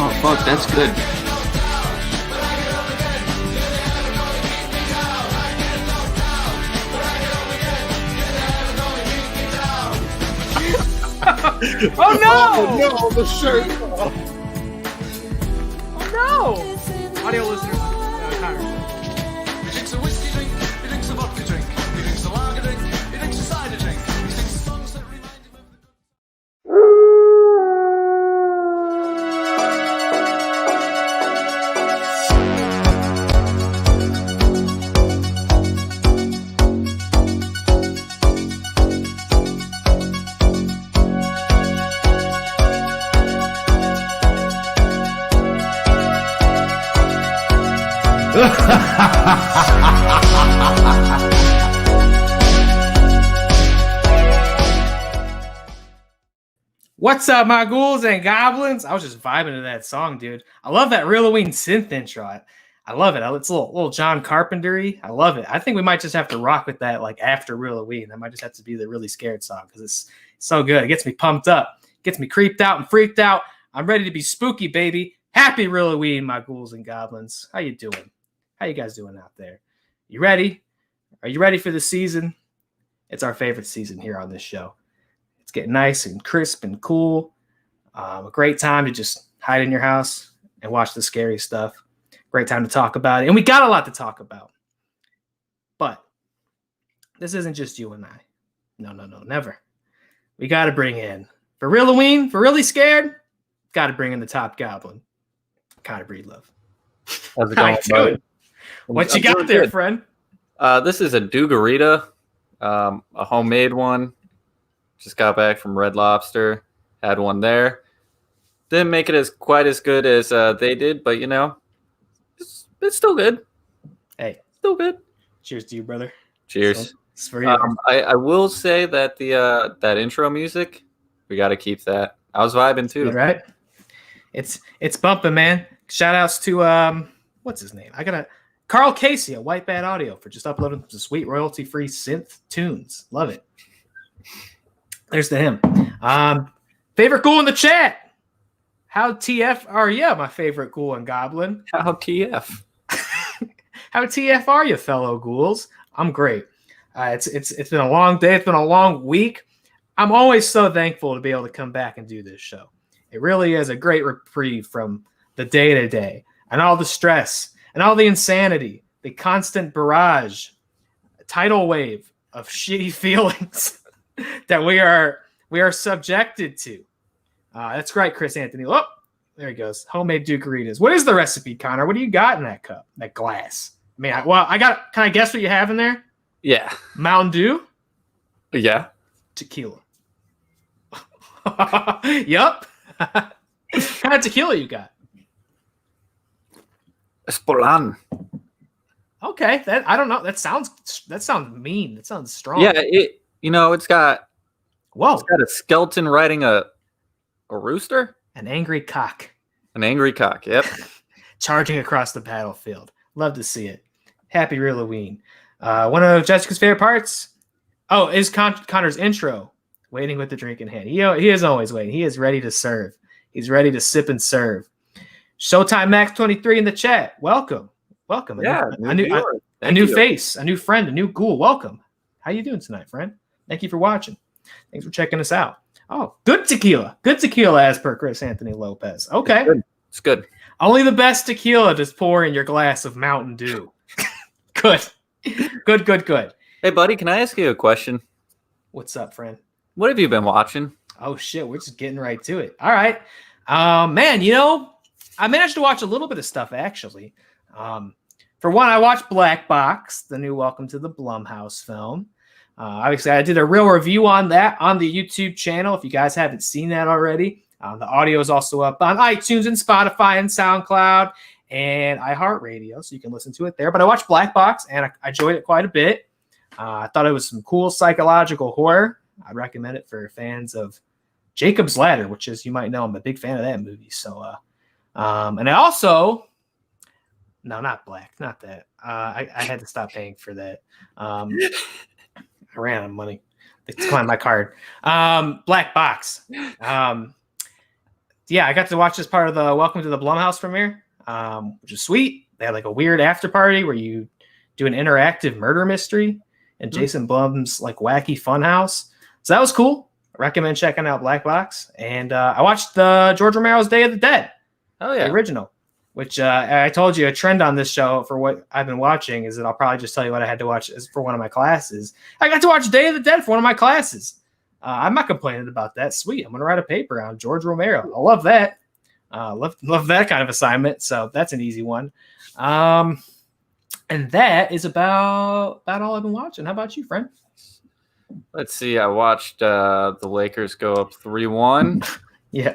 Oh, fuck, that's good. Oh no! Oh no, the shirt! Oh no! Audio listeners, Connor. He drinks a whiskey drink, he drinks a vodka drink, he drinks a lager drink, he drinks a cider drink, he sings songs that remind him of the... What's up, my ghouls and goblins? I was just vibing to that song, dude. I love that Reeloween synth intro. I love it. It's a little John Carpenter-y. I love it. I think we might just have to rock with that like after Reeloween. That might just have to be the really scared song because it's so good. It gets me pumped up. Gets me creeped out and freaked out. I'm ready to be spooky, baby. Happy Reeloween, my ghouls and goblins. How you doing? How you guys doing out there? You ready? Are you ready for the season? It's our favorite season here on this show. It's getting nice and crisp and cool. A great time to just hide in your house and watch the scary stuff. Great time to talk about it. And we got a lot to talk about. But this isn't just you and I. No, never. We got to bring in, for Reeloween, for really scared, got to bring in the top goblin. Kind of breed love. How's it going, buddy? What you got there, friend? This is a Dugarita, a homemade one. Just got back from Red Lobster. Had one there. Didn't make it quite as good as they did, but you know, it's still good. Hey, still good. Cheers to you, brother. Cheers. It's for you. I will say that the that intro music, we got to keep that. I was vibing too. Right? It's bumping, man. Shout outs to what's his name? Carl Casey at White Bat Audio for just uploading some sweet royalty-free synth tunes. Love it. There's to him. Favorite ghoul in the chat. How TF are you, my favorite ghoul and goblin? How TF? How TF are you, fellow ghouls? I'm great. It's been a long day. It's been a long week. I'm always so thankful to be able to come back and do this show. It really is a great reprieve from the day-to-day and all the stress and all the insanity, the constant barrage, tidal wave of shitty feelings that we are subjected to. That's right, Chris Anthony. Oh, there he goes. Homemade Ducaritas. What is the recipe, Connor? What do you got in that cup, that glass? I mean, can I guess what you have in there? Yeah. Mountain Dew? Yeah. Tequila. Yup. What kind of tequila you got? Spolan. Okay, I don't know. That sounds mean. That sounds strong. Yeah, it's got Whoa. It's got a skeleton riding a rooster? An angry cock. An angry cock, yep. Charging across the battlefield. Love to see it. Happy Reeloween. One of Jessica's favorite parts is Connor's intro. Waiting with the drink in hand. He is always waiting. He is ready to serve. He's ready to sip and serve. Showtime Max 23 in the chat. Welcome. Yeah, a new face, a new friend, a new ghoul. Welcome. How you doing tonight, friend? Thank you for watching. Thanks for checking us out. Oh, good tequila. Good tequila as per Chris Anthony Lopez. Okay. It's good. Only the best tequila just pour in your glass of Mountain Dew. Good. Hey, buddy, can I ask you a question? What's up, friend? What have you been watching? Oh, shit. We're just getting right to it. All right. Man, I managed to watch a little bit of stuff, actually. For one, I watched Black Box, the new Welcome to the Blumhouse film. Obviously, I did a real review on that on the YouTube channel. If you guys haven't seen that already, the audio is also up on iTunes and Spotify and SoundCloud and iHeartRadio, so you can listen to it there. But I watched Black Box, and I enjoyed it quite a bit. I thought it was some cool psychological horror. I'd recommend it for fans of Jacob's Ladder, which, as you might know, I'm a big fan of that movie. So, and I also, no, not Black, not that. I had to stop paying for that. I ran out of money. It's on my card. Black Box. Yeah, I got to watch this part of the Welcome to the Blumhouse premiere, which is sweet. They had like a weird after party where you do an interactive murder mystery in Jason Blum's like wacky funhouse. So that was cool. I recommend checking out Black Box. And I watched George Romero's Day of the Dead. Oh yeah, the original. Which I told you a trend on this show for what I've been watching is that I'll probably just tell you what I had to watch for one of my classes. I got to watch Day of the Dead for one of my classes. I'm not complaining about that. Sweet. I'm going to write a paper on George Romero. I love that. Love that kind of assignment. So that's an easy one. And that is about all I've been watching. How about you, friend? Let's see. I watched the Lakers go up 3-1. Yeah.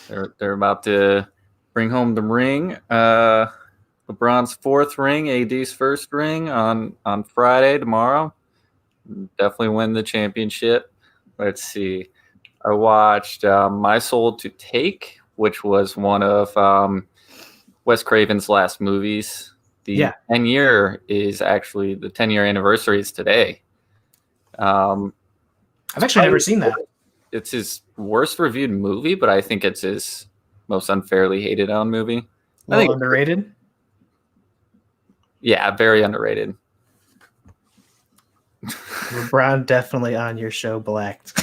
They're about to bring home the ring. LeBron's 4th ring, AD's 1st ring on Friday, tomorrow. Definitely win the championship. Let's see. I watched My Soul to Take, which was one of Wes Craven's last movies. The 10-year is actually the 10-year anniversary is today. I've actually never seen that. It's his worst reviewed movie, but I think it's his most unfairly hated on movie. I think underrated. Yeah, very underrated. LeBron definitely on your show blacked.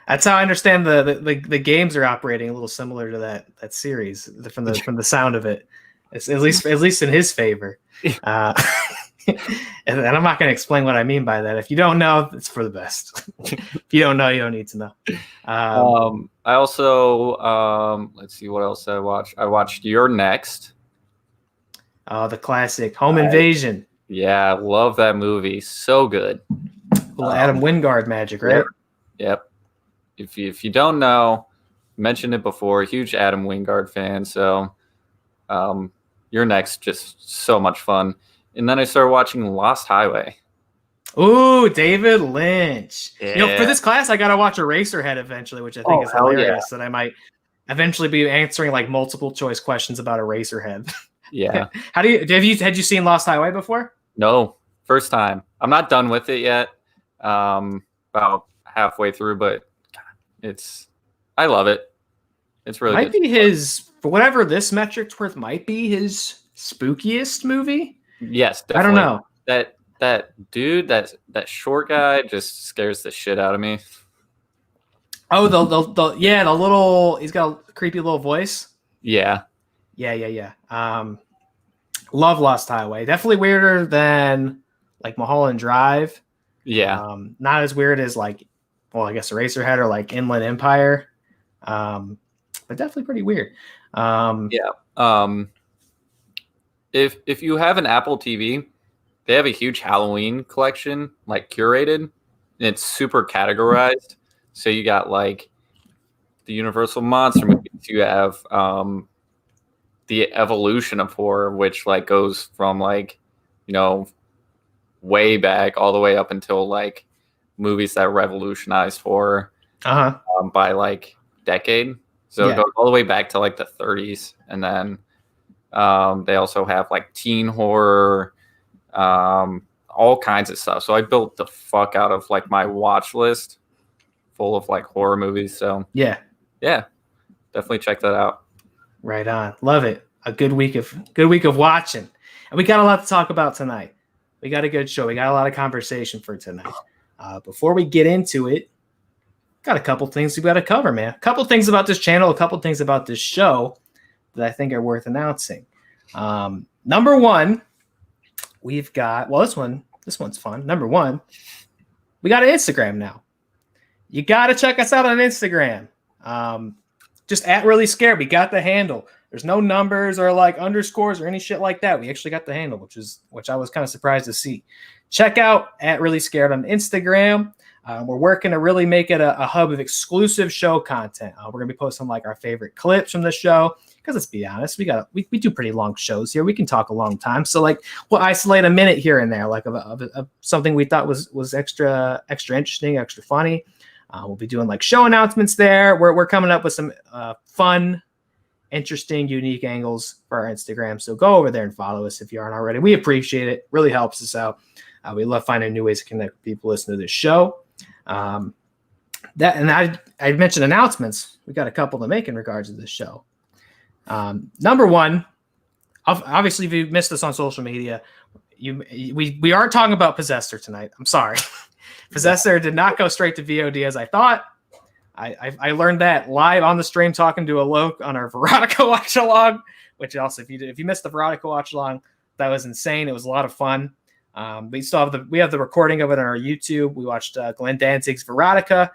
That's how I understand the games are operating a little similar to that series from the sound of it. It's at least in his favor. And I'm not going to explain what I mean by that. If you don't know, it's for the best. If you don't know, you don't need to know. I also let's see what else I watched. I watched You're Next. Oh, the classic Home Invasion. Yeah, love that movie. So good. Little Adam Wingard magic, right? Yep. If you don't know, mentioned it before. Huge Adam Wingard fan. So, You're Next, just so much fun. And then I started watching Lost Highway. Ooh, David Lynch. Yeah. For this class, I got to watch Eraserhead eventually, which I think is hilarious. That I might eventually be answering like multiple choice questions about Eraserhead. Yeah. Had you seen Lost Highway before? No, first time. I'm not done with it yet. About halfway through, but I love it. It's really might good. Be his, for whatever this metric's worth, might be his spookiest movie. Yes, definitely. I don't know. That dude, that short guy just scares the shit out of me. Oh, the little, he's got a creepy little voice. Yeah. Yeah. Love Lost Highway. Definitely weirder than like Mulholland Drive. Yeah. Not as weird as like, well, I guess Eraserhead or like Inland Empire. But definitely pretty weird. Yeah. If you have an Apple TV, they have a huge Halloween collection, like curated, and it's super categorized. So you got like the Universal Monster movies. You have the evolution of horror, which like goes from like, way back all the way up until like movies that revolutionized horror by like decade. So it goes all the way back to like the 30s, and then they also have like teen horror, all kinds of stuff. So I built the fuck out of like my watch list full of like horror movies. So yeah, definitely check that out. Right on. Love it. A good week of watching. And we got a lot to talk about tonight. We got a good show. We got a lot of conversation for tonight. Before we get into it, got a couple things we got to cover, man. A couple things about this channel, a couple things about this show that I think are worth announcing. Number one, we've got, this one's fun. Number one, we got an Instagram now. You got to check us out on Instagram. Just at Really Scared. We got the handle. There's no numbers or like underscores or any shit like that. We actually got the handle, which I was kind of surprised to see. Check out at Really Scared on Instagram. We're working to really make it a hub of exclusive show content. We're gonna be posting like our favorite clips from the show. Because let's be honest, we do pretty long shows here. We can talk a long time. So like we'll isolate a minute here and there, like of something we thought was extra interesting, extra funny. We'll be doing like show announcements there. We're coming up with some fun interesting, unique angles for our Instagram. So go over there and follow us if you aren't already. We appreciate it. Really helps us out. We love finding new ways to connect with people listening to this show. I mentioned announcements. We got a couple to make in regards to this show. Number one, obviously, if you missed us on social media, we aren't talking about Possessor tonight. I'm sorry. Possessor did not go straight to VOD as I thought. I learned that live on the stream talking to Alok on our Veronica watch along, which also, if you missed the Veronica watch along, that was insane. It was a lot of fun. We still have the recording of it on our YouTube. We watched Glenn Danzig's Veronica.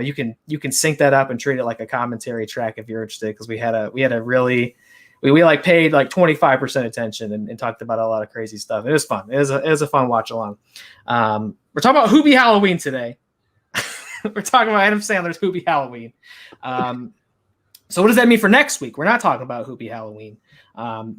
You can sync that up and treat it like a commentary track if you're interested, because we had a really like paid like 25% attention and talked about a lot of crazy stuff. It was fun. It was a fun watch along. We're talking about HUBIE Halloween today. We're talking about Adam Sandler's HUBIE Halloween. So what does that mean for next week? We're not talking about HUBIE Halloween.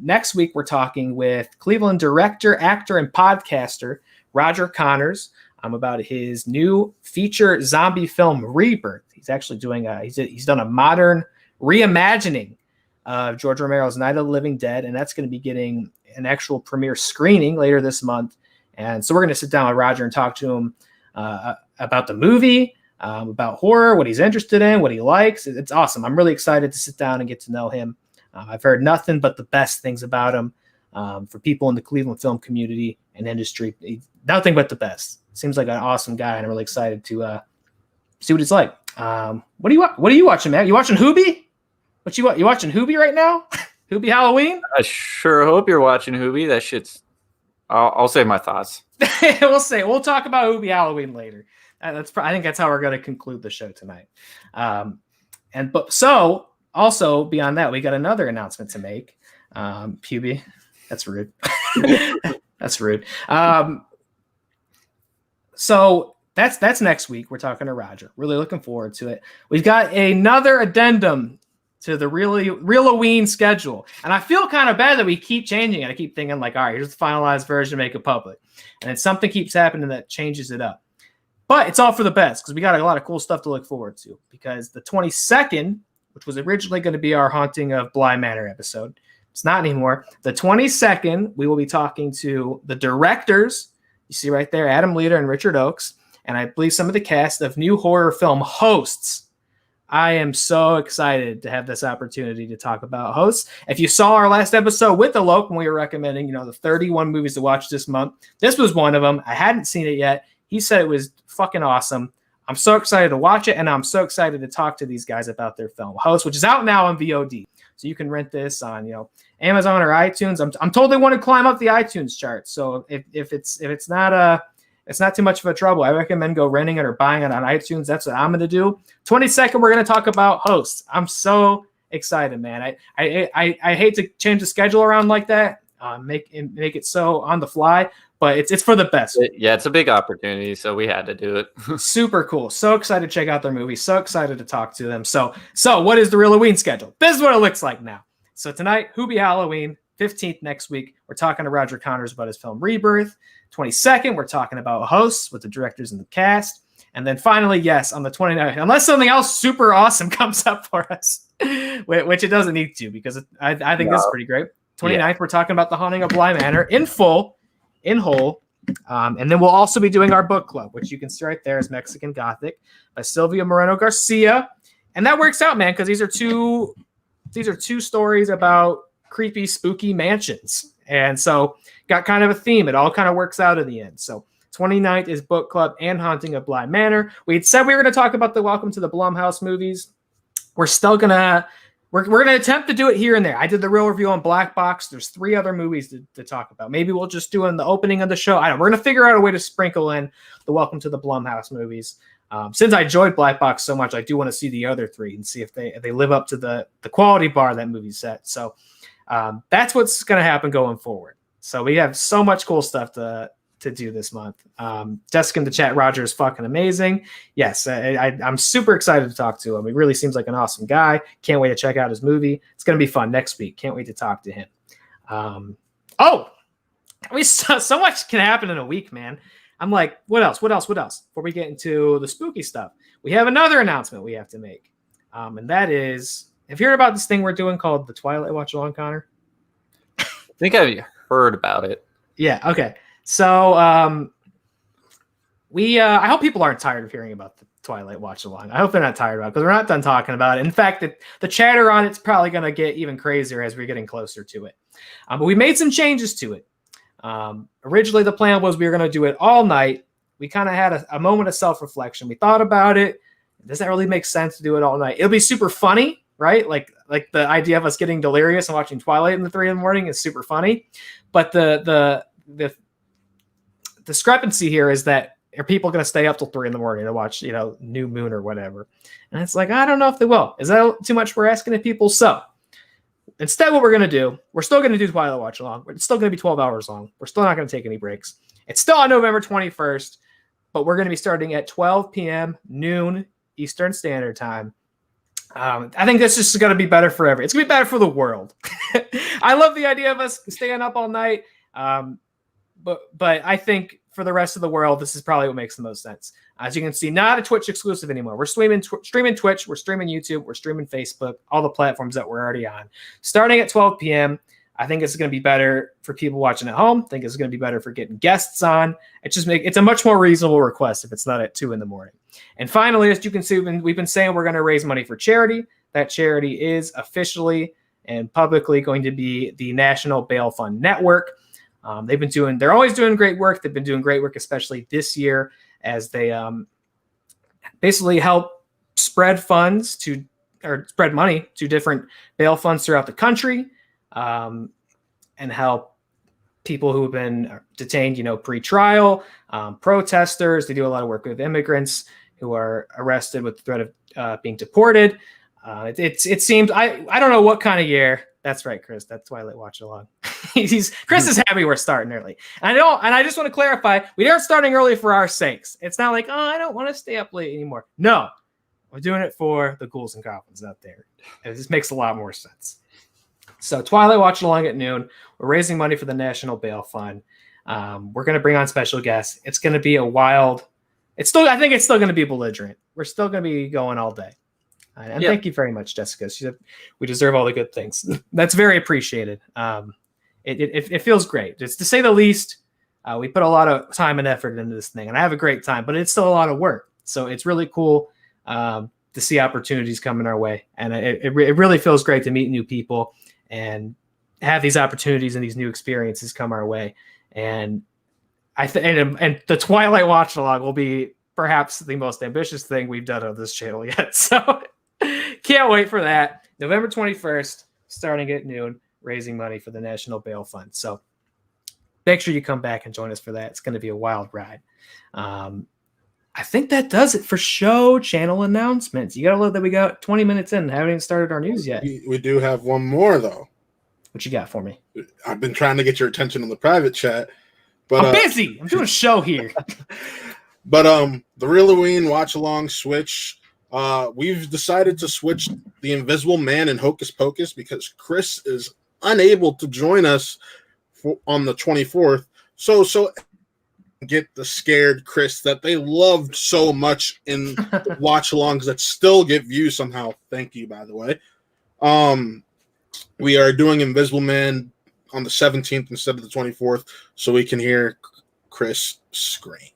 Next week, we're talking with Cleveland director, actor, and podcaster Roger Connors about his new feature zombie film Rebirth. He's actually doing he's done a modern reimagining of George Romero's Night of the Living Dead, and that's going to be getting an actual premiere screening later this month. And so we're going to sit down with Roger and talk to him about the movie, about horror, what he's interested in, what he likes. It's awesome. I'm really excited to sit down and get to know him. I've heard nothing but the best things about him for people in the Cleveland film community and industry. Nothing but the best. Seems like an awesome guy, and I'm really excited to see what he's like. What are you watching, man? You watching HUBIE? What you watching HUBIE right now? HUBIE Halloween? I sure hope you're watching HUBIE. That shit's. I'll save my thoughts. We'll talk about HUBIE Halloween later. I think that's how we're going to conclude the show tonight. So also beyond that, we got another announcement to make. HUBIE, that's rude. That's rude. So that's next week. We're talking to Roger. Really looking forward to it. We've got another addendum to the Reeloween schedule. And I feel kind of bad that we keep changing it. I keep thinking like, all right, here's the finalized version, make it public. And then something keeps happening that changes it up. But it's all for the best, because we got a lot of cool stuff to look forward to. Because the 22nd, which was originally going to be our Haunting of Bly Manor episode, it's not anymore. The 22nd, we will be talking to the directors. You see right there, Adam Leader and Richard Oakes. And I believe some of the cast of new horror film Hosts. I am so excited to have this opportunity to talk about Hosts. If you saw our last episode with Alok when we were recommending, the 31 movies to watch this month, this was one of them. I hadn't seen it yet. He said it was fucking awesome. I'm so excited to watch it, and I'm so excited to talk to these guys about their film Hosts, which is out now on VOD. So you can rent this on, Amazon or iTunes. I'm told they want to climb up the iTunes chart. So if it's not too much of a trouble, I recommend go renting it or buying it on iTunes. That's what I'm going to do. 22nd, we're going to talk about Hosts. I'm so excited, man. I hate to change the schedule around like that, make it so on the fly, but it's for the best. Yeah, it's a big opportunity, so we had to do it. Super cool. So excited to check out their movie. So excited to talk to them. So what is the Reeloween schedule? This is what it looks like now. So tonight, HUBIE Halloween. 15th next week, we're talking to Roger Connors about his film Rebirth. 22nd, we're talking about Hosts with the directors and the cast. And then finally, yes, on the 29th, unless something else super awesome comes up for us, which it doesn't need to, because I think this is pretty great. 29th, We're talking about The Haunting of Bly Manor in full, in whole. And then we'll also be doing our book club, which you can see right there is Mexican Gothic by Silvia Moreno Garcia. And that works out, man, because these are two stories about creepy, spooky mansions. And so got kind of a theme. It all kind of works out in the end. So 29th is book club and Haunting of Bly Manor. We had said we were going to talk about the Welcome to the Blumhouse movies. We're still going to we're going to attempt to do it here and there. I did the real review on Black Box. There's 3 other movies to talk about. Maybe we'll just do it in the opening of the show. I don't know. We're going to figure out a way to sprinkle in the Welcome to the Blumhouse movies. Since I enjoyed Black Box so much, I do want to see the other 3 and see if they live up to the quality bar that movie set. So that's what's going to happen going forward. So we have so much cool stuff to do this month. Jessica in the chat, Roger is fucking amazing. Yes, I'm super excited to talk to him. He really seems like an awesome guy. Can't wait to check out his movie. It's going to be fun next week. Can't wait to talk to him. So much can happen in a week, man. I'm like, what else? Before we get into the spooky stuff, we have another announcement we have to make. And that is Have you heard about this thing we're doing called the Twilight Watch Along, Connor? I think I've heard about it. Yeah. Okay. So I hope people aren't tired of hearing about the Twilight Watch Along. I hope they're not tired about it because we're not done talking about it. In fact, the chatter on it's probably going to get even crazier as we're getting closer to it. But we made some changes to it. Originally, the plan was we were going to do it all night. We kind of had a moment of self-reflection. We thought about it. Does that really make sense to do it all night? It'll be super funny, right? Like the idea of us getting delirious and watching Twilight in the 3 a.m. is super funny. But the discrepancy here is that are people going to stay up till 3 a.m. to watch, New Moon or whatever? And it's like, I don't know if they will. Is that too much we're asking of people? So instead, what we're going to do, we're still going to do Twilight Watch Along. It's still going to be 12 hours long. We're still not going to take any breaks. It's still on November 21st, but we're going to be starting at 12 p.m. noon Eastern Standard Time. I think this is going to be better for everyone. It's going to be better for the world. I love the idea of us staying up all night. But I think for the rest of the world, this is probably what makes the most sense. As you can see, not a Twitch exclusive anymore. We're streaming Twitch, we're streaming YouTube, we're streaming Facebook, all the platforms that we're already on. Starting at 12 p.m., I think it's going to be better for people watching at home. I think it's going to be better for getting guests on. It's a much more reasonable request if it's not at 2 a.m. And finally, as you can see, we've been saying we're going to raise money for charity. That charity is officially and publicly going to be the National Bail Fund Network. They're always doing great work. They've been doing great work, especially this year, as they basically help spread money to different bail funds throughout the country, and help people who have been detained, pre-trial, protesters. They do a lot of work with immigrants who are arrested with the threat of being deported. It seems, I don't know what kind of year. That's right, Chris. That's Twilight Watch Along. Chris is happy we're starting early. And I just want to clarify, we aren't starting early for our sakes. It's not like, I don't want to stay up late anymore. No, we're doing it for the ghouls and goblins out there. And this makes a lot more sense. So Twilight Watch Along at noon. We're raising money for the National Bail Fund. We're going to bring on special guests. It's going to be a wild. I think it's still going to be belligerent. We're still going to be going all day. And Thank you very much, Jessica. She said we deserve all the good things. That's very appreciated. It feels great. Just to say the least, we put a lot of time and effort into this thing, and I have a great time, but it's still a lot of work. So it's really cool to see opportunities coming our way. And it really feels great to meet new people and have these opportunities and these new experiences come our way. And and the Twilight Watch Along will be perhaps the most ambitious thing we've done on this channel yet. So can't wait for that. November 21st, starting at noon, raising money for the National Bail Fund. So make sure you come back and join us for that. It's going to be a wild ride. I think that does it for show channel announcements. You got to look that we got 20 minutes in and haven't even started our news yet. We do have one more, though. What you got for me? I've been trying to get your attention on the private chat. But I'm busy. I'm doing a show here. But the Reeloween watch along switch. We've decided to switch the Invisible Man and Hocus Pocus because Chris is unable to join us on the 24th. So get the scared Chris that they loved so much in the watch alongs that still get views somehow. Thank you, by the way. We are doing Invisible Man on the 17th instead of the 24th, so we can hear Chris scream.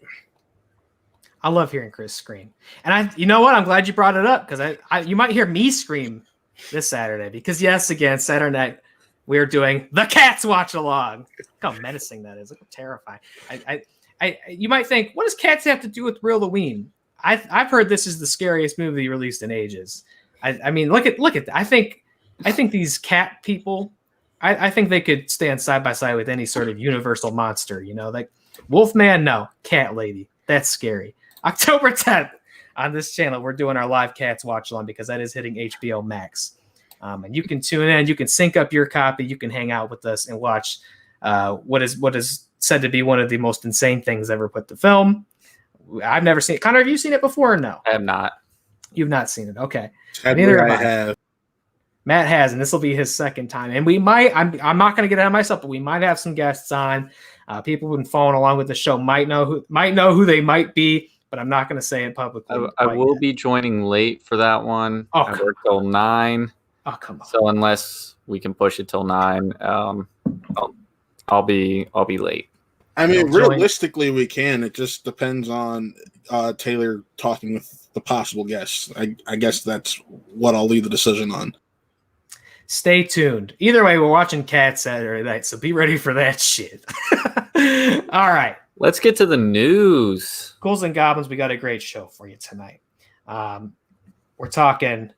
I love hearing Chris scream. And you know what? I'm glad you brought it up because you might hear me scream this Saturday because, yes, again, Saturday night, we're doing the Cats Watch Along. Look how menacing that is. Look how terrifying. You might think, what does Cats have to do with Reeloween? I've heard this is the scariest movie released in ages. I mean, look at that. I think these cat people, I think they could stand side by side with any sort of universal monster, like Wolfman, no, Cat Lady. That's scary. October 10th on this channel, we're doing our live Cats Watch Along because that is hitting HBO Max. And you can tune in, you can sync up your copy, you can hang out with us and watch what is said to be one of the most insane things ever put to film. I've never seen it. Connor, have you seen it before or no? I have not. You've not seen it. Okay. Neither I have. Matt has, and this will be his second time. And we might, I'm not going to get ahead of myself, but we might have some guests on. People who've been following along with the show might know who they might be, but I'm not going to say it publicly. I will be joining late for that one. Oh, I work till 9. Oh, come on. So unless we can push it till 9, I'll be late. I mean, You'll join- realistically, we can. It just depends on Taylor talking with the possible guests. I guess that's what I'll leave the decision on. Stay tuned. Either way, we're watching Cats Saturday night, so be ready for that shit. All right. Let's get to the news. Ghouls and Goblins, we got a great show for you tonight. We're talking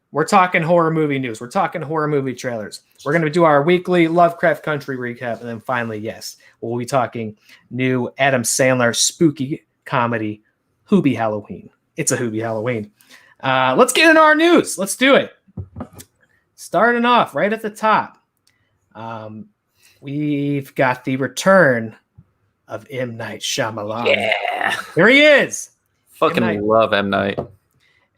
horror movie news. We're talking horror movie trailers. We're going to do our weekly Lovecraft Country recap, and then finally, yes, we'll be talking new Adam Sandler spooky comedy, HUBIE Halloween. It's a HUBIE Halloween. Let's get into our news. Let's do it. Starting off right at the top, we've got the return of M. Night Shyamalan. Yeah. Here he is. Fucking M. Night. love M. Night.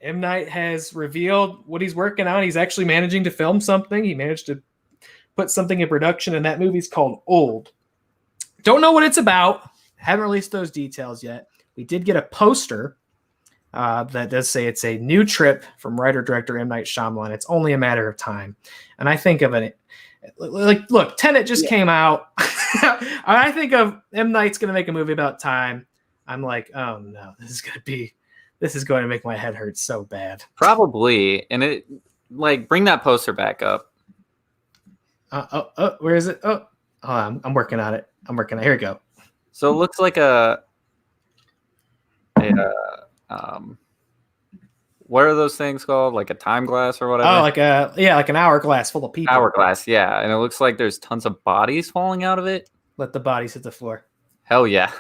M. Night has revealed what he's working on. He's actually managing to film something. He managed to put something in production, and that movie's called Old. Don't know what it's about. Haven't released those details yet. We did get a poster that does say it's a new trip from writer-director M. Night Shyamalan. It's only a matter of time. And I think of it like, look, Tenet just came out. I think of M. Night's going to make a movie about time. I'm like, oh no, this is going to make my head hurt so bad. Probably. And it, like, bring that poster back up. Where is it? Oh, I'm working on it. Here we go. So it looks like what are those things called? Like a time glass or whatever? Oh, like an hourglass full of people. Hourglass, yeah. And it looks like there's tons of bodies falling out of it. Let the bodies hit the floor. Hell yeah.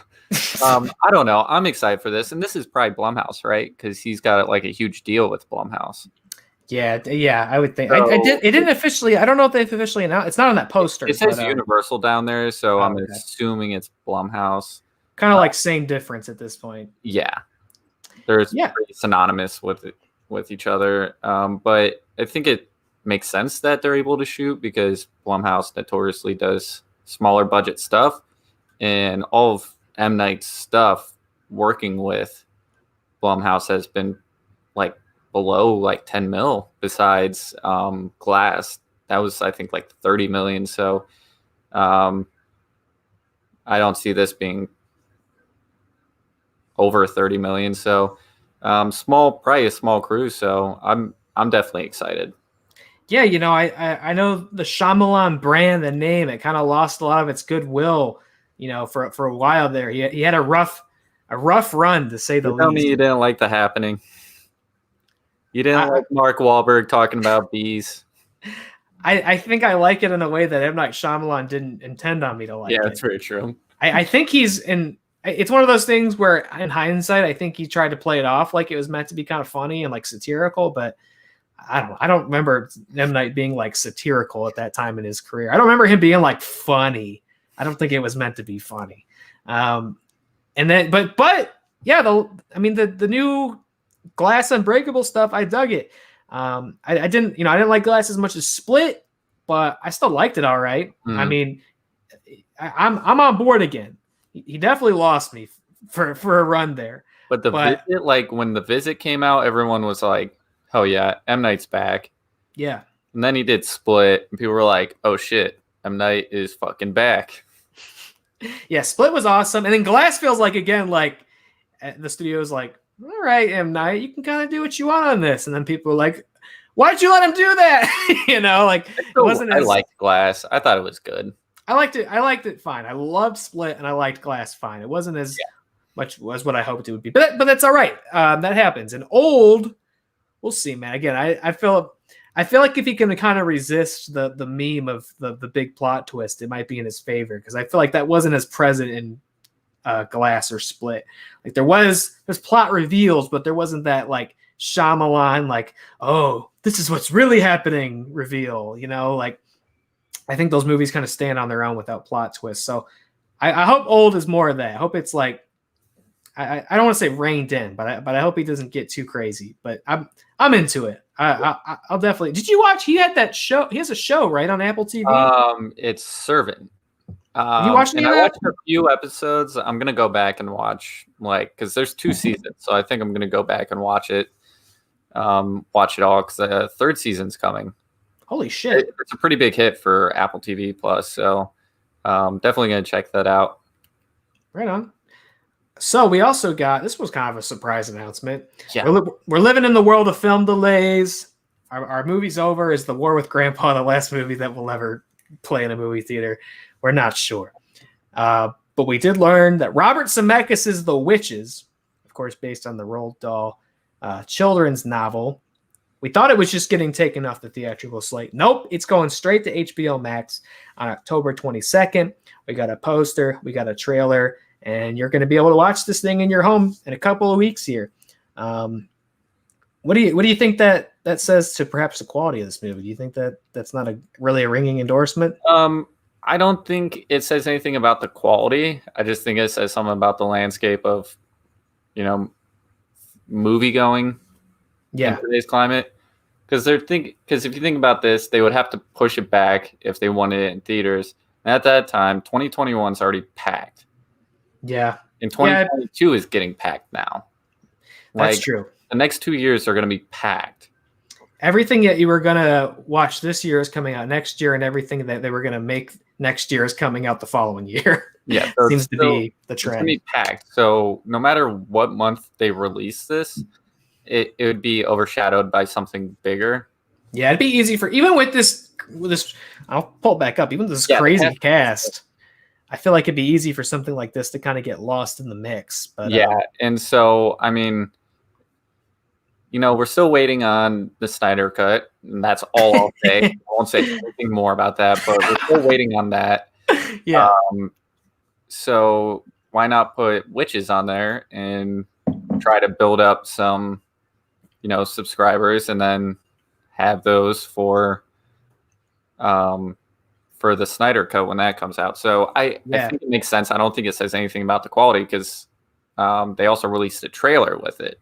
I don't know. I'm excited for this. And this is probably Blumhouse, right? Because he's got like a huge deal with Blumhouse. Yeah, I would think. So, It didn't officially. I don't know if they've officially announced. It's not on that poster. It says but, Universal down there, so I'm okay. assuming it's Blumhouse. Kind of like same difference at this point. Yeah, they're pretty synonymous with each other. But I think it makes sense that they're able to shoot because Blumhouse notoriously does smaller budget stuff, and all of M. Night's stuff working with Blumhouse has been like below like 10 mil. Besides Glass, that was I think like 30 million. So I don't see this being over 30 million. So small price, small crew. So I'm definitely excited. Yeah, I know the Shyamalan brand, the name, it kind of lost a lot of its goodwill, for a while there. He had a rough run, to say the least. Tell me you didn't like The Happening. You didn't like Mark Wahlberg talking about bees. I think I like it in a way that M. Night Shyamalan didn't intend on me to like it. Yeah, that's very true. I think it's one of those things where in hindsight, I think he tried to play it off like it was meant to be kind of funny and like satirical, but I don't remember M. Night being like satirical at that time in his career. I don't remember him being like funny. I don't think it was meant to be funny. And then, but yeah, the new Glass Unbreakable stuff, I dug it. I didn't like Glass as much as Split, but I still liked it all right. Mm. I mean, I'm on board again. He definitely lost me for a run there. But Visit, like when The Visit came out, everyone was like, "Oh yeah, M. Night's back." Yeah. And then he did Split, and people were like, "Oh shit, M. Night is fucking back." Yeah, Split was awesome, and then Glass feels like again like the studio's like, "All right, M. Night, you can kind of do what you want on this," and then people were like, "Why'd you let him do that?" It wasn't. I liked Glass. I thought it was good. I liked it fine. I loved Split, and I liked Glass fine. It wasn't as much as what I hoped it would be, but that's all right. That happens. And Old, we'll see, man. Again, I feel like if he can kind of resist the meme of the big plot twist, it might be in his favor, because I feel like that wasn't as present in Glass or Split. Like there's plot reveals, but there wasn't that like Shyamalan like, oh, this is what's really happening reveal. Like I think those movies kind of stand on their own without plot twists. So I hope Old is more of that. I hope it's like I don't want to say reined in, but I hope he doesn't get too crazy. But I'm into it. I'll definitely. Did you watch? He had that show. He has a show right on Apple TV. It's Servant. You watched I watched a few episodes. I'm gonna go back and watch because there's 2 seasons, so I think I'm gonna go back and watch it all because the 3rd season's coming. Holy shit! It's a pretty big hit for Apple TV Plus, so definitely gonna check that out. Right on. So we also got, this was kind of a surprise announcement. Yeah. We're living in the world of film delays. Our movie's over. Is The War with Grandpa the last movie that we'll ever play in a movie theater? We're not sure. But we did learn that Robert Zemeckis' The Witches, of course, based on the Roald Dahl children's novel. We thought it was just getting taken off the theatrical slate. Nope, it's going straight to HBO Max on October 22nd. We got a poster, we got a trailer, and you're going to be able to watch this thing in your home in a couple of weeks here. What do you think that says to perhaps the quality of this movie? Do you think that that's not really a ringing endorsement? I don't think it says anything about the quality. I just think it says something about the landscape of, movie going. Yeah. In today's climate. Because if you think about this, they would have to push it back if they wanted it in theaters. And at that time, 2021 is already packed. Yeah. And 2022 is getting packed now. That's true. The next 2 years are going to be packed. Everything that you were going to watch this year is coming out next year, and everything that they were going to make next year is coming out the following year. Yeah. So seems to be the trend. It's going to be packed. So no matter what month they release this, it would be overshadowed by something bigger. Yeah, it'd be easy for, even with this, I'll pull it back up, even this crazy cast, I feel like it'd be easy for something like this to kind of get lost in the mix. But and so, I mean, we're still waiting on the Snyder Cut, and that's all I'll say. I won't say anything more about that, but we're still waiting on that. Yeah. So why not put Witches on there and try to build up some, subscribers, and then have those for the Snyder Cut when that comes out. So I think it makes sense. I don't think it says anything about the quality because they also released a trailer with it.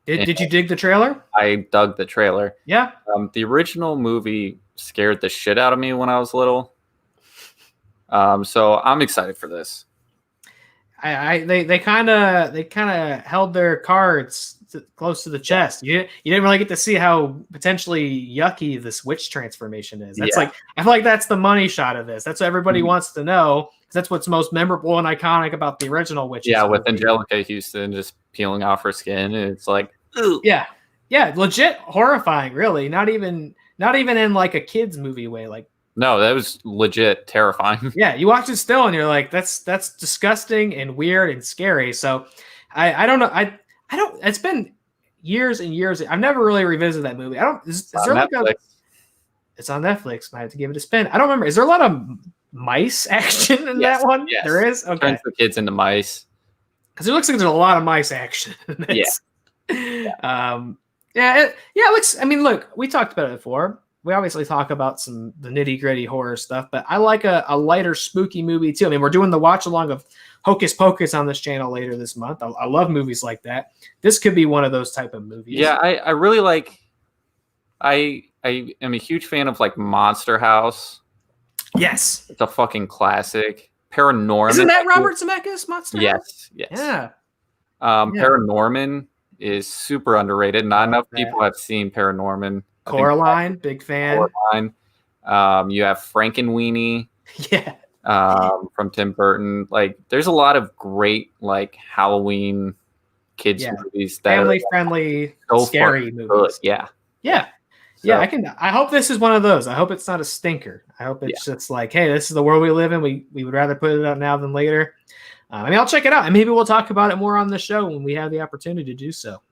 Did you dig the trailer? I dug the trailer. Yeah. The original movie scared the shit out of me when I was little. So I'm excited for this. They kind of held their cards close to the chest. You didn't really get to see how potentially yucky this witch transformation is. That's like, I feel like that's the money shot of this. That's what everybody wants to know. That's what's most memorable and iconic about the original Witches. Yeah, with Angelica Houston just peeling off her skin, and it's like, ooh. Yeah, legit horrifying. Really, not even in like a kids movie way. Like, no, that was legit terrifying. Yeah, you watch it still, and you're like, that's disgusting and weird and scary. So, I don't know. I don't. It's been years and years. I've never really revisited that movie. I don't. Is there like a? It's on Netflix. I had to give it a spin. I don't remember. Is there a lot of mice action in that one? Yes. There is. Okay. Turns the kids into mice. Because it looks like there's a lot of mice action in this. Yeah. It looks. I mean, look, we talked about it before. We obviously talk about the nitty gritty horror stuff, but I like a lighter, spooky movie too. I mean, we're doing the watch along of Hocus Pocus on this channel later this month. I love movies like that. This could be one of those type of movies. Yeah, I really like. I am a huge fan of like Monster House. Yes, it's a fucking classic. Paranorman. Isn't that Robert Zemeckis? Monster House? Yes. Yeah. Paranorman is super underrated. Not enough people have seen Paranorman. Coraline, big fan. Coraline. You have Frankenweenie. Yeah. From Tim Burton. Like, there's a lot of great like Halloween kids movies that family friendly, scary movies. Good. Yeah. So, I hope this is one of those. I hope it's not a stinker. I hope it's just like, hey, this is the world we live in. We would rather put it out now than later. I mean, I'll check it out, and maybe we'll talk about it more on the show when we have the opportunity to do so.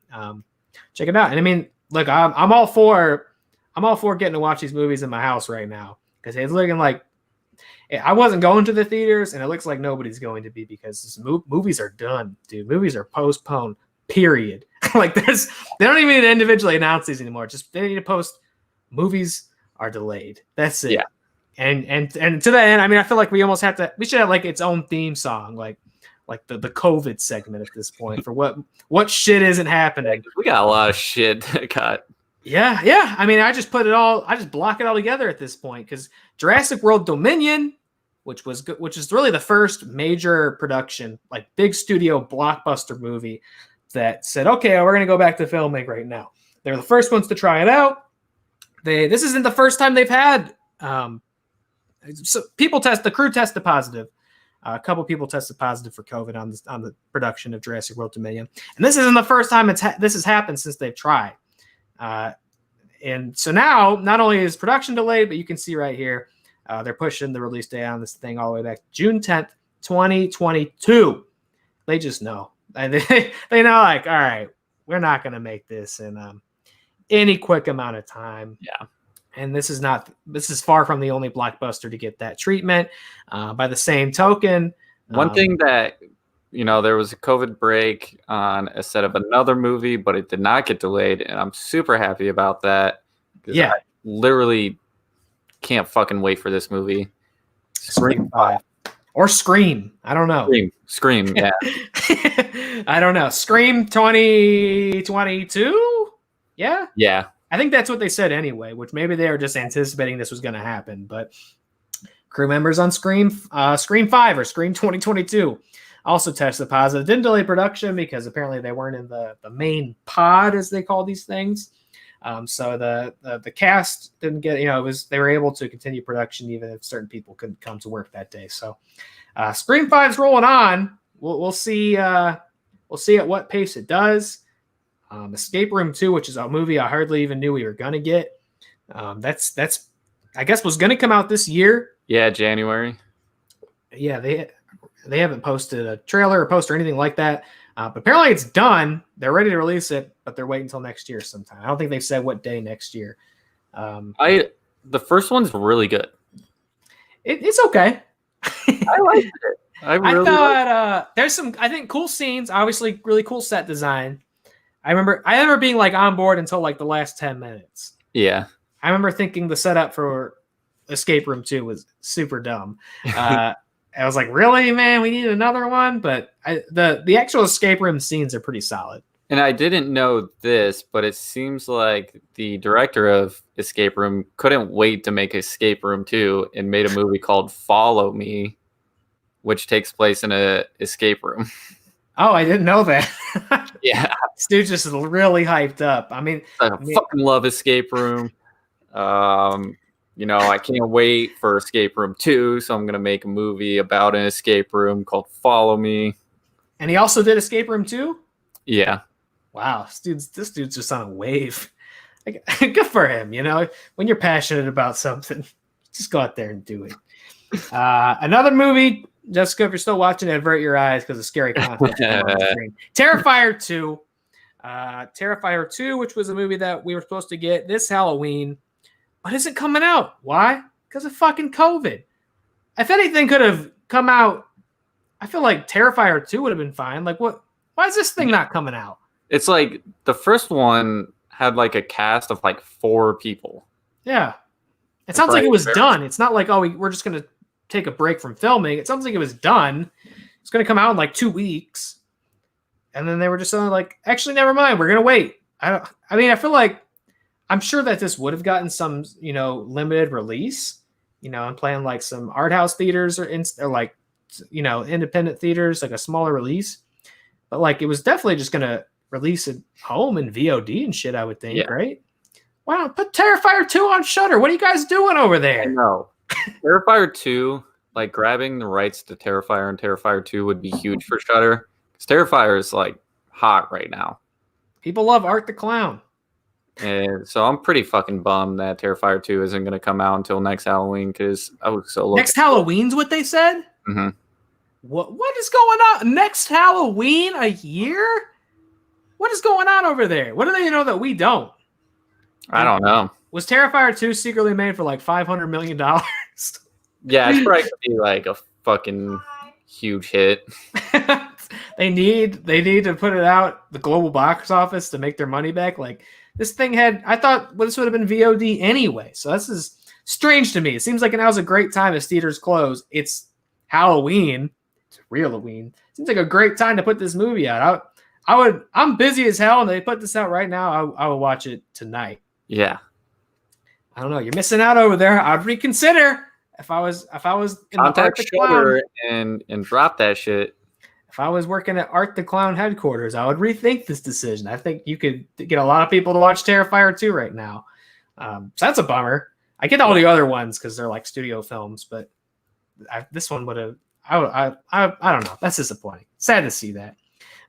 Check it out. And I mean, look, I'm all for getting to watch these movies in my house right now because it's looking like I wasn't going to the theaters, and it looks like nobody's going to be because movies are done, dude. Movies are postponed. Period. Like they don't even need to individually announce these anymore. Just they need to post movies are delayed. That's it. Yeah. And to that end, I mean, I feel like we should have like its own theme song, like the COVID segment at this point for what shit isn't happening. We got a lot of shit that got. Yeah. I mean, I just block it all together at this point because Jurassic World Dominion, which is really the first major production, like big studio blockbuster movie that said, okay, we're going to go back to filming right now. They're the first ones to try it out. this isn't the first time they've had so the crew tested positive. A couple people tested positive for COVID on the production of Jurassic World Dominion, and this isn't the first time this has happened since they've tried. And so now, not only is production delayed, but you can see right here, they're pushing the release date on this thing all the way back to June 10th, 2022. They just know, and they know, like, all right, we're not going to make this in any quick amount of time. Yeah. And this is far from the only blockbuster to get that treatment. By the same token, one thing that, there was a COVID break on a set of another movie, but it did not get delayed, and I'm super happy about that. Yeah, I literally can't fucking wait for this movie. Scream 5 or Scream. I don't know. Scream. Yeah. I don't know. Scream 2022. Yeah. Yeah. I think that's what they said anyway, which maybe they were just anticipating this was going to happen. But crew members on Scream 5 or Scream 2022 also tested positive. Didn't delay production because apparently they weren't in the main pod, as they call these things. So the cast didn't get, they were able to continue production even if certain people couldn't come to work that day. So Scream 5's rolling on. We'll see. We'll see at what pace it does. Escape Room 2, which is a movie I hardly even knew we were gonna get. That's I guess was gonna come out this year. Yeah, January. Yeah, they haven't posted a trailer or post or anything like that. But apparently it's done. They're ready to release it, but they're waiting until next year sometime. I don't think they've said what day next year. The first one's really good. It's okay. I liked it. I thought there's some, I think, cool scenes. Obviously, really cool set design. I remember being like on board until like the last 10 minutes. Yeah. I remember thinking the setup for Escape Room 2 was super dumb. I was like, really, man, we need another one? But the actual Escape Room scenes are pretty solid. And I didn't know this, but it seems like the director of Escape Room couldn't wait to make Escape Room 2 and made a movie called Follow Me, which takes place in a escape room. Oh, I didn't know that. Yeah. This dude just really hyped up. I fucking love Escape Room. I can't wait for Escape Room 2, so I'm going to make a movie about an escape room called Follow Me. And he also did Escape Room 2? Yeah. Wow, this dude's just on a wave. Good for him, When you're passionate about something, just go out there and do it. Another movie, Jessica, if you're still watching, avert your eyes because of scary content on the screen. Terrifier 2. Terrifier 2, which was a movie that we were supposed to get this Halloween, but isn't coming out. Why? Because of fucking COVID. If anything could have come out, I feel like Terrifier 2 would have been fine. Like, what? Why is this thing not coming out? It's like the first one had like a cast of like 4 people. Yeah. It sounds like it was done. It's not like, we're just going to take a break from filming. It sounds like it was done. It's going to come out in like 2 weeks. And then they were just like, actually, never mind. We're going to wait. I feel like I'm sure that this would have gotten some, limited release. I'm playing like some art house theaters or like, independent theaters, like a smaller release. But like, it was definitely just going to release at home in VOD and shit, I would think, right? Why not put Terrifier 2 on Shudder? What are you guys doing over there? No. Terrifier 2, like grabbing the rights to Terrifier and Terrifier 2 would be huge for Shudder. Because Terrifier is like hot right now. People love Art the Clown. And so I'm pretty fucking bummed that Terrifier 2 isn't going to come out until next Halloween because I was so next Halloween's what they said? Mm-hmm. What is going on? Next Halloween a year? What is going on over there? What do they know that we don't? I don't know. Was Terrifier 2 secretly made for like $500 million? Yeah, it's probably gonna be like a fucking huge hit. They need to put it out the global box office to make their money back. Like this thing I thought this would have been VOD anyway. So this is strange to me. It seems like now's a great time as theaters close. It's Halloween. It's Reeloween. Seems like a great time to put this movie out. I'm busy as hell, and they put this out right now. I would watch it tonight. Yeah. I don't know. You're missing out over there. I'd reconsider if I was in Contact the Shudder and drop that shit. If I was working at Art the Clown headquarters, I would rethink this decision. I think you could get a lot of people to watch Terrifier 2 right now. So that's a bummer. I get all the other ones because they're like studio films, but this one would have. I don't know. That's disappointing. Sad to see that,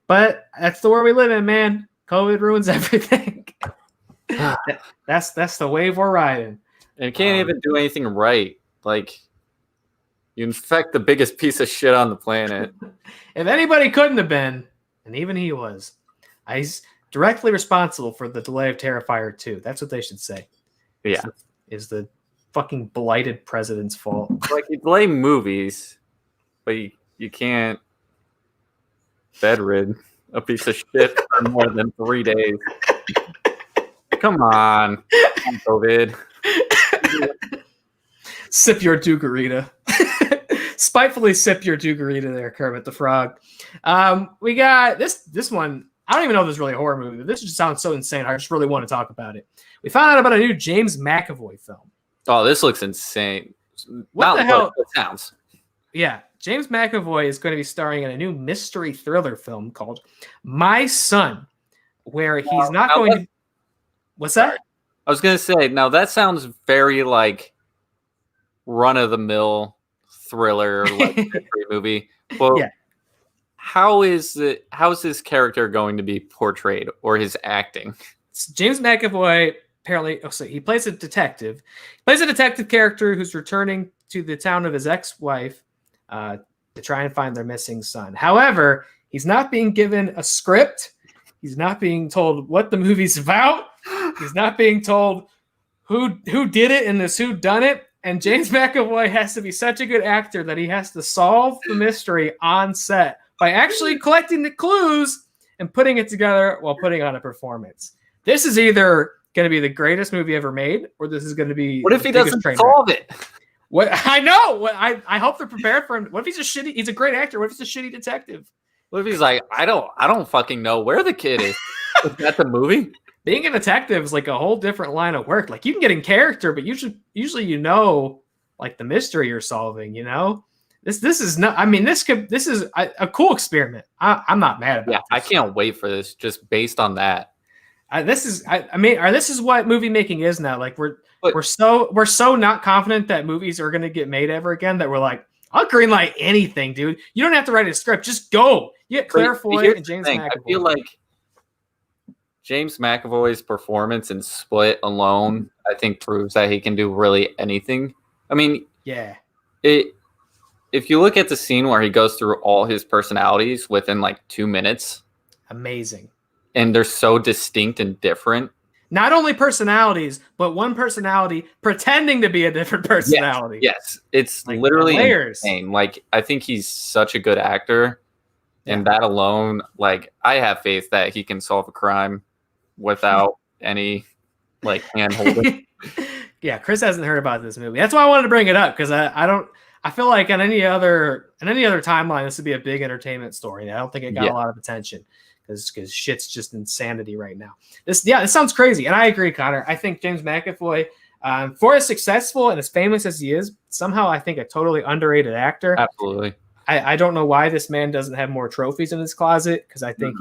but that's the world we live in, man. COVID ruins everything. That's the wave we're riding. And it can't even do anything right. Like, you infect the biggest piece of shit on the planet. If anybody couldn't have been, and even he was, he's directly responsible for the delay of Terrifier 2. That's what they should say. Yeah. Is the fucking blighted president's fault. Like, you delay movies, but you can't bedrid a piece of shit for more than 3 days. Come on, COVID. Sip your Dugarita. Spitefully sip your Dugarita there, Kermit the Frog. We got this one. I don't even know if this is really a horror movie, but this just sounds so insane. I just really want to talk about it. We found out about a new James McAvoy film. Oh, this looks insane. What the hell? It sounds. Yeah, James McAvoy is going to be starring in a new mystery thriller film called My Son, where he's not going to... What's that? I was going to say, now that sounds very like run-of-the-mill thriller, like mystery movie. Well, yeah. How is this character going to be portrayed, or his acting? James McAvoy apparently, he plays a detective. He plays a detective character who's returning to the town of his ex-wife to try and find their missing son. However, he's not being given a script. He's not being told what the movie's about. He's not being told who did it in this who done it. And James McAvoy has to be such a good actor that he has to solve the mystery on set by actually collecting the clues and putting it together while putting on a performance. This is either going to be the greatest movie ever made, or this is going to be... What if he doesn't solve it? What I know. What I hope they're prepared for him. What if he's a shitty... He's a great actor. What if he's a shitty detective? What if he's like, I don't fucking know where the kid is? Is that the movie? Being a detective is like a whole different line of work. Like, you can get in character, but usually you know, like, the mystery you're solving. You know, this is not. I mean, this is a cool experiment. I'm not mad about. Yeah, this. I can't wait for this. Just based on that. This is what movie making is now. Like, we're so not confident that movies are going to get made ever again that we're like, I'll greenlight anything, dude. You don't have to write a script. Just go. You get Claire Foy and James McAvoy. I feel like James McAvoy's performance in Split alone, I think, proves that he can do really anything. I mean, yeah. If you look at the scene where he goes through all his personalities within like 2 minutes, amazing. And they're so distinct and different. Not only personalities, but one personality pretending to be a different personality. Yes. It's like literally layers. insane. Like, I think he's such a good actor. Yeah. And that alone, like, I have faith that he can solve a crime without any, like, hand holding. Yeah, Chris hasn't heard about this movie. That's why I wanted to bring it up, because I feel like on any other timeline, this would be a big entertainment story. I don't think it got a lot of attention. Because shit's just insanity right now. This sounds crazy, and I agree, Connor. I think James McAvoy, for as successful and as famous as he is, somehow I think a totally underrated actor. Absolutely. I don't know why this man doesn't have more trophies in his closet, because I think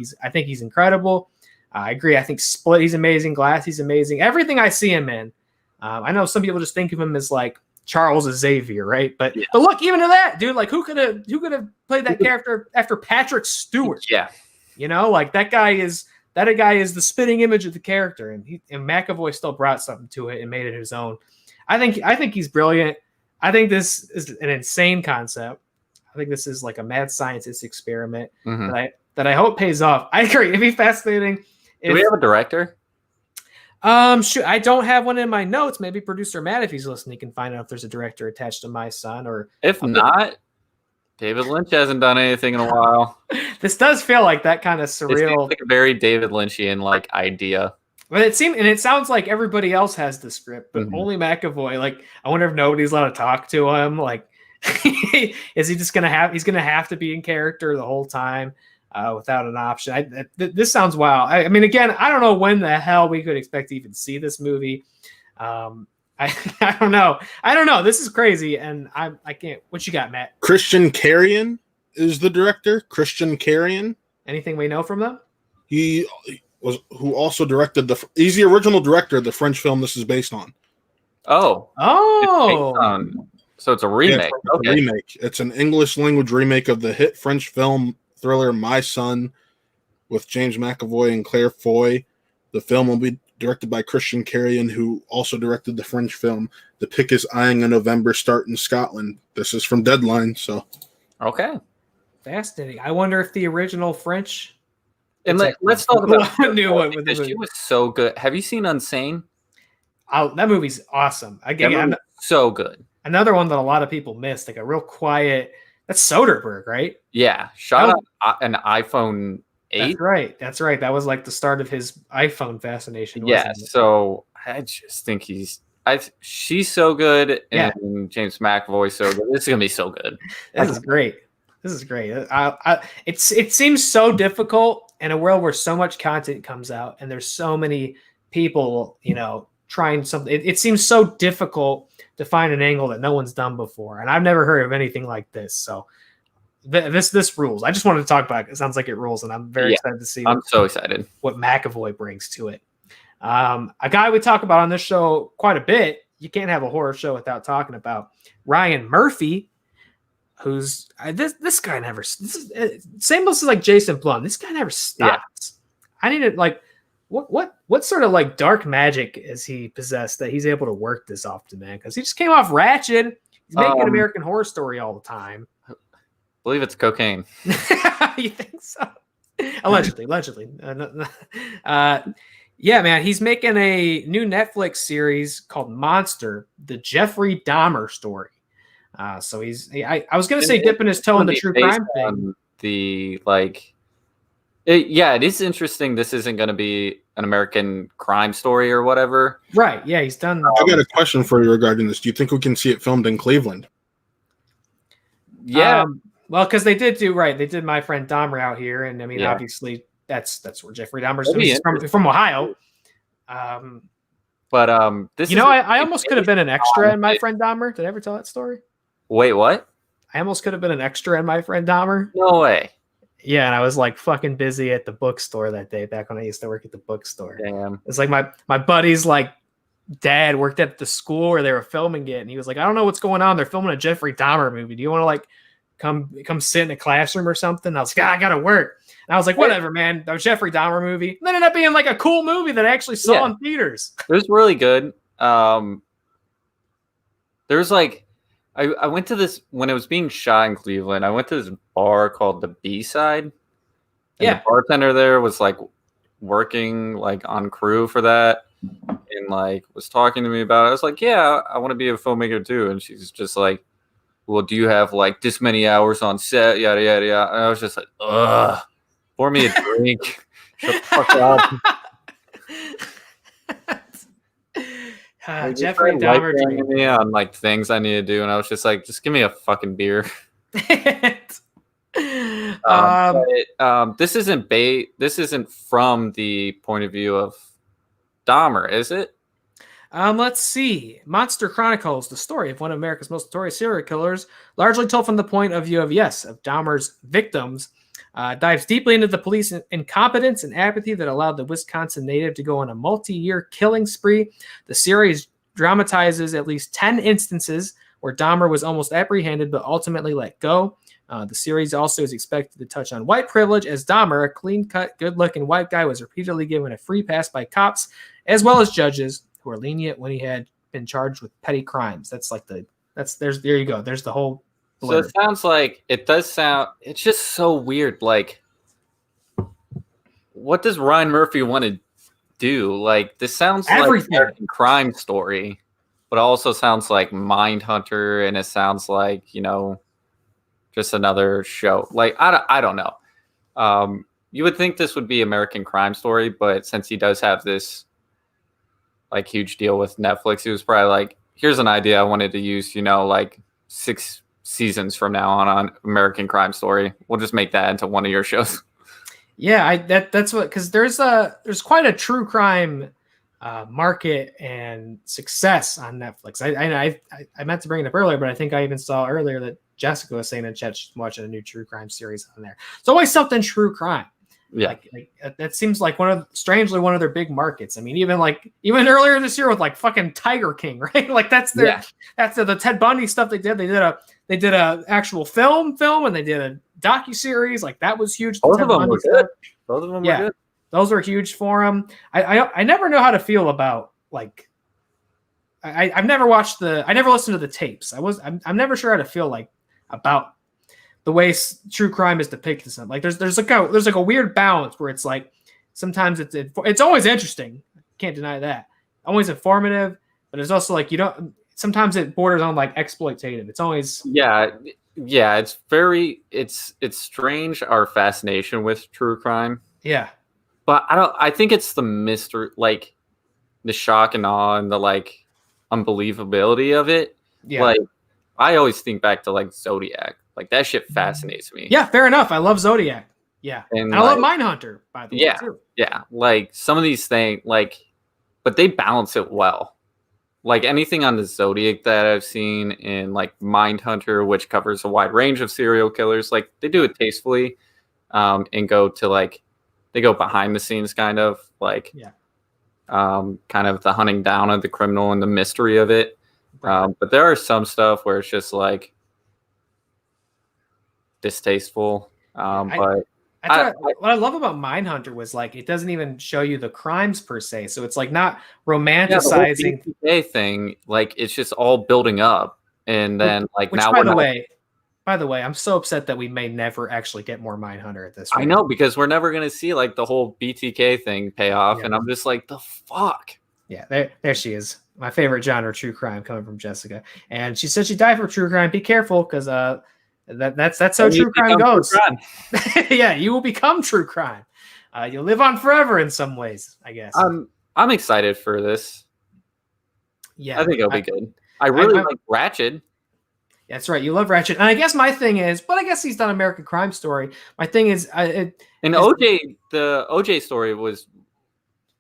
he's incredible. I agree. I think Split, he's amazing. Glass, he's amazing. Everything I see him in. I know some people just think of him as like Charles Xavier, right? But look, even to that, dude, like who could have played that character after Patrick Stewart? Yeah. You know, like that guy is the spitting image of the character, and McAvoy still brought something to it and made it his own. I think he's brilliant. I think this is an insane concept. I think this is like a mad scientist experiment that I hope pays off. I agree. It'd be fascinating. Do we have a director? I don't have one in my notes. Maybe producer Matt, if he's listening, can find out if there's a director attached to My Son, or if not. David Lynch hasn't done anything in a while. This does feel like that kind of surreal, like a very David Lynchian like idea. But it sounds like everybody else has the script, but only McAvoy. Like, I wonder if nobody's allowed to talk to him. Like, is he just he's gonna have to be in character the whole time without an option? This sounds wild. I mean, again, I don't know when the hell we could expect to even see this movie. I don't know. This is crazy, and I can't. What you got, Matt? Christian Carrion is the director. Christian Carrion. Anything we know from them? He who also directed he's the original director of the French film this is based on. Oh. Oh. So it's a remake. Yeah, it's a remake. It's an English language remake of the hit French film thriller My Son with James McAvoy and Claire Foy. The film will be directed by Christian Carrion, who also directed the French film The Pick is Eyeing a November Start in Scotland. This is from Deadline, so. Okay. Fascinating. I wonder if the original French. And let's talk about new one with because she was so good. Have you seen Unsane? Oh, that movie's awesome. Again, so good. Another one that a lot of people missed, like a real quiet. That's Soderbergh, right? Yeah, shot on an iPhone 8. That's right. That was like the start of his iPhone fascination. Yeah. So I just think she's so good, and James McAvoy so good. This is gonna be so good. This is great. It seems so difficult in a world where so much content comes out and there's so many people, trying something. It seems so difficult to find an angle that no one's done before, and I've never heard of anything like this. So this rules. I just wanted to talk about it. It sounds like it rules, and I'm very excited to see. I'm so excited what McAvoy brings to it. A guy we talk about on this show quite a bit. You can't have a horror show without talking about Ryan Murphy. Who's this guy never same as like Jason Blum. This guy never stops. I need to what sort of like dark magic is he possessed that he's able to work this often, man? Because he just came off Ratched. He's making American Horror Story all the time. I believe it's cocaine. You think so? Allegedly. Yeah, man. He's making a new Netflix series called Monster, the Jeffrey Dahmer story. So I was going to say dipping his toe in the true crime thing. It is interesting. This isn't going to be an American crime story or whatever. Right. Yeah, he's done. I got a question for you regarding this. Do you think we can see it filmed in Cleveland? Yeah. Well, because they did They did My Friend Dahmer out here. And I mean, obviously that's where Jeffrey Dahmer's from Ohio. But this I almost could have been an extra in My Friend Dahmer. Did I ever tell that story? Wait, what? I almost could have been an extra in My Friend Dahmer. No way. Yeah, and I was like fucking busy at the bookstore that day back when I used to work at the bookstore. Damn. It's like my buddy's like dad worked at the school where they were filming it, and he was like, I don't know what's going on. They're filming a Jeffrey Dahmer movie. Do you want to like come sit in a classroom or something? I was like, I gotta work. And I was like, whatever, man. The Jeffrey Dahmer movie. And then ended up being like a cool movie that I actually saw in theaters. It was really good. There's like I went to this when it was being shot in Cleveland. I went to this bar called the B-Side. And the bartender there was like working like on crew for that and like was talking to me about it. I was like, yeah, I want to be a filmmaker too. And she's just like, well, do you have like this many hours on set? Yada, yada, yada. And I was just like, ugh, pour me a drink. Shut the fuck up. Jeffrey Dahmer me on like things I need to do, and I was just like, just give me a fucking beer. This isn't from the point of view of Dahmer, is it? Let's see. Monster Chronicles, the story of one of America's most notorious serial killers, largely told from the point of view of Dahmer's victims. Dives deeply into the police incompetence and apathy that allowed the Wisconsin native to go on a multi-year killing spree. The series dramatizes at least 10 instances where Dahmer was almost apprehended but ultimately let go. The series also is expected to touch on white privilege, as Dahmer, a clean-cut, good-looking white guy, was repeatedly given a free pass by cops as well as judges who were lenient when he had been charged with petty crimes. There you go. There's the whole blurb. So it's just so weird. Like, what does Ryan Murphy want to do? Like, this sounds everything. Like a crime story, but also sounds like Mindhunter, and it sounds like, just another show. Like, I don't know. You would think this would be American Crime Story, but since he does have this like huge deal with Netflix, he was probably like, here's an idea I wanted to use, like 6 seasons from now on American Crime Story. We'll just make that into one of your shows. Yeah, that's what, because there's quite a true crime market and success on Netflix. I meant to bring it up earlier, but I think I even saw earlier that Jessica was saying in chat she's watching a new true crime series on there. It's always something true crime. Yeah. That seems like strangely one of their big markets. I mean, even earlier this year with like fucking Tiger King, right? Like that's the Ted Bundy stuff they did. They did a actual film, and they did a docuseries. Like that was huge. Both of them were good. Both of them were good. Those were huge for them. I never know how to feel about like. I've never watched I never listened to the tapes. I'm never sure how to feel like about the way true crime is depicted. Like there's like a weird balance where it's like sometimes it's always interesting. Can't deny that. Always informative, but it's also like sometimes it borders on like exploitative. It's always it's strange our fascination with true crime. Yeah. But I think it's the mystery, like the shock and awe and the like unbelievability of it. Yeah. Like I always think back to like Zodiac. Like that shit fascinates me. Yeah, fair enough. I love Zodiac. Yeah. And I love Mindhunter, by the way, too. Yeah. Like some of these things, but they balance it well. Like anything on the Zodiac that I've seen in like Mindhunter, which covers a wide range of serial killers, like they do it tastefully, and they go behind the scenes kind of like, kind of the hunting down of the criminal and the mystery of it. But there are some stuff where it's just like distasteful. What I love about Mindhunter was like it doesn't even show you the crimes per se, so it's like not romanticizing the BTK thing. Like it's just all building up, and then like which, now. By the way, I'm so upset that we may never actually get more Mindhunter at this point. I know, because we're never going to see like the whole BTK thing pay off, and I'm just like, the fuck. Yeah, there she is. My favorite genre, true crime, coming from Jessica, and she said she died for true crime. Be careful, because that's how true crime goes. Yeah, you will become true crime. You'll live on forever in some ways, I guess. I'm excited for this. Yeah, I think it'll be good. I really like Ratchet. That's right. You love Ratchet. And I guess my thing is, but I guess he's done American Crime Story. My thing is, the OJ story was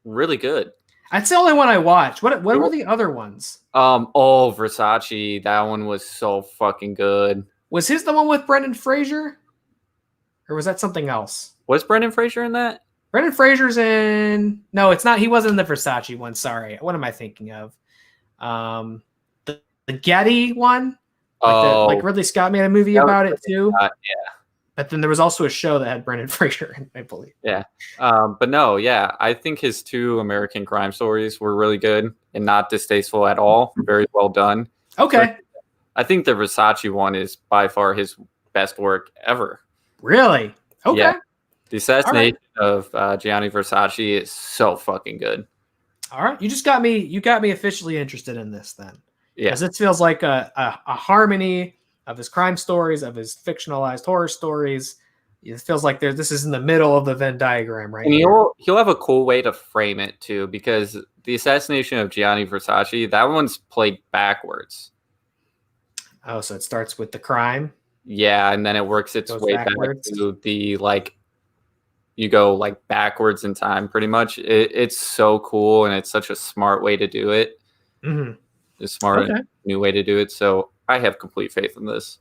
really good. That's the only one I watched. What were the other ones? Versace. That one was so fucking good. Was his the one with Brendan Fraser? Or was that something else? Was Brendan Fraser in that? Brendan Fraser's in... No, it's not. He wasn't in the Versace one. Sorry. What am I thinking of? The Getty one? Like Ridley Scott made a movie about it too. Yeah. But then there was also a show that had Brendan Fraser in, I believe. Yeah. But no, yeah. I think his 2 American Crime Stories were really good and not distasteful at all. Very well done. Okay. So I think the Versace one is by far his best work ever. Really? Okay. Yeah. The assassination of Gianni Versace is so fucking good. All right. You got me officially interested in this then. Yeah, because it feels like a harmony of his crime stories, of his fictionalized horror stories. It feels like this is in the middle of the Venn diagram, right? And he'll have a cool way to frame it too, because the assassination of Gianni Versace, that one's played backwards. Oh, so it starts with the crime. Yeah, and then it works its way backwards. Back to the like. You go like backwards in time, pretty much. It's so cool, and it's such a smart way to do it. Mm-hmm. A smart new way to do it. So I have complete faith in this.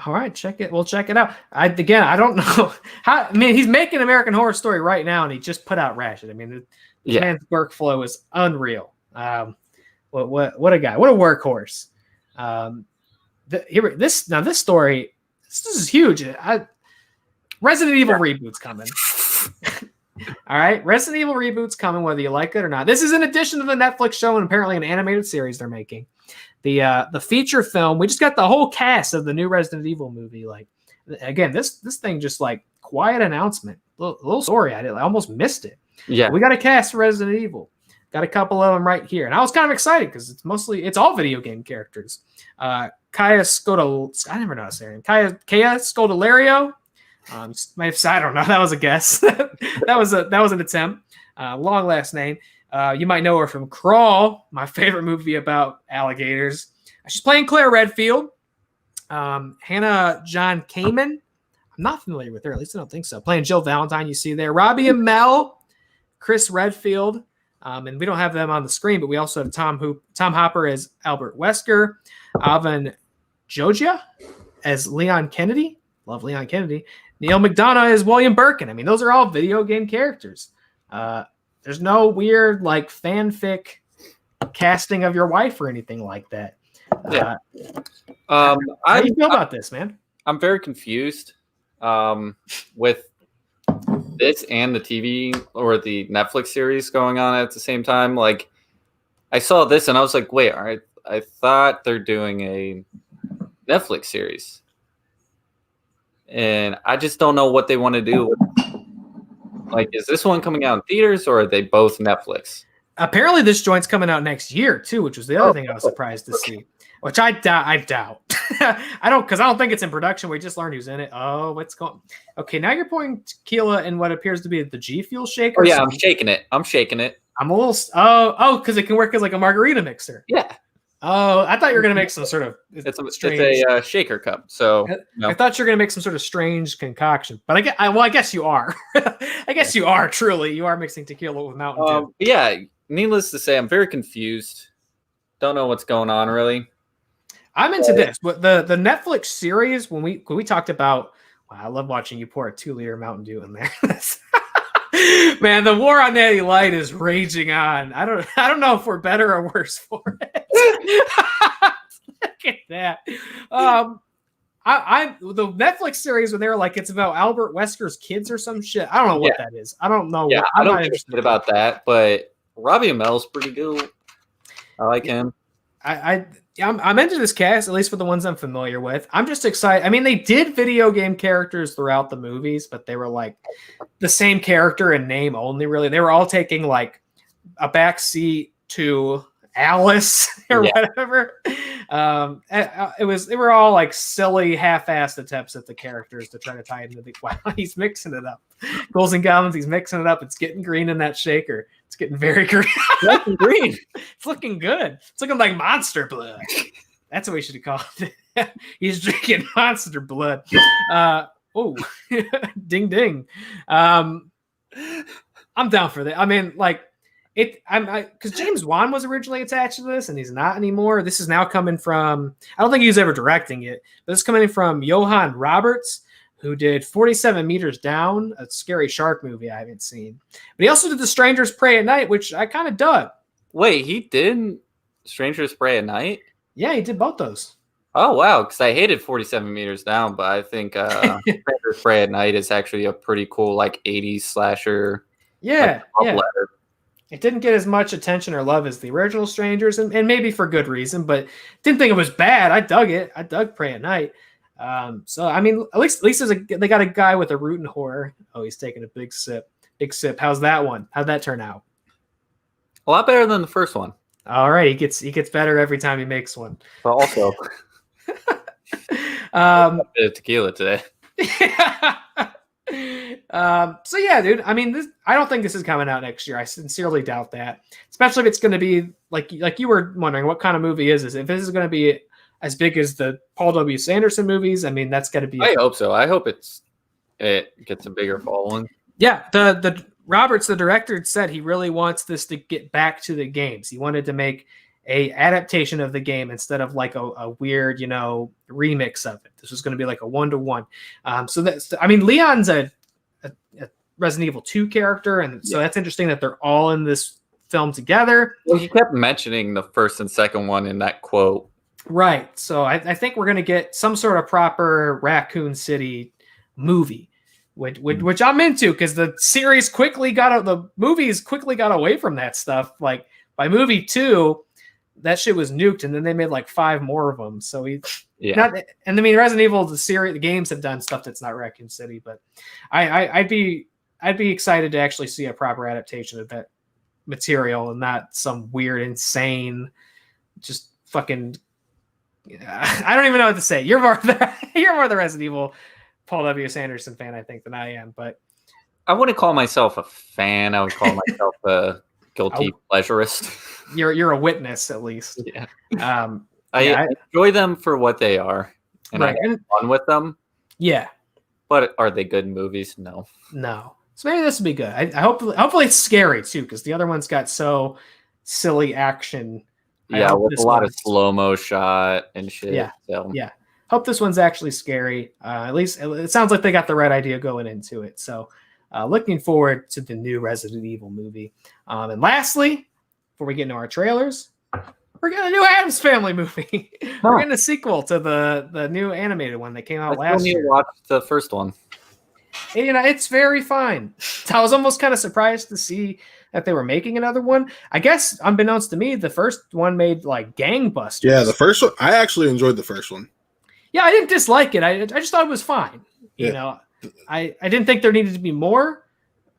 All right, check it. We'll check it out. I don't know how. I mean, he's making American Horror Story right now, and he just put out Ratchet. I mean, the man's workflow is unreal. What a guy! What a workhorse. This story. This is huge. Resident Evil reboot's coming. All right, Resident Evil reboot's coming, whether you like it or not. This is in addition to the Netflix show and apparently an animated series they're making. The feature film. We just got the whole cast of the new Resident Evil movie. Like, again, this thing just like quiet announcement, little story. I almost missed it. Yeah, we got a cast for Resident Evil. Got a couple of them right here, and I was kind of excited because it's all video game characters. Kaya Scodelario. I never know how to say her name. Kaya Scodelario. I don't know. That was a guess. that was an attempt. Long last name. You might know her from Crawl, my favorite movie about alligators. She's playing Claire Redfield. Hannah John Kamen. I'm not familiar with her. At least I don't think so. Playing Jill Valentine. You see there. Robbie Amell, Chris Redfield. And we don't have them on the screen, but we also have Tom Hopper as Albert Wesker. Alvin Jogia as Leon Kennedy. Love Leon Kennedy. Neil McDonough is William Birkin. I mean, those are all video game characters. There's no weird like fanfic casting of your wife or anything like that. Yeah. How do you feel about this, man? I'm very confused with this and the TV or the Netflix series going on at the same time. Like, I saw this and I was like, wait, all right, I thought they're doing a Netflix series. And I just don't know what they want to do. Like, is this one coming out in theaters or are they both Netflix? Apparently, this joint's coming out next year too, which was the other thing I was surprised to see. Which I doubt. I don't think it's in production. We just learned who's in it. Oh, what's going? Okay, now you're pouring tequila in what appears to be the G Fuel shaker. Oh yeah, I'm shaking it. I'm a little. Because it can work as like a margarita mixer. Yeah. Oh, I thought you were gonna make some sort of. It's a shaker cup. So no. I thought you were gonna make some sort of strange concoction, but I guess you are. I guess you are truly. You are mixing tequila with Mountain Dew. Yeah. Needless to say, I'm very confused. Don't know what's going on really. I'm into this. But the Netflix series, when we talked about, wow, I love watching you pour a 2-liter Mountain Dew in there. Man, the war on Natty Light is raging on. I don't know if we're better or worse for it. Look at that. The Netflix series when they were like it's about Albert Wesker's kids or some shit. I don't know what that is. I don't know. Yeah, I'm not not interested about that. But Robbie Amell's pretty good. I like him. I'm into this cast, at least for the ones I'm familiar with. I'm just excited. I mean, they did video game characters throughout the movies, but they were like the same character and name only, really. They were all taking like a backseat to Alice or whatever. They were all like silly, half-assed attempts at the characters to try to tie into the. Wow, he's mixing it up. Ghouls and Goblins, he's mixing it up. It's getting green in that shaker. It's getting very green. It's green. It's looking good. It's looking like monster blood. That's what we should have called it. He's drinking monster blood. Oh, ding ding. I'm down for that. I mean, like because James Wan was originally attached to this, and he's not anymore. This is now coming from. I don't think he was ever directing it, but it's coming from Johan Roberts, who did 47 Meters Down, a scary shark movie I haven't seen. But he also did The Strangers Prey at Night, which I kind of dug. Wait, he did Strangers Prey at Night? Yeah, he did both those. Oh, wow, because I hated 47 Meters Down, but I think Strangers Prey at Night is actually a pretty cool, like, 80s slasher. Yeah, like, letter. It didn't get as much attention or love as the original Strangers, and maybe for good reason, but didn't think it was bad. I dug it. I dug Prey at Night. So I mean, at least they got a guy with a rootin' horror. Oh, he's taking a big sip. How's that one? How'd that turn out? A lot better than the first one. All right, he gets better every time he makes one. But also, a bit of tequila today. So yeah, dude. I mean, I don't think this is coming out next year. I sincerely doubt that. Especially if it's going to be like you were wondering, what kind of movie is this? If this is going to be as big as the Paul W. Sanderson movies, I mean, that's got to be. I hope so. I hope it gets a bigger following. Yeah, the Roberts, the director, said he really wants this to get back to the games. He wanted to make a adaptation of the game instead of like a weird, remix of it. This was going to be like a 1-to-1. So that's, I mean, Leon's a Resident Evil 2 character, and so that's interesting that they're all in this film together. Well, he kept mentioning the first and second one in that quote. Right. So I think we're going to get some sort of proper Raccoon City movie, which I'm into, because the movies quickly got away from that stuff. Like by movie 2, that shit was nuked, and then they made like 5 more of them. So and I mean, Resident Evil, the games have done stuff that's not Raccoon City, but I'd be excited to actually see a proper adaptation of that material and not some weird, insane, just fucking. I don't even know what to say. You're more the Resident Evil Paul W. Sanderson fan, I think, than I am. But I wouldn't call myself a fan. I would call myself a guilty pleasurist. You're a witness, at least. Yeah. I enjoy them for what they are, and I have fun with them. Yeah. But are they good movies? No. So maybe this will be good. I hopefully it's scary too, because the other ones got so silly action. Yeah, with a lot of slow-mo shot and shit. Yeah. So. Yeah. hope this one's actually scary. At least it sounds like they got the right idea going into it. So looking forward to the new Resident Evil movie. And lastly, before we get into our trailers, we're getting a new Addams Family movie. We're getting a sequel to the new animated one that came out last year. Watch the first one. And, it's very fine. I was almost kind of surprised to see that they were making another one. I guess, unbeknownst to me, the first one made like gangbusters. Yeah, the first one. I actually enjoyed the first one. Yeah, I didn't dislike it. I just thought it was fine. You know, I didn't think there needed to be more.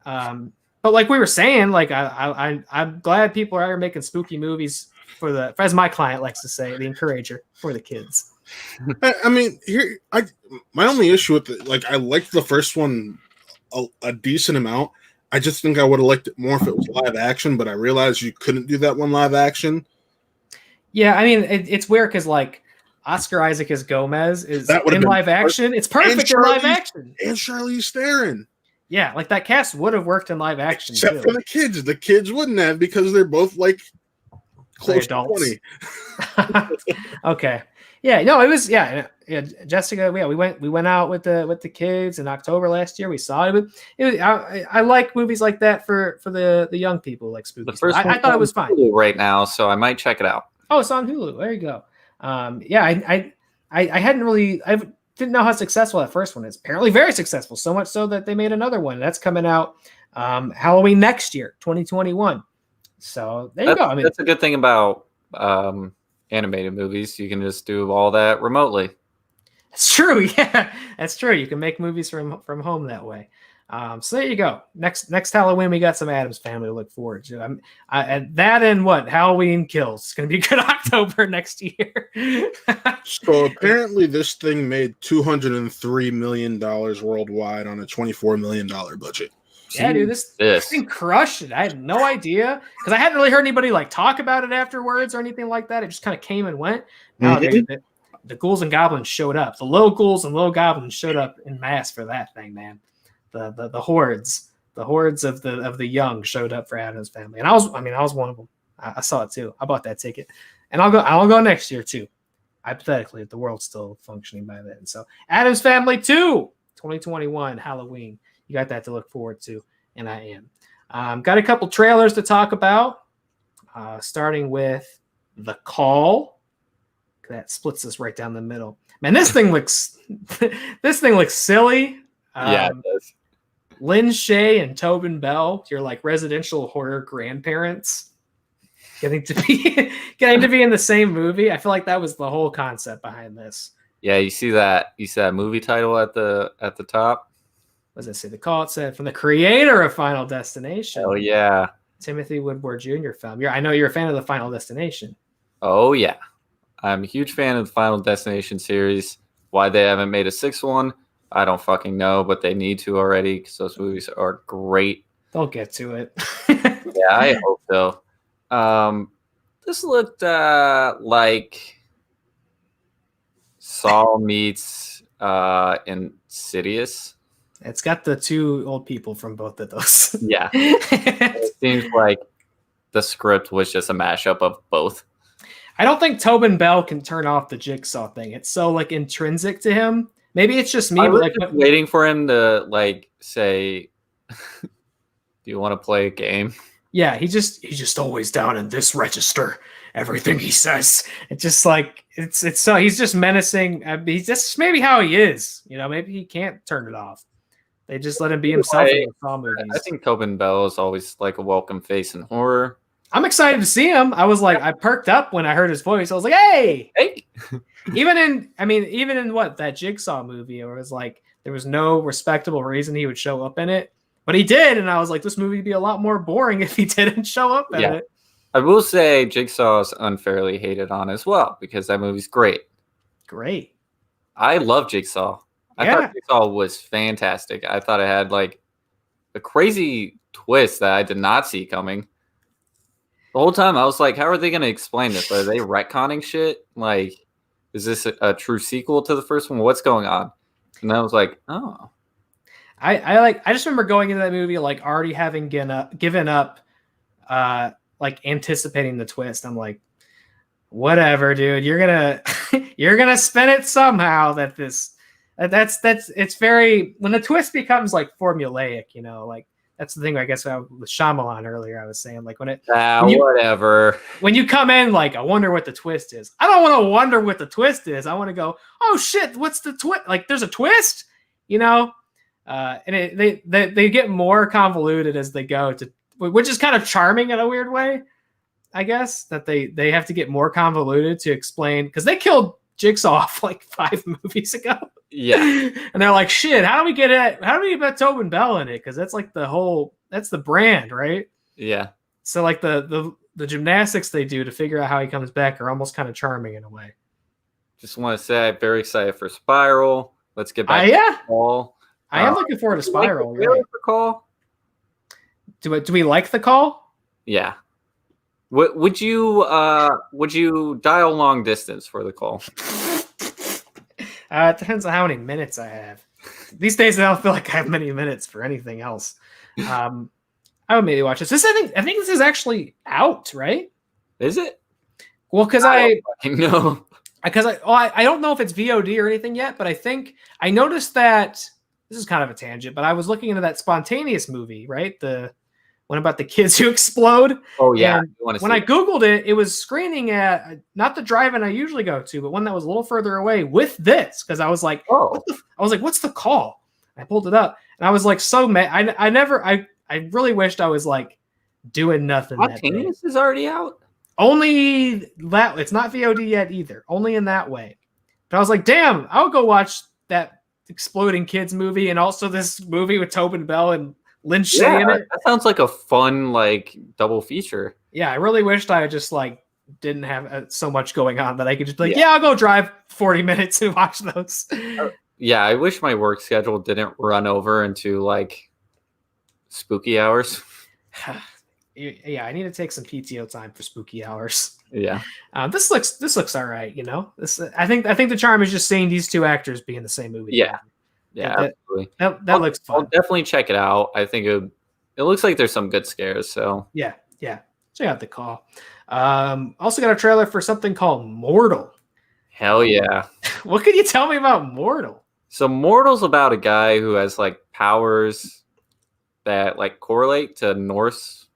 But like we were saying, like I'm glad people are making spooky movies as my client likes to say, the encourager for the kids. I mean, my only issue with it, like, I liked the first one a decent amount. I just think I would have liked it more if it was live action, but I realized you couldn't do that one live action. Yeah, I mean, it's weird because like Oscar Isaac as Gomez is in live action. It's perfect in live action. And Charlize Theron. Yeah, like that cast would have worked in live action. Except for the kids. The kids wouldn't have because they're both like close to 20. Okay. Yeah, no, it was Jessica. Yeah, we went out with the kids in October last year. We saw it. I like movies like that for the young people, like spooky. The first I thought it was fine right now, so I might check it out. Oh, it's on Hulu. There you go. I didn't know how successful that first one is. Apparently, very successful. So much so that they made another one that's coming out Halloween next year, 2021. So there you go. I mean, that's a good thing about animated movies. You can just do all that remotely. That's true. Yeah, that's true. You can make movies from home that way. So there you go. Next Halloween, we got some Addams Family to look forward to. Halloween Kills. It's going to be a good October next year. So apparently this thing made $203 million worldwide on a $24 million budget. Yeah, dude, this thing crushed it. I had no idea because I hadn't really heard anybody like talk about it afterwards or anything like that. It just kind of came and went. Now the ghouls and goblins showed up. The low ghouls and low goblins showed up in mass for that thing, man. The hordes of the young showed up for Addams Family, and I was one of them. I saw it too. I bought that ticket, and I'll go next year too. Hypothetically, if the world's still functioning by then. So Addams Family 2, 2021 Halloween. You got that to look forward to, and I am. Got a couple trailers to talk about, starting with The Call. That splits us right down the middle. Man, this thing looks silly. Yeah, it does. Lynn Shay and Tobin Bell, your like residential horror grandparents, getting to be in the same movie. I feel like that was the whole concept behind this. Yeah, you see that movie title at the top. What does it say? The Call. It said from the creator of Final Destination. Oh yeah, Timothy Woodward Jr. film. I know you're a fan of the Final Destination. Oh yeah, I'm a huge fan of the Final Destination series. Why they haven't made a sixth one, I don't fucking know, but they need to already because those movies are great. They'll get to it. Yeah, I hope so. This looked like Saw meets Insidious. It's got the two old people from both of those. Yeah. It seems like the script was just a mashup of both. I don't think Tobin Bell can turn off the Jigsaw thing. It's so like intrinsic to him. Maybe it's just me. I was but just waiting for him to like say, "Do you want to play a game?" Yeah, he's just always down in this register. Everything he says, it's just like it's so he's just menacing. He's just maybe how he is. Maybe he can't turn it off. They just let him be himself in the Saw movies. I think Tobin Bell is always like a welcome face in horror. I'm excited to see him. I was like, I perked up when I heard his voice. I was like, hey. Even in what that Jigsaw movie, it was like there was no respectable reason he would show up in it, but he did, and I was like, this movie would be a lot more boring if he didn't show up in it. I will say Jigsaw is unfairly hated on as well because that movie's great. Great. I love Jigsaw. I thought Jigsaw was fantastic. I thought it had like a crazy twist that I did not see coming. The whole time I was like, how are they going to explain this? Are they retconning shit? Like, is this a true sequel to the first one? What's going on? And I was like, oh. I just remember going into that movie like already having given up like anticipating the twist. I'm like, whatever, dude. You're gonna you're gonna spin it somehow. That's it's very when the twist becomes like formulaic, you know, like that's the thing. I guess with Shyamalan earlier, I was saying like when Whatever. when you come in like I wonder what the twist is. I don't want to wonder what the twist is. I want to go, oh shit, what's the twist? Like there's a twist, you know. And they get more convoluted as they go to, which is kind of charming in a weird way, I guess, that they have to get more convoluted to explain because they killed Jigsaw off like 5 movies ago. Yeah, and they're like, shit, how do we get Tobin Bell in it? Because that's like that's the brand, right? Yeah. So like the gymnastics they do to figure out how he comes back are almost kind of charming in a way. Just want to say I'm very excited for Spiral. Let's get back to the Call. I am looking forward to Spiral. Like the Call? Do we like the Call? Yeah. Would you dial long distance for the Call? It depends on how many minutes I have. These days, I don't feel like I have many minutes for anything else. I would maybe watch this. I think this is actually out, right? Is it? Well, because I know. Because I don't know if it's VOD or anything yet, but I think I noticed that. This is kind of a tangent, but I was looking into that Spontaneous movie, right? The one about the kids who explode. Oh, yeah. When I Googled it, it was screening at not the drive-in I usually go to, but one that was a little further away with this. Because I was like, what's the Call? And I pulled it up and I was like, so mad. I really wished I was like doing nothing. Spontaneous is already out? Only that it's not VOD yet either. Only in that way. But I was like, damn, I'll go watch that exploding kids movie and also this movie with Tobin Bell and Lynn Shay in it. That sounds like a fun like double feature. Yeah, I really wished I just like didn't have so much going on that I could just be like, I'll go drive 40 minutes and watch those. Yeah, I wish my work schedule didn't run over into like spooky hours. Yeah, I need to take some PTO time for spooky hours. Yeah. This looks all right, you know. I think the charm is just seeing these 2 actors be in the same movie. Yeah. Yeah, absolutely. That looks fun. I'll definitely check it out. I think it looks like there's some good scares, so. Yeah. Check out the Call. Also got a trailer for something called Mortal. Hell yeah. What can you tell me about Mortal? So Mortal's about a guy who has like powers that like correlate to Norse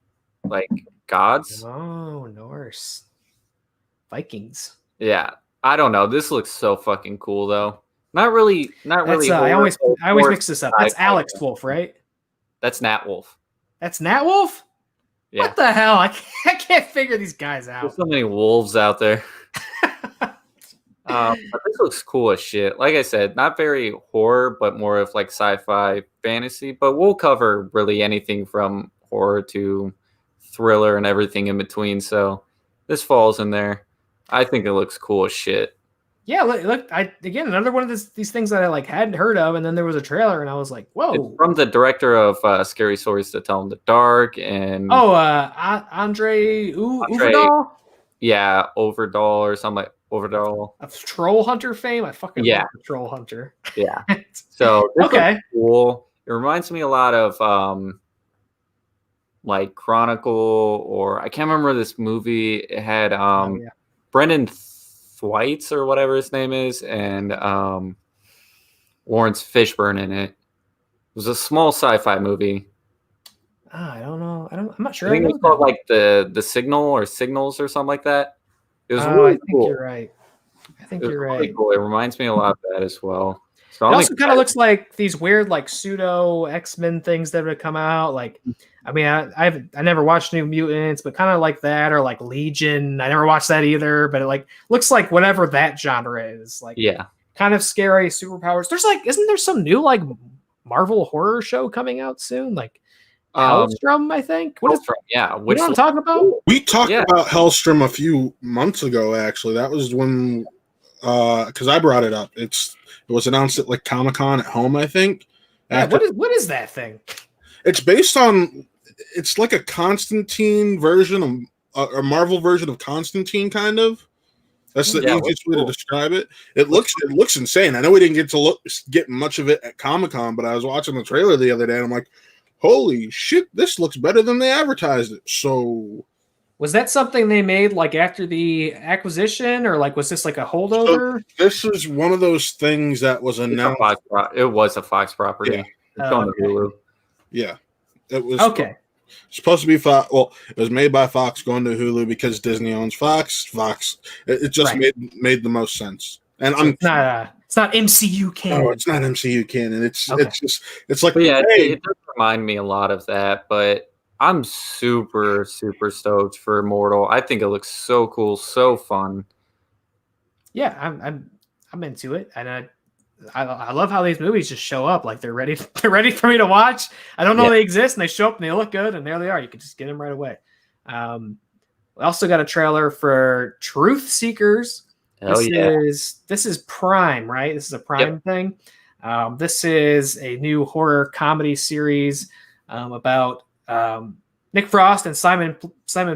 like gods. Oh, Norse. Vikings. Yeah. I don't know. This looks so fucking cool though. Not really. I always mix this up. That's Alex Wolf, right? That's Nat Wolf. That's Nat Wolf? Yeah. What the hell? I can't figure these guys out. There's so many wolves out there. But this looks cool as shit. Like I said, not very horror, but more of like sci-fi fantasy. But we'll cover really anything from horror to thriller and everything in between. So this falls in there. I think it looks cool as shit. Yeah, look. Again, another one of these things that I like hadn't heard of, and then there was a trailer, and I was like, "Whoa!" It's from the director of Scary Stories to Tell in the Dark, and Andre Overdahl. Yeah, Overdahl or something like Overdahl Of Troll Hunter fame. I fucking love Troll Hunter. Yeah. So this okay, looks cool. It reminds me a lot of like Chronicle, or I can't remember this movie. It had Brendan Thwaites or whatever his name is, and Lawrence Fishburne in it. It was a small sci-fi movie. I don't know. I'm not sure. I think it was called like the Signal or Signals or something like that. It was really cool. You're right. I think you're right. Really cool. It reminds me a lot of that as well. So it also kind of looks like these weird like pseudo X-Men things that have come out. Like, I mean, I never watched New Mutants, but kind of like that, or like Legion. I never watched that either, but it like looks like whatever that genre is. Like, kind of scary superpowers. There's like, isn't there some new like Marvel horror show coming out soon? Like Hellstrom, I think. What is? Yeah, you know what I'm talking about? We talked about Hellstrom a few months ago. Actually, that was when because I brought it up. It was announced at like Comic-Con at home, I think. Yeah, what is that thing? It's based on. It's like a Constantine version of a Marvel version of Constantine, kind of. That's the easiest way to describe it. It looks insane. I know we didn't get much of it at Comic-Con, but I was watching the trailer the other day, and I'm like, holy shit, this looks better than they advertised it. So Was that something they made like after the acquisition, or like was this like a holdover? This is one of those things that was announced. It was a Fox property. Yeah. It's on the Hulu. Yeah, it was Okay. supposed to be Fox. Well, it was made by Fox, going to Hulu because Disney owns Fox. It just Right. made the most sense. And So it's not MCU canon. no, it's not MCU canon. It's Okay. it's like But yeah, hey, it does remind me a lot of that. But I'm super, super stoked for Immortal. I think it looks so cool, so fun. Yeah, I'm into it, and I love how these movies just show up like they're ready for me to watch. I don't know they exist, and they show up and they look good, and there they are. You can just get them right away. We also got a trailer for Truth Seekers. This is Prime, right? This is a Prime thing. This is a new horror comedy series about Nick Frost and Simon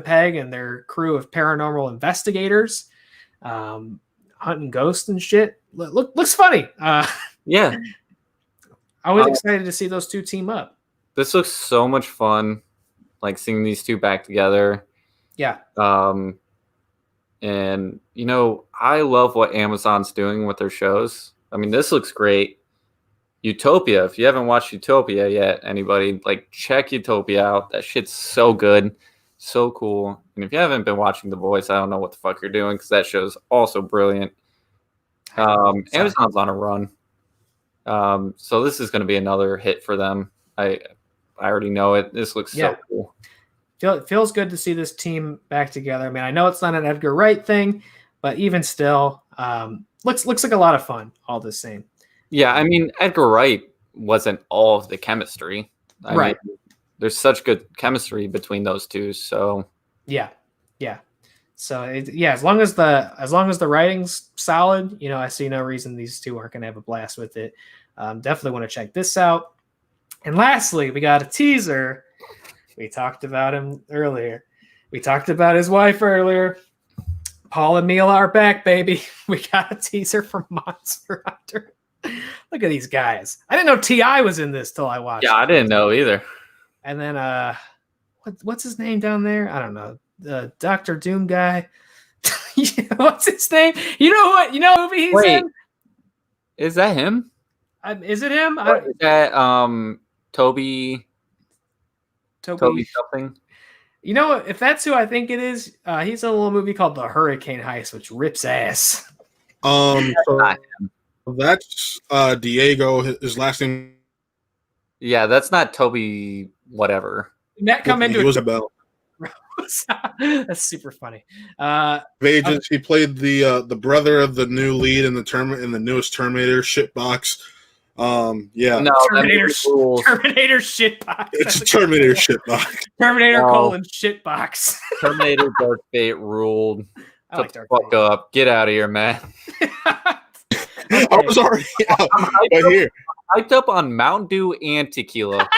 Pegg and their crew of paranormal investigators hunting ghosts and shit. Looks funny. Yeah. I was excited to see those two team up. This looks so much fun, like seeing these two back together. Yeah. And you know, I love what Amazon's doing with their shows. I mean, this looks great. Utopia, if you haven't watched Utopia yet, anybody, like, check Utopia out. That shit's so good, so cool. And if you haven't been watching The Voice, I don't know what the fuck you're doing, because that show's also brilliant. Amazon's on a run. So this is going to be another hit for them. I already know it. This looks so cool. It feels good to see this team back together. I mean, I know it's not an Edgar Wright thing, but even still, looks like a lot of fun all the same. Yeah, I mean, Edgar Wright wasn't all of the chemistry. I mean, there's such good chemistry between those two. So yeah. So as long as the writing's solid, you know, I see no reason these two aren't going to have a blast with it. Definitely want to check this out. And lastly, we got a teaser. We talked about him earlier. We talked about his wife earlier. Paul and Mila are back, baby. We got a teaser from Monster Hunter. Look at these guys. I didn't know T.I. was in this till I watched. Yeah, I didn't know either. And then what's his name down there? I don't know. The Dr. Doom guy. What's his name? You know what? You know who he's in? Is that him? Is it him? Is that Toby something? You know, if that's who I think it is, he's in a little movie called The Hurricane Heist, which rips ass. That's Diego. His last name. Yeah, that's not Toby. Whatever. That come into it was about. That's super funny. Agents. He played the brother of the new lead in the newest Terminator shitbox. Yeah. No, Terminator shitbox. It's Terminator shitbox. Terminator shitbox. Terminator Dark Fate ruled. I like Dark Fuck Fate. up. Get out of here, man. I was already out. But here. Hyped up on Mountain Dew and tequila.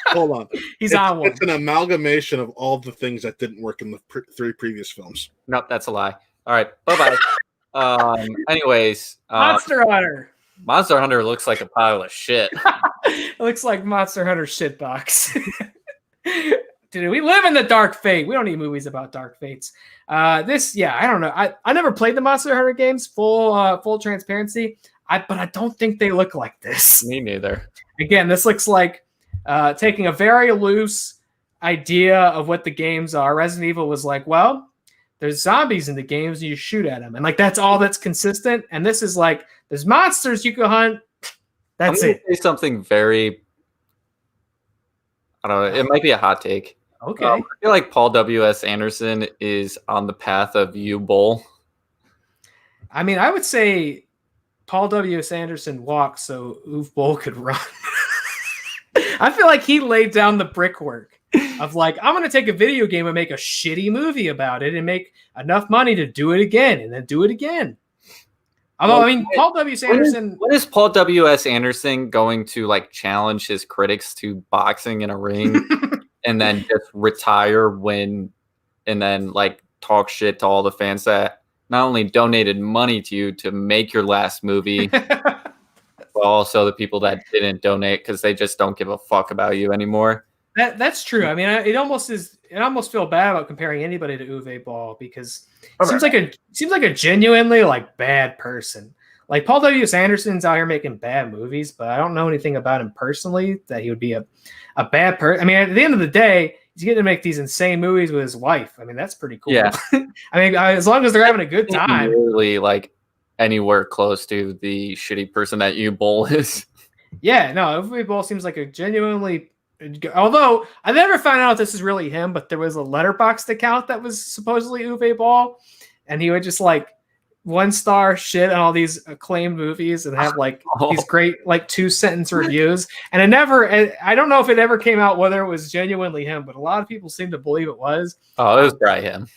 Hold on. He's on one. It's an amalgamation of all the things that didn't work in the three previous films. Nope, that's a lie. All right, bye-bye. Anyways. Monster Hunter. Monster Hunter looks like a pile of shit. It looks like Monster Hunter shitbox. Dude, we live in the Dark Fate. We don't need movies about Dark Fates. I don't know. I never played the Monster Hunter games, full transparency. But I don't think they look like this. Me neither. Again, this looks like taking a very loose idea of what the games are. Resident Evil was like, well, there's zombies in the games and you shoot at them. And like, that's all that's consistent. And this is like, there's monsters you can hunt. That's I'm it. Say something very, I don't know. It might be a hot take. Okay. I feel like Paul W.S. Anderson is on the path of U-Bowl. I mean, I would say Paul W.S. Anderson walked so Uwe Boll could run. I feel like he laid down the brickwork of like, I'm going to take a video game and make a shitty movie about it and make enough money to do it again and then do it again. Although, I mean, Paul W.S. Anderson... When is Paul W.S. Anderson going to like challenge his critics to boxing in a ring and then just retire and then like talk shit to all the fans that not only donated money to you to make your last movie, but also the people that didn't donate because they just don't give a fuck about you anymore. That's true. I mean, it almost is. I almost feel bad about comparing anybody to Uwe Ball because seems like a genuinely like bad person. Like Paul W. Anderson's out here making bad movies, but I don't know anything about him personally that he would be a bad person. I mean, at the end of the day, he's getting to make these insane movies with his wife. I mean, that's pretty cool. Yeah. I mean, as long as they're having a good time. Really, like anywhere close to the shitty person that you Bowl is. Yeah, no, Uwe Boll seems like a genuinely. Although I never found out if this is really him, but there was a Letterboxd account that was supposedly Uwe Ball, and he would just like 1-star shit on all these acclaimed movies and have like these great like 2-sentence reviews. And I don't know if it ever came out whether it was genuinely him, but a lot of people seem to believe it was. Oh, it was probably him.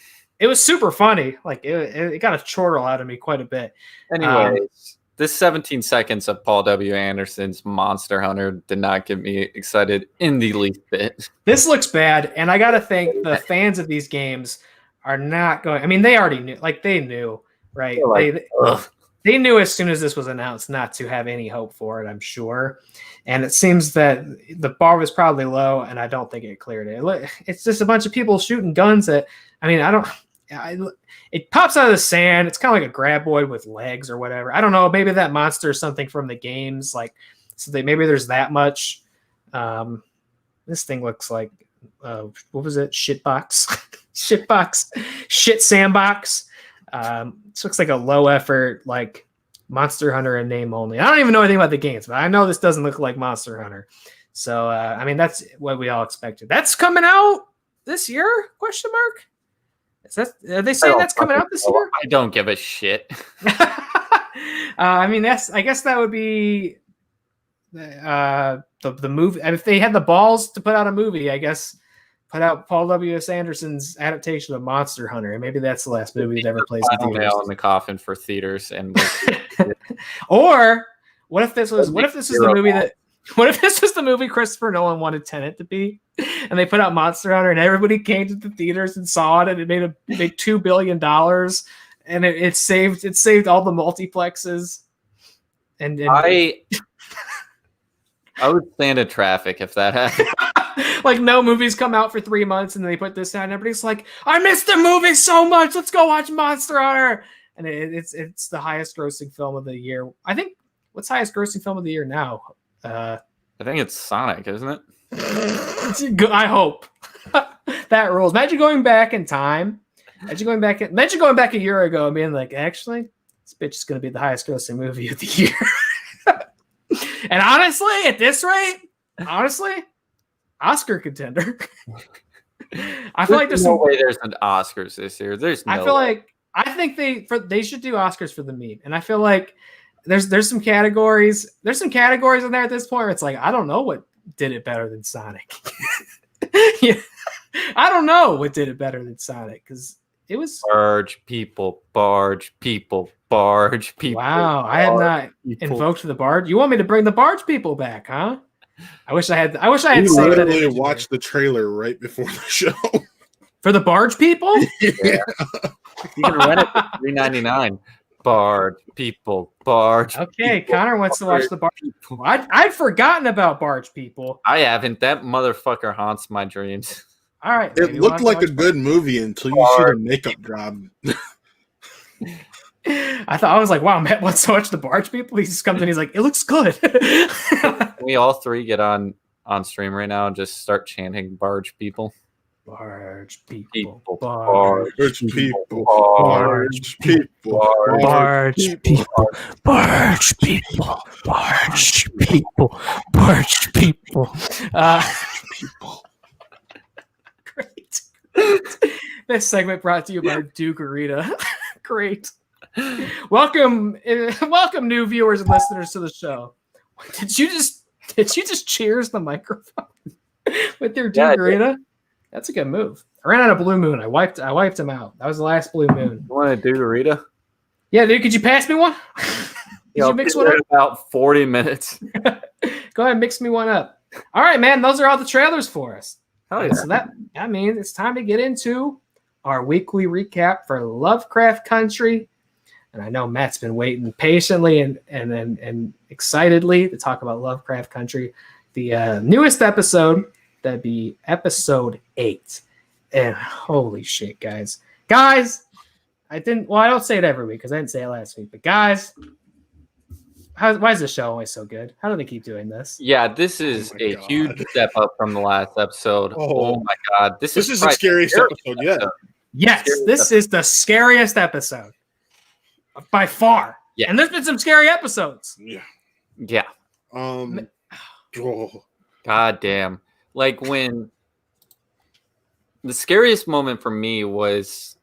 It was super funny. Like it got a chortle out of me quite a bit. Anyways, this 17 seconds of Paul W. Anderson's Monster Hunter did not get me excited in the least bit. This looks bad, and I gotta think the fans of these games are not going. I mean, they already knew. Like they knew. Right. They knew as soon as this was announced not to have any hope for it, I'm sure. And it seems that the bar was probably low, and I don't think it cleared it. It's just a bunch of people shooting guns at, I mean, it pops out of the sand. It's kind of like a graboid with legs or whatever. I don't know. Maybe that monster is something from the games. Like, so maybe there's that much. This thing looks like, what was it? Shitbox. Shit sandbox. This looks like a low effort, like Monster Hunter in name only. I don't even know anything about the games, but I know this doesn't look like Monster Hunter. So, I mean, that's what we all expected. That's coming out this year? Question mark? Are they saying that's coming out this year? I don't give a shit. I mean, I guess that would be the movie. And if they had the balls to put out a movie, I guess put out Paul W.S. Anderson's adaptation of Monster Hunter, and maybe that's the last movie that ever plays in theaters. Nail in the coffin for theaters, and or what if this was the movie that? What if this was the movie Christopher Nolan wanted Tenet to be, and they put out Monster Hunter, and everybody came to the theaters and saw it, and it made $2 billion, and it saved all the multiplexes, and I would stand in traffic if that happened. Like no movies come out for 3 months and they put this out and everybody's like, I missed the movie so much. Let's go watch Monster Hunter. And it's the highest grossing film of the year. I think what's highest grossing film of the year now? I think it's Sonic, isn't it? I hope. That rules. Imagine going back in time. Imagine going back a year ago and being like, actually, this bitch is going to be the highest grossing movie of the year. And honestly, at this rate, Oscar contender. I feel like there's no way there's an Oscars this year. I think they should do Oscars for the meme, and I feel like there's some categories. There's some categories in there at this point where it's like I don't know what did it better than Sonic. Yeah, I don't know what did it better than Sonic because it was barge people. Wow, I have not invoked the barge. You want me to bring the barge people back, huh? I wish I had. We literally watched the trailer right before the show for the barge people. Yeah. You can rent it for $3.99. Barge people. Okay, people, Connor wants to watch the barge people. I'd forgotten about barge people. I haven't. That motherfucker haunts my dreams. All right, it looked like a good movie until you see the makeup job. I was like, wow, Matt wants to watch the barge people. He just comes in, he's like, it looks good. Can we all three get on stream right now and just start chanting barge people? Barge people. Barge people. Barge people. Barge people. Barge people. Barge people. Barge people. Great. This segment brought to you by Dugarita. Great. Welcome, new viewers and listeners to the show. Did you just cheers the microphone with your Dugarita? That's a good move. I ran out of Blue Moon. I wiped him out. That was the last Blue Moon. You want a Dugarita? Yeah, dude. Could you pass me one? Could you mix one up? About 40 minutes. Go ahead, and mix me one up. All right, man. Those are all the trailers for us. Hell yeah. So that means it's time to get into our weekly recap for Lovecraft Country. And I know Matt's been waiting patiently and excitedly to talk about Lovecraft Country, the newest episode That'd be episode 8. And holy shit, guys. Guys, I don't say it every week because I didn't say it last week. But guys, why is this show always so good? How do they keep doing this? Yeah, this is my a God. huge step up from the last episode. Oh. Oh my God. This is the probably scariest episode yet. Yes, Scariest this is the scariest episode by far. Yeah. And there's been some scary episodes. Yeah. Yeah. Oh. God damn. Like when the scariest moment for me was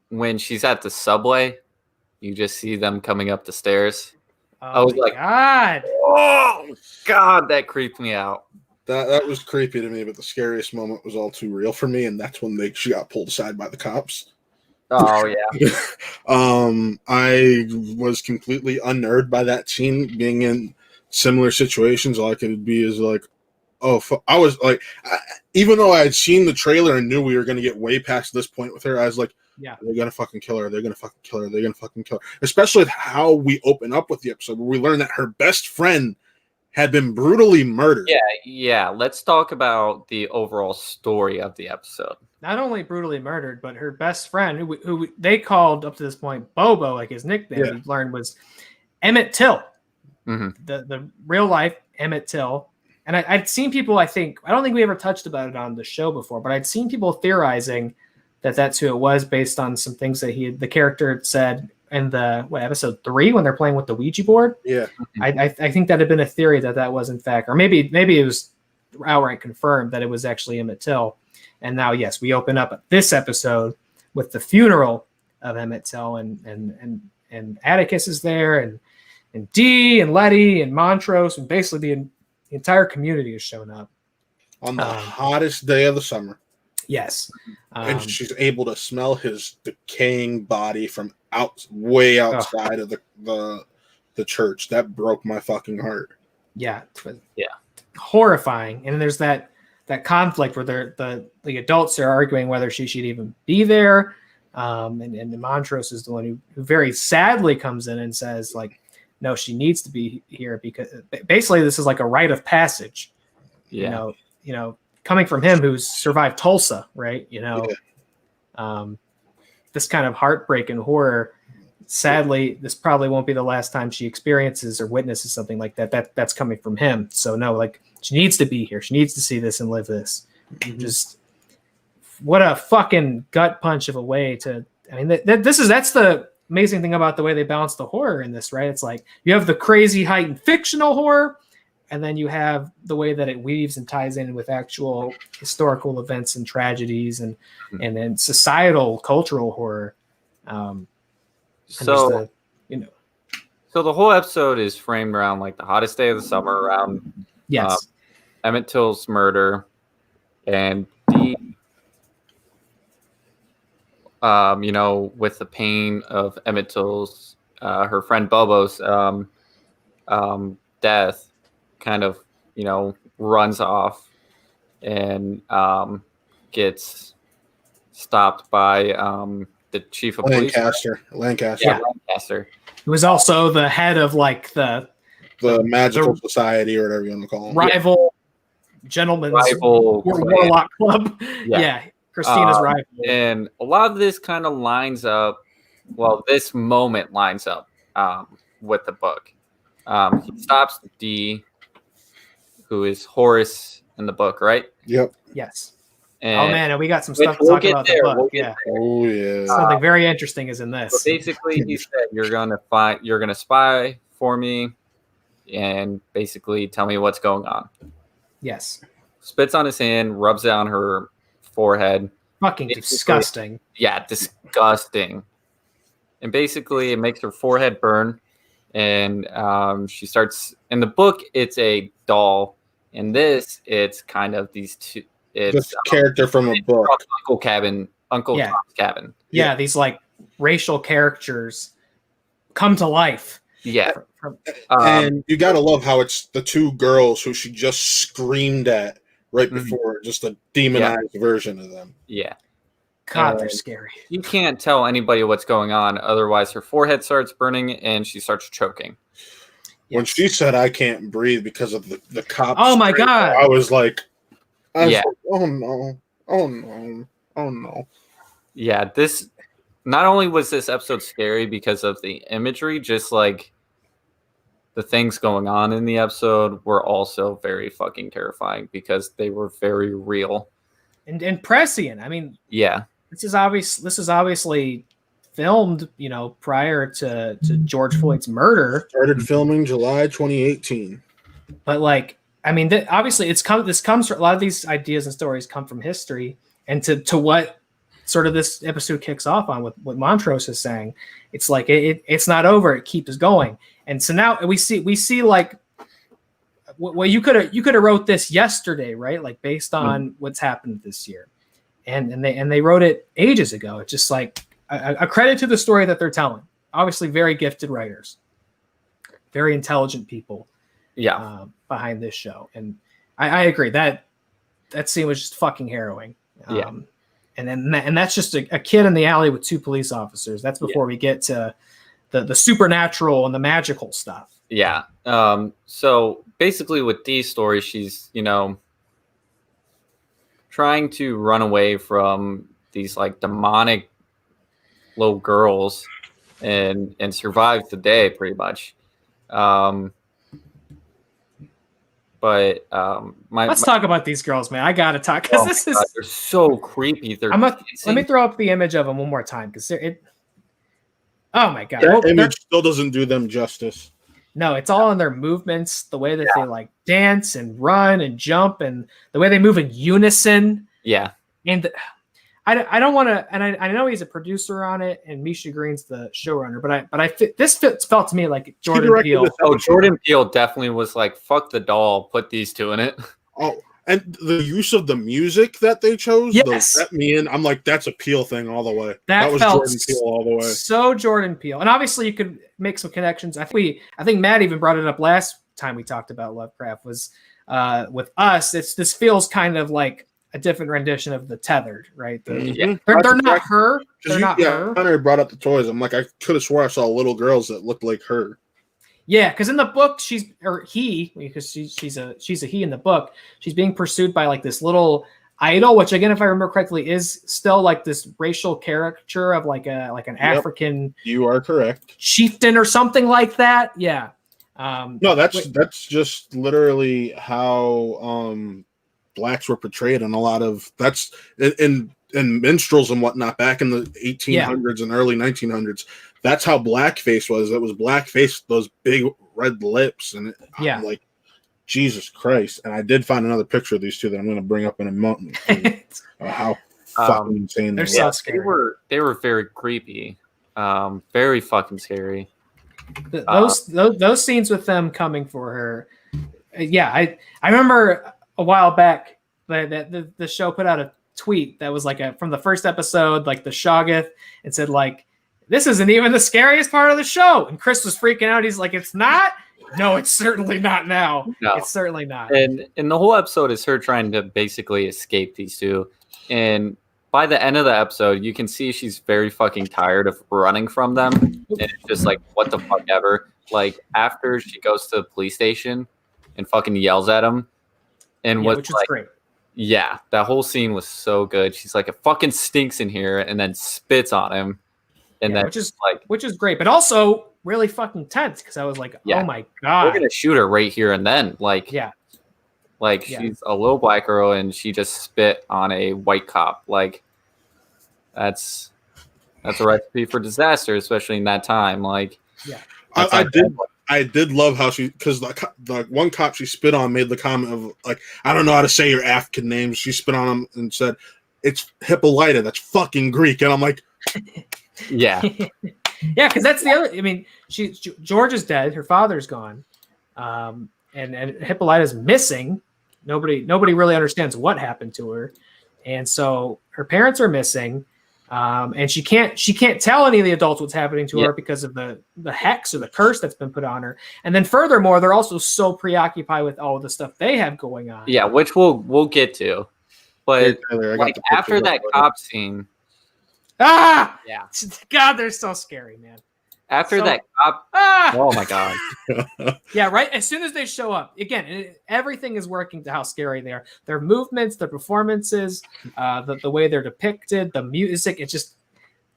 when she's at the subway. You just see them coming up the stairs. I was my like, God. oh God, that creeped me out. That was creepy to me, but the scariest moment was all too real for me, and that's when she got pulled aside by the cops. Oh yeah. I was completely unnerved by that scene. Being in similar situations, all I could be is like, oh, I was like, even though I had seen the trailer and knew we were going to get way past this point with her, I was like, yeah, they're going to fucking kill her. They're going to fucking kill her. They're going to fucking kill her. Especially with how we open up with the episode, where we learn that her best friend had been brutally murdered. Yeah. Let's talk about the overall story of the episode. Not only brutally murdered, but her best friend, who they called up to this point Bobo, like his nickname, we learned was Emmett Till, the real life Emmett Till. And I'd seen people, I don't think we ever touched about it on the show before, but I'd seen people theorizing that that's who it was based on some things that the character had said in the episode 3 when they're playing with the Ouija board. Yeah, I think that had been a theory that was in fact, or maybe it was outright confirmed that it was actually Emmett Till. And now, yes, we open up this episode with the funeral of Emmett Till, and Atticus is there, and Dee and Letty and Montrose, and basically the entire community has shown up on the hottest day of the summer. Yes, and she's able to smell his decaying body from way outside of the church. That broke my fucking heart. Yeah, horrifying. And then there's that conflict where the adults are arguing whether she should even be there, and Montrose is the one who very sadly comes in and says, like, no, she needs to be here because basically this is like a rite of passage. Yeah. You know, coming from him who's survived Tulsa, right? This kind of heartbreak and horror. Sadly, this probably won't be the last time she experiences or witnesses something like that. That's coming from him. So no, like, she needs to be here. She needs to see this and live this. Just what a fucking gut punch of a way to. I mean, that's the amazing thing about the way they balance the horror in this, right? It's like you have the crazy heightened fictional horror, and then you have the way that it weaves and ties in with actual historical events and tragedies and then societal cultural horror. So the whole episode is framed around like the hottest day of the summer, around Emmett Till's murder, and Dee, with the pain of Emmett Till's, her friend Bobo's death, kind of, runs off and gets stopped by the chief of police. Lancaster. Yeah, Lancaster. Who was also the head of like the magical society or whatever you want to call them. Gentlemen's Warlock Club. Yeah. Christina's rival. And a lot of this kind of lines up. Well, this moment lines up with the book. He stops Dee, who is Horace in the book, right? Yep. Yes. And and we got some stuff to talk about the book. Oh yeah. Something very interesting is in this. So basically, he said, "You're gonna spy for me, and basically tell me what's going on." Yes. Spits on his hand, rubs it on her forehead. Fucking disgusting. Yeah, disgusting. And basically, it makes her forehead burn, and she starts. In the book, it's a doll. In this, it's kind of these two. It's just a character from a book. Uncle Tom's Cabin. Yeah, these like racial characters come to life. Yeah. And you gotta love how it's the two girls who she just screamed at right before, just a demonized version of them. Yeah. God, they're scary. You can't tell anybody what's going on, otherwise her forehead starts burning and she starts choking. When she said, "I can't breathe" because of the cops. Oh my God. I was like, I was Yeah. like, oh no, oh no, oh no. Yeah, this not only was this episode scary because of the imagery, just like the things going on in the episode were also very fucking terrifying because they were very real. And prescient. I mean, Yeah. this is obviously filmed, prior to George Floyd's murder. Started filming July 2018. But like, I mean, obviously this comes from a lot of these ideas and stories come from history, and to what sort of this episode kicks off on with what Montrose is saying. It's like it's not over, it keeps going. And so now we see like, well, you could have wrote this yesterday, right? Like based on what's happened this year, and they wrote it ages ago. It's just like a credit to the story that they're telling. Obviously, very gifted writers, very intelligent people, behind this show. And I agree that scene was just fucking harrowing. And that's just a kid in the alley with two police officers. That's before we get to the supernatural and the magical stuff. Yeah. So basically with these stories, she's, trying to run away from these like demonic little girls and survive the day pretty much. Let's talk about these girls, man. I gotta talk because they're so creepy. Let me throw up the image of them one more time because oh my god, that image still doesn't do them justice. No, it's all in their movements, the way that they like dance and run and jump, and the way they move in unison. Yeah, and I don't want to, and I know he's a producer on it, and Misha Green's the showrunner, but this felt to me like Jordan Peele. Oh, Jordan Peele definitely was like, "Fuck the doll, put these two in it." Oh, and the use of the music that they chose, let me in. I'm like, that's a Peele thing all the way. That was felt Jordan Peele all the way. So Jordan Peele, and obviously you could make some connections. I think Matt even brought it up last time we talked about Lovecraft. Was with us, this feels kind of like a different rendition of the Tethered, right? They're not her. They're not her. Hunter brought up the toys. I'm like, I could have swore I saw little girls that looked like her. Yeah, because in the book because she's a he in the book. She's being pursued by like this little idol, which again, if I remember correctly, is still like this racial caricature of like an African. You are correct. Chieftain or something like that. Yeah. No, that's just literally how blacks were portrayed in a lot of that's in minstrels and whatnot back in the 1800s and early 1900s. That's how blackface was. It was blackface, those big red lips, and I'm like, Jesus Christ. And I did find another picture of these two that I'm going to bring up in a moment. How fucking insane they're so scary. They were very creepy, very fucking scary. Those scenes with them coming for her. I remember a while back that the show put out a tweet that was like from the first episode, like the Shoggoth, and said like, this isn't even the scariest part of the show. And Chris was freaking out. He's like, it's not? No, it's certainly not now. No. It's certainly not. And the whole episode is her trying to basically escape these two. And by the end of the episode, you can see she's very fucking tired of running from them. And it's just like, what the fuck ever. Like, after she goes to the police station and fucking yells at him. And which is great. Yeah, that whole scene was so good. She's like, it fucking stinks in here, and then spits on him. And which is great, but also really fucking tense because I was like, oh my god, we're gonna shoot her right here and then. She's a little black girl and she just spit on a white cop. Like, that's a recipe for disaster, especially in that time. Like, I did love how because the one cop she spit on made the comment of like, I don't know how to say your African names. She spit on him and said, it's Hippolyta. That's fucking Greek. And I'm like, yeah. Yeah, because that's the other. I mean, George is dead. Her father's gone, and Hippolyta's missing. Nobody really understands what happened to her, and so her parents are missing, and she can't tell any of the adults what's happening to her because of the hex or the curse that's been put on her. And then furthermore, they're also so preoccupied with all of the stuff they have going on. Yeah, which we'll get to, but like after that cop scene. Yeah. God, they're so scary, man. After So- that cop, Ah! oh my god. Yeah, right. As soon as they show up, again, everything is working to how scary they are. Their movements, their performances, the way they're depicted, the music. It just,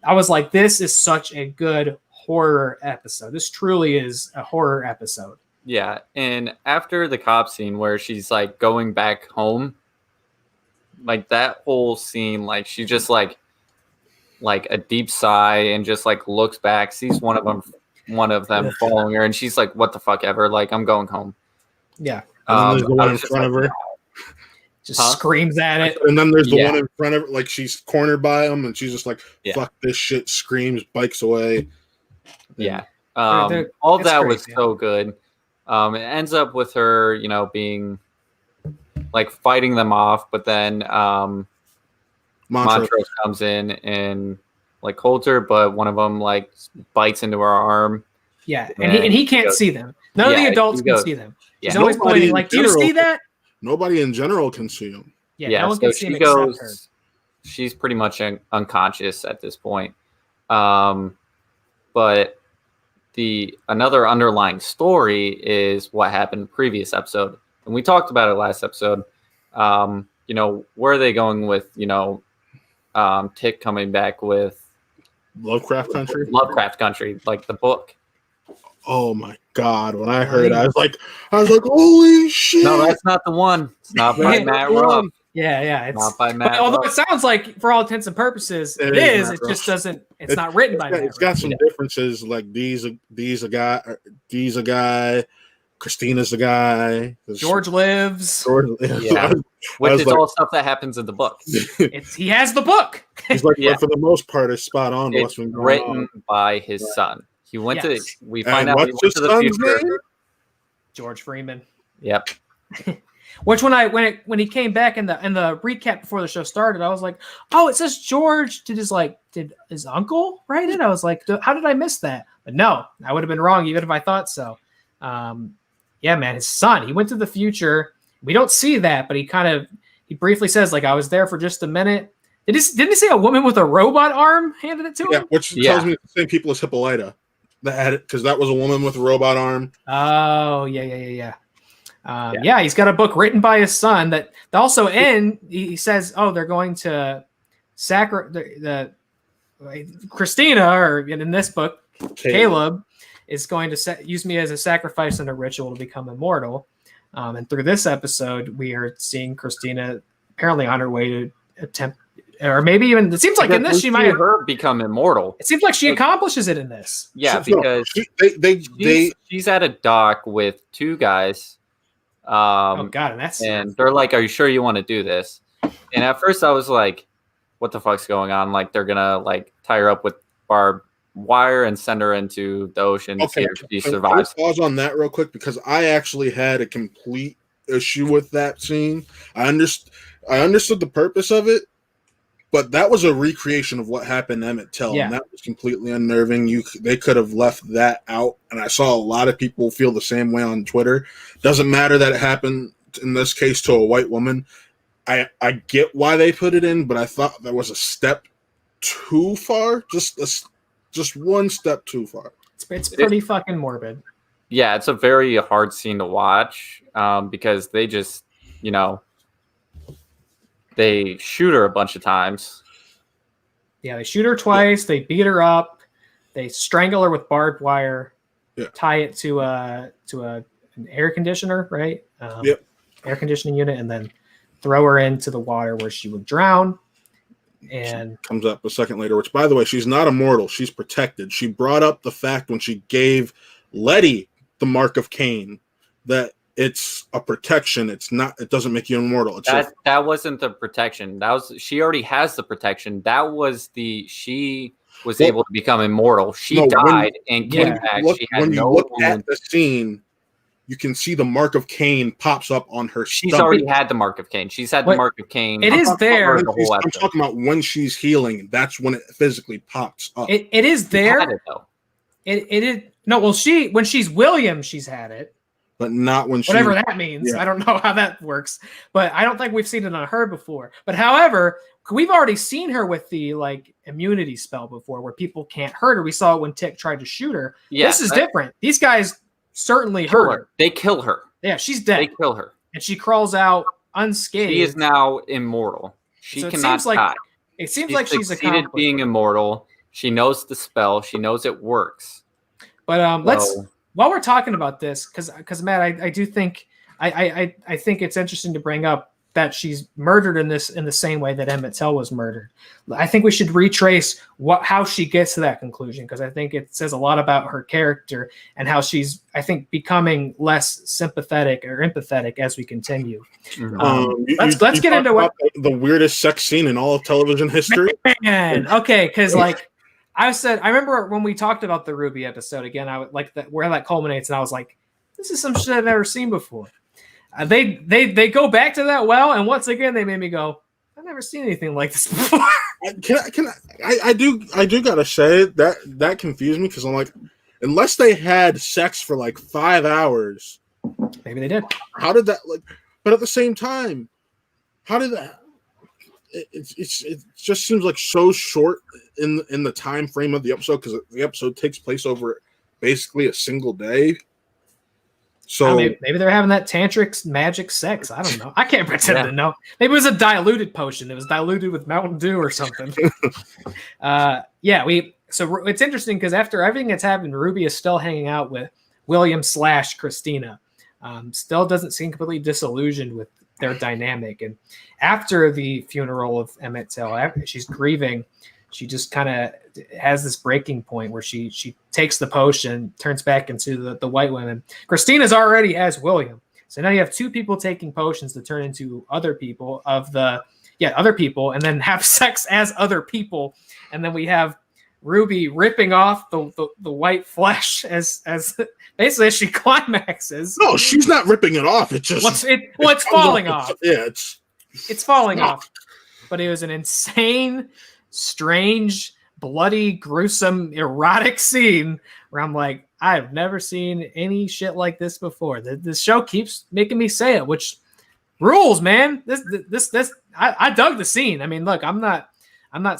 I was like, this is such a good horror episode. This truly is a horror episode. Yeah, and after the cop scene where she's like going back home, like that whole scene, like she just like a deep sigh and just like looks back, sees one of them following her, and she's like, "What the fuck ever? Like, I'm going home." Yeah, And then there's the I one in was just front of like, her. "No." just Huh? screams at it. And then there's the Yeah. one in front of her, like she's cornered by him, and she's just like, Yeah. "Fuck this shit!" Screams, bikes away. Yeah. They're- All it's that great, was yeah. so good. It ends up with her, you know, being like fighting them off, but then Mantra. Montrose comes in and like holds her, but one of them like bites into her arm. Yeah, And and he can't goes- see them. None of Yeah, the adults he can goes- see them. Yeah. He's always Nobody pointing in like, "Do you general see can- that?" Nobody in general can see him. Yeah, no one can see him she except her. goes. She's pretty much unconscious at this point. But another underlying story is what happened in the previous episode, and we talked about it last episode. You know, where are they going with, you know, Tick coming back with Lovecraft Country. Lovecraft Country, like the book? Oh my god! When I heard, I was like, "Holy shit!" No, that's not the one. It's not by Yeah. Matt Ruff. Yeah, it's Not by but Matt although Ruff. it sounds like, for all intents and purposes, It it is is. Matt It Ruff. just doesn't. It's not written by. Matt It's got Ruff. some differences. Like D's a guy, Christina's the guy. There's George lives. George, Yeah. I Which was is like- all stuff that happens in the book. He has the book. He's like, Yeah. but for the most part, it's spot on. to what's It's been going written on. by his son. He went Yes. to. We find And out he what's went his to the son's future. name? George Freeman. Yep. Which when he came back in the recap before the show started, I was like, oh, it says George. Did his uncle write it? I was like, how did I miss that? But no, I would have been wrong even if I thought so. Yeah, man, his son. He went to the future. We don't see that, but he briefly says, like, I was there for just a minute. Didn't he say a woman with a robot arm handed it to him? Yeah, which tells me it's the same people as Hippolyta that had it, because that was a woman with a robot arm. Oh, yeah. Yeah, he's got a book written by his son that also he says, oh, they're going to the Christina, or in this book, Caleb is going to use me as a sacrifice and a ritual to become immortal. And through this episode, we are seeing Christina apparently on her way to attempt, or maybe even, it seems like in this she might her become immortal. It seems like she accomplishes it in this. Yeah, So, because she's at a dock with two guys. Oh God, and that's And they're like, "Are you sure you want to do this?" And at first, I was like, "What the fuck's going on?" Like they're gonna like tie her up with barbed wire and send her into the ocean to see if she survives. Pause on that real quick, because I actually had a complete issue with that scene. I understood the purpose of it, but that was a recreation of what happened to Emmett Till, and that was completely unnerving. They could have left that out, and I saw a lot of people feel the same way on Twitter. Doesn't matter that it happened in this case to a white woman. I get why they put it in, but I thought that was a step too far. Just one step too far. It's pretty fucking morbid. Yeah, it's a very hard scene to watch because they just, they shoot her a bunch of times. Yeah, they shoot her twice. They beat her up. They strangle her with barbed wire. Tie it to an air conditioner, right? Air conditioning unit, and then throw her into the water where she would drown. And comes up a second later, which, by the way, she's not immortal. She's protected. She brought up the fact when she gave Letty the mark of Cain that it's a protection. It's not. It doesn't make you immortal. That wasn't the protection. She already has the protection. She was able to become immortal. She died and came back. When you look at the scene, you can see the mark of Cain pops up on her. She's already had the mark of Cain. She's had the mark of Cain. It is there. I'm talking about when she's healing. That's when it physically pops up. It is there. Had it, though. It is no. Well, when she's William, she's had it. but not when she whatever that means. Yeah. I don't know how that works, but I don't think we've seen it on her before. But however, we've already seen her with the like immunity spell before, where people can't hurt her. We saw it when Tick tried to shoot her. Yeah, this is different. These guys certainly kill hurt her. her. They kill her. Yeah, she's dead, They kill her. and she crawls out unscathed. She is now immortal. She So it cannot seems like- die. It seems like she's succeeded accomplished. being immortal. She knows the spell. She knows it works. But let's So- while we're talking about this, because Matt, I do think I think it's interesting to bring up that she's murdered in the same way that Emmett Till was murdered. I think we should retrace how she gets to that conclusion, because I think it says a lot about her character and how she's, I think, becoming less sympathetic or empathetic as we continue. Mhm. Let's get into what the weirdest sex scene in all of television history. Man, okay, because like I remember when we talked about the Ruby episode again, I would like that where that culminates, and I was like, this is some shit I've never seen before. They go back to that well, and once again they made me go, I've never seen anything like this before. I do gotta say that confused me, because I'm like, unless they had sex for like 5 hours, Maybe they did. how did that like? But at the same time, how did that? It just seems like so short in the time frame of the episode, because the episode takes place over basically a single day. So Maybe they're having that tantric magic sex. I don't know. I can't pretend to know. Maybe it was a diluted potion. It was diluted with Mountain Dew or something. So it's interesting because after everything that's happened, Ruby is still hanging out with William / Christina. Still doesn't seem completely disillusioned with their dynamic. And after the funeral of Emmett Till, after she's grieving, she just kind of has this breaking point where she takes the potion, turns back into the white women. Christina's already has William. So now you have two people taking potions to turn into other people other people, and then have sex as other people. And then we have Ruby ripping off the white flesh as basically as she climaxes. no, she's not ripping it off. It's just It's falling off. Yeah, It's falling off. But it was an insane, strange, bloody, gruesome, erotic scene where I'm like, I've never seen any shit like this before. This show keeps making me say it, which rules, man. This I dug the scene. I mean, look, I'm not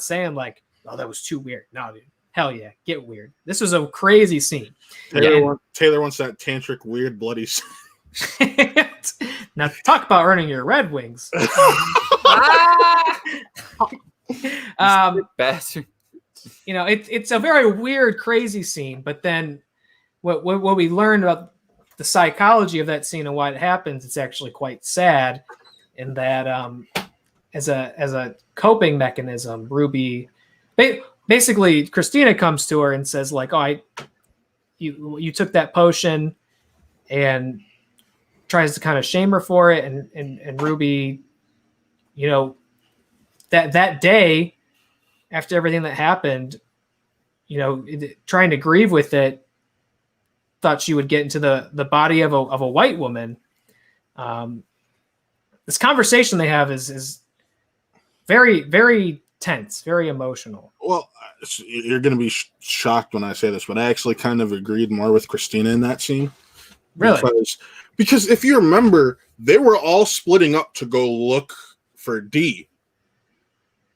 saying like, oh, that was too weird. No, dude. Hell yeah, get weird. This was a crazy scene. Taylor wants that tantric, weird, bloody scene. Now talk about earning your Red Wings. Bastard. You know, it's a very weird, crazy scene. But then, what we learned about the psychology of that scene and why it happens, it's actually quite sad. In that, as a coping mechanism, Ruby, basically, Christina comes to her and says like, "Oh, you took that potion," and tries to kind of shame her for it. And Ruby, you know, that day, after everything that happened, you know, trying to grieve with it, thought she would get into the body of a white woman. This conversation they have is very, very tense, very emotional. Well, you're going to be shocked when I say this, but I actually kind of agreed more with Christina in that scene. Really? Because if you remember, they were all splitting up to go look for D.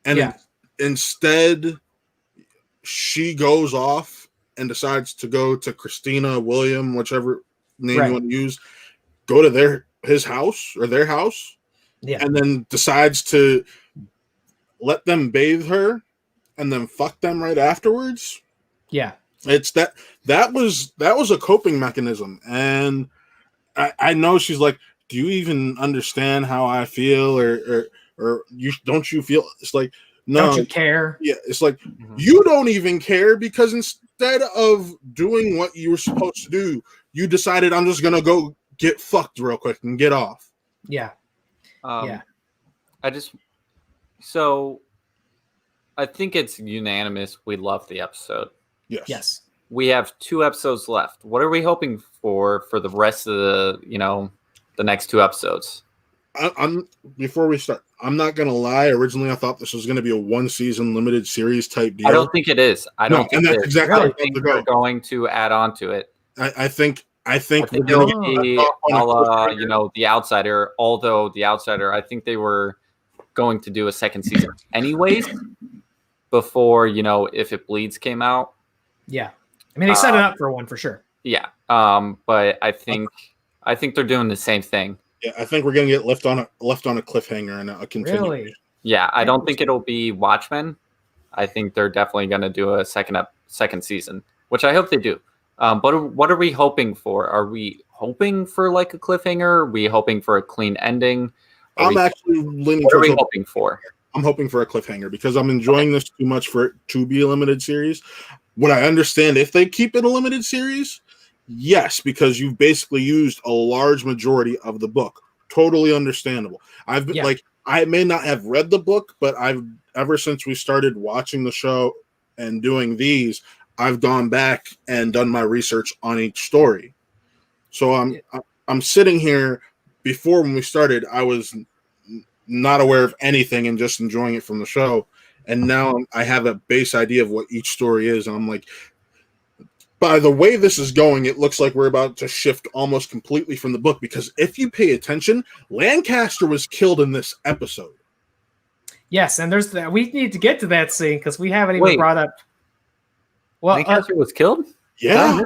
And instead, she goes off and decides to go to Christina, William, whichever name you want to use, go to their house, and then decides to let them bathe her and then fuck them right afterwards. Yeah. It's that was a coping mechanism. And I know she's like, do you even understand how I feel? Or don't you feel? It's like, no. Don't you care? Yeah. It's like, you don't even care, because instead of doing what you were supposed to do, you decided, I'm just going to go get fucked real quick and get off. Yeah. So I think it's unanimous. We love the episode. Yes. We have 2 episodes left. What are we hoping for the rest of the next 2 episodes? Before we start, I'm not gonna lie. Originally, I thought this was gonna be a 1-season limited series type deal. I don't think it is. I don't think and that's it is. exactly I think they're going to add on to it. I think I I think think we're it'll gonna be get a la, The Outsider. Although The Outsider, I think they were going to do a second season anyways before If It Bleeds came out. Yeah, I mean they set it up for one for sure. Yeah, but I think they're doing the same thing. Yeah, I think we're gonna get left on a cliffhanger and a continuation. Really? Yeah, I don't think it'll be Watchmen. I think they're definitely going to do a second season, which I hope they do. But what are we hoping for? Are we hoping for like a cliffhanger? Are we hoping for a clean ending? I'm actually leaning. What are we hoping for? I'm hoping for a cliffhanger because I'm enjoying this too much for it to be a limited series. Would I understand if they keep it a limited series? Yes, because you've basically used a large majority of the book. Totally understandable. I've been I may not have read the book, but ever since we started watching the show and doing these, I've gone back and done my research on each story. So I'm sitting here. Before when we started, I was not aware of anything and just enjoying it from the show. And now I have a base idea of what each story is. And I'm like, by the way this is going, it looks like we're about to shift almost completely from the book, because if you pay attention, Lancaster was killed in this episode. Yes, and there's that. We need to get to that scene because we haven't even brought up. Well, Lancaster was killed? Yeah.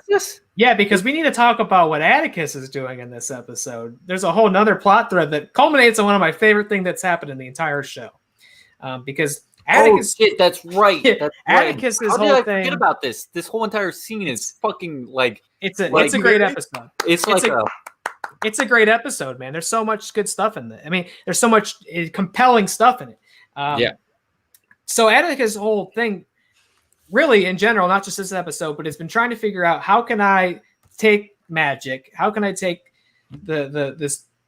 Yeah, because we need to talk about what Atticus is doing in this episode. There's a whole nother plot thread that culminates in one of my favorite things that's happened in the entire show. Because Atticus, that's right. That's Atticus' right. How whole did I thing. forget about this? This whole entire scene is fucking like it's a great episode. It's a great episode, man. There's so much good stuff in it. I mean, there's so much compelling stuff in it. Yeah. So Atticus' whole thing, really in general, not just this episode, but it's been trying to figure out how can I take magic, how can I take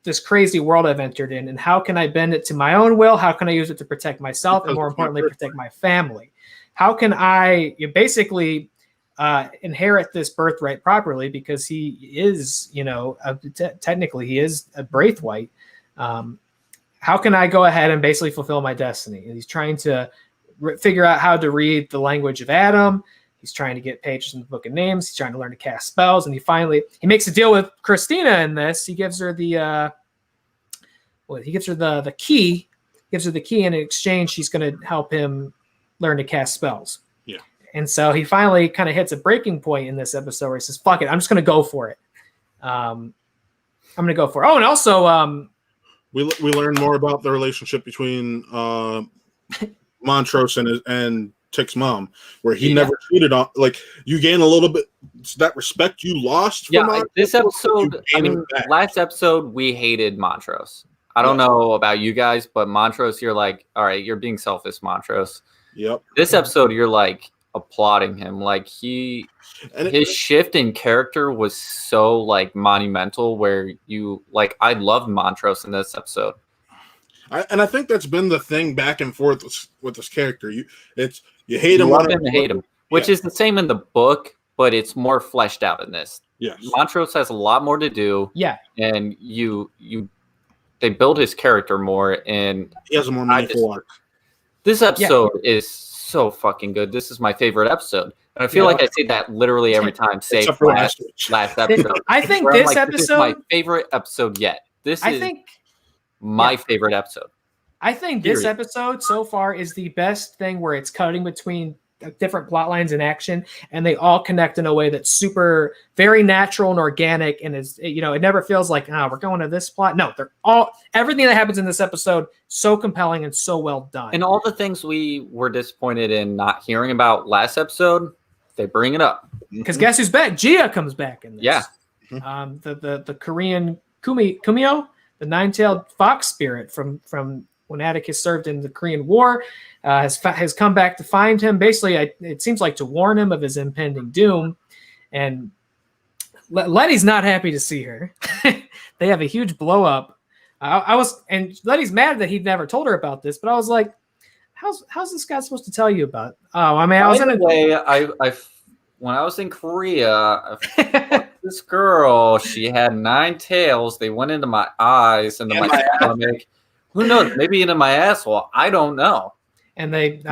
this crazy world I've entered in, and how can I bend it to my own will? How can I use it to protect myself and more importantly protect my family? How can I basically inherit this birthright properly, because he is, technically he is a Braithwaite. How can I go ahead and basically fulfill my destiny? And he's trying to figure out how to read the language of Adam. He's trying to get pages in the Book of Names. He's trying to learn to cast spells, and he makes a deal with Christina in this. He gives her the key. Gives her the key, and in exchange, she's going to help him learn to cast spells. Yeah. And so he finally kind of hits a breaking point in this episode where he says, "Fuck it, I'm just going to go for it. I'm going to go for it." Oh, and also, we learn more about the relationship between Montrose and Tick's mom, where he never treated on, like, you gain a little bit that respect you lost from Montrose. This episode, last episode we hated Montrose. I don't know about you guys, but Montrose, you're like, all right, you're being selfish, Montrose. Yep. This episode, you're like applauding him. Like his shift in character was so like monumental, where I loved Montrose in this episode. I think that's been the thing back and forth with this character. You hate him, love him, and hate him, which is the same in the book, but it's more fleshed out in this. Yes. Montrose has a lot more to do. Yeah. And they build his character more, and he has a more meaningful arc. This episode is so fucking good. This is my favorite episode. And I feel like I say that literally every time, save for last episode. I think this episode this is my favorite episode yet. This is my favorite episode. I think this episode so far is the best thing, where it's cutting between different plot lines in action, and they all connect in a way that's super, very natural and organic, and is, it never feels like, we're going to this plot. No, everything that happens in this episode so compelling and so well done. And all the things we were disappointed in not hearing about last episode, they bring it up. Because guess who's back? Gia comes back in this. Yeah. The Korean Kumio, the nine-tailed fox spirit from when Atticus served in the Korean War, has come back to find him. Basically, it seems like to warn him of his impending doom. And Letty's not happy to see her. They have a huge blow up. And Letty's mad that he'd never told her about this, but I was like, how's this guy supposed to tell you about it? Oh, I mean, when I was in Korea, this girl, she had 9 tails. They went into my eyes, into my stomach. Who knows? Maybe into my asshole. I don't know. And there's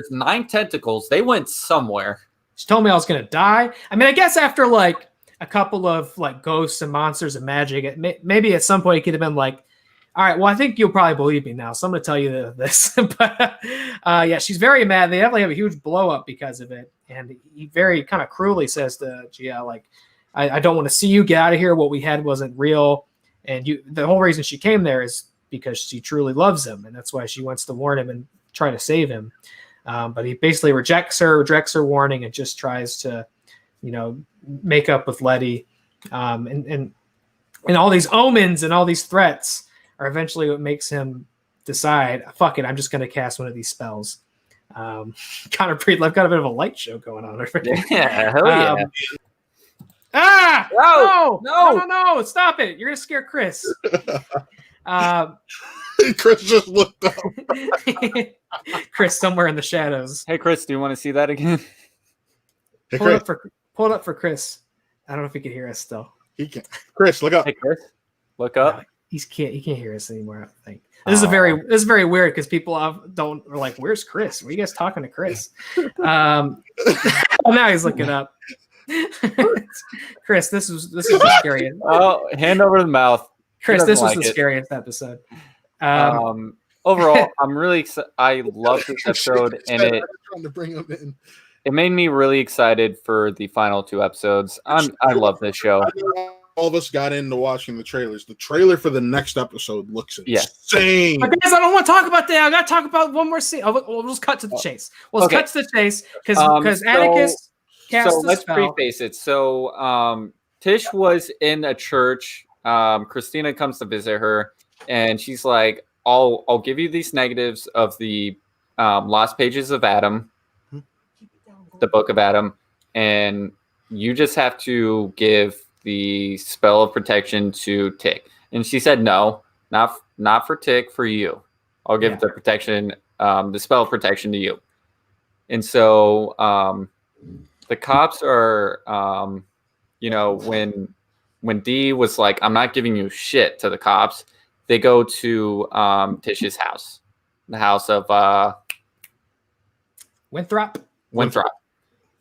9 tentacles. They went somewhere. She told me I was going to die. I mean, I guess after like a couple of like ghosts and monsters and magic, maybe at some point he could have been like, all right, well, I think you'll probably believe me now, so I'm going to tell you this. But yeah, she's very mad. They definitely have a huge blow up because of it. And he very kind of cruelly says to Gia, like, I don't want to see you. Get out of here. What we had wasn't real. And the whole reason she came there is because she truly loves him. And that's why she wants to warn him and try to save him. But he basically rejects her warning, and just tries to, make up with Letty. And all these omens and all these threats are eventually what makes him decide, fuck it, I'm just going to cast one of these spells. Kind of got a bit of a light show going on over there. Yeah, hell yeah. No, stop it. You're going to scare Chris. Chris just looked up. Chris somewhere in the shadows. Hey, Chris, do you want to see that again? Hey, Pull it Chris. up for Chris. I don't know if he can hear us still. He can. Chris, look up. Hey, Chris, look up. No, he can't hear us anymore, I don't think. This is very weird because people are like, where's Chris? Were you guys talking to Chris? Now he's looking up. Chris, this is the scariest. Oh, hand over the mouth. Chris, this was the scariest episode. Overall, I'm really excited. I love this episode, and it made me really excited for the final 2 episodes. I love this show. All of us got into watching the trailers. The trailer for the next episode looks insane. But guys, I don't want to talk about that. I got to talk about one more scene. We'll just cut to the chase. Cut to the chase because Atticus cast So let's spell. preface it. So Tish was in a church. Christina comes to visit her, and she's like, I'll give you these negatives of the lost pages of Adam, the book of Adam, and you just have to give the spell of protection to Tick. And she said, no, not for Tick, for you. I'll give the protection, the spell of protection to you. And so the cops are, when Dee was like, I'm not giving you shit to the cops, they go to Tish's house, the house of Winthrop.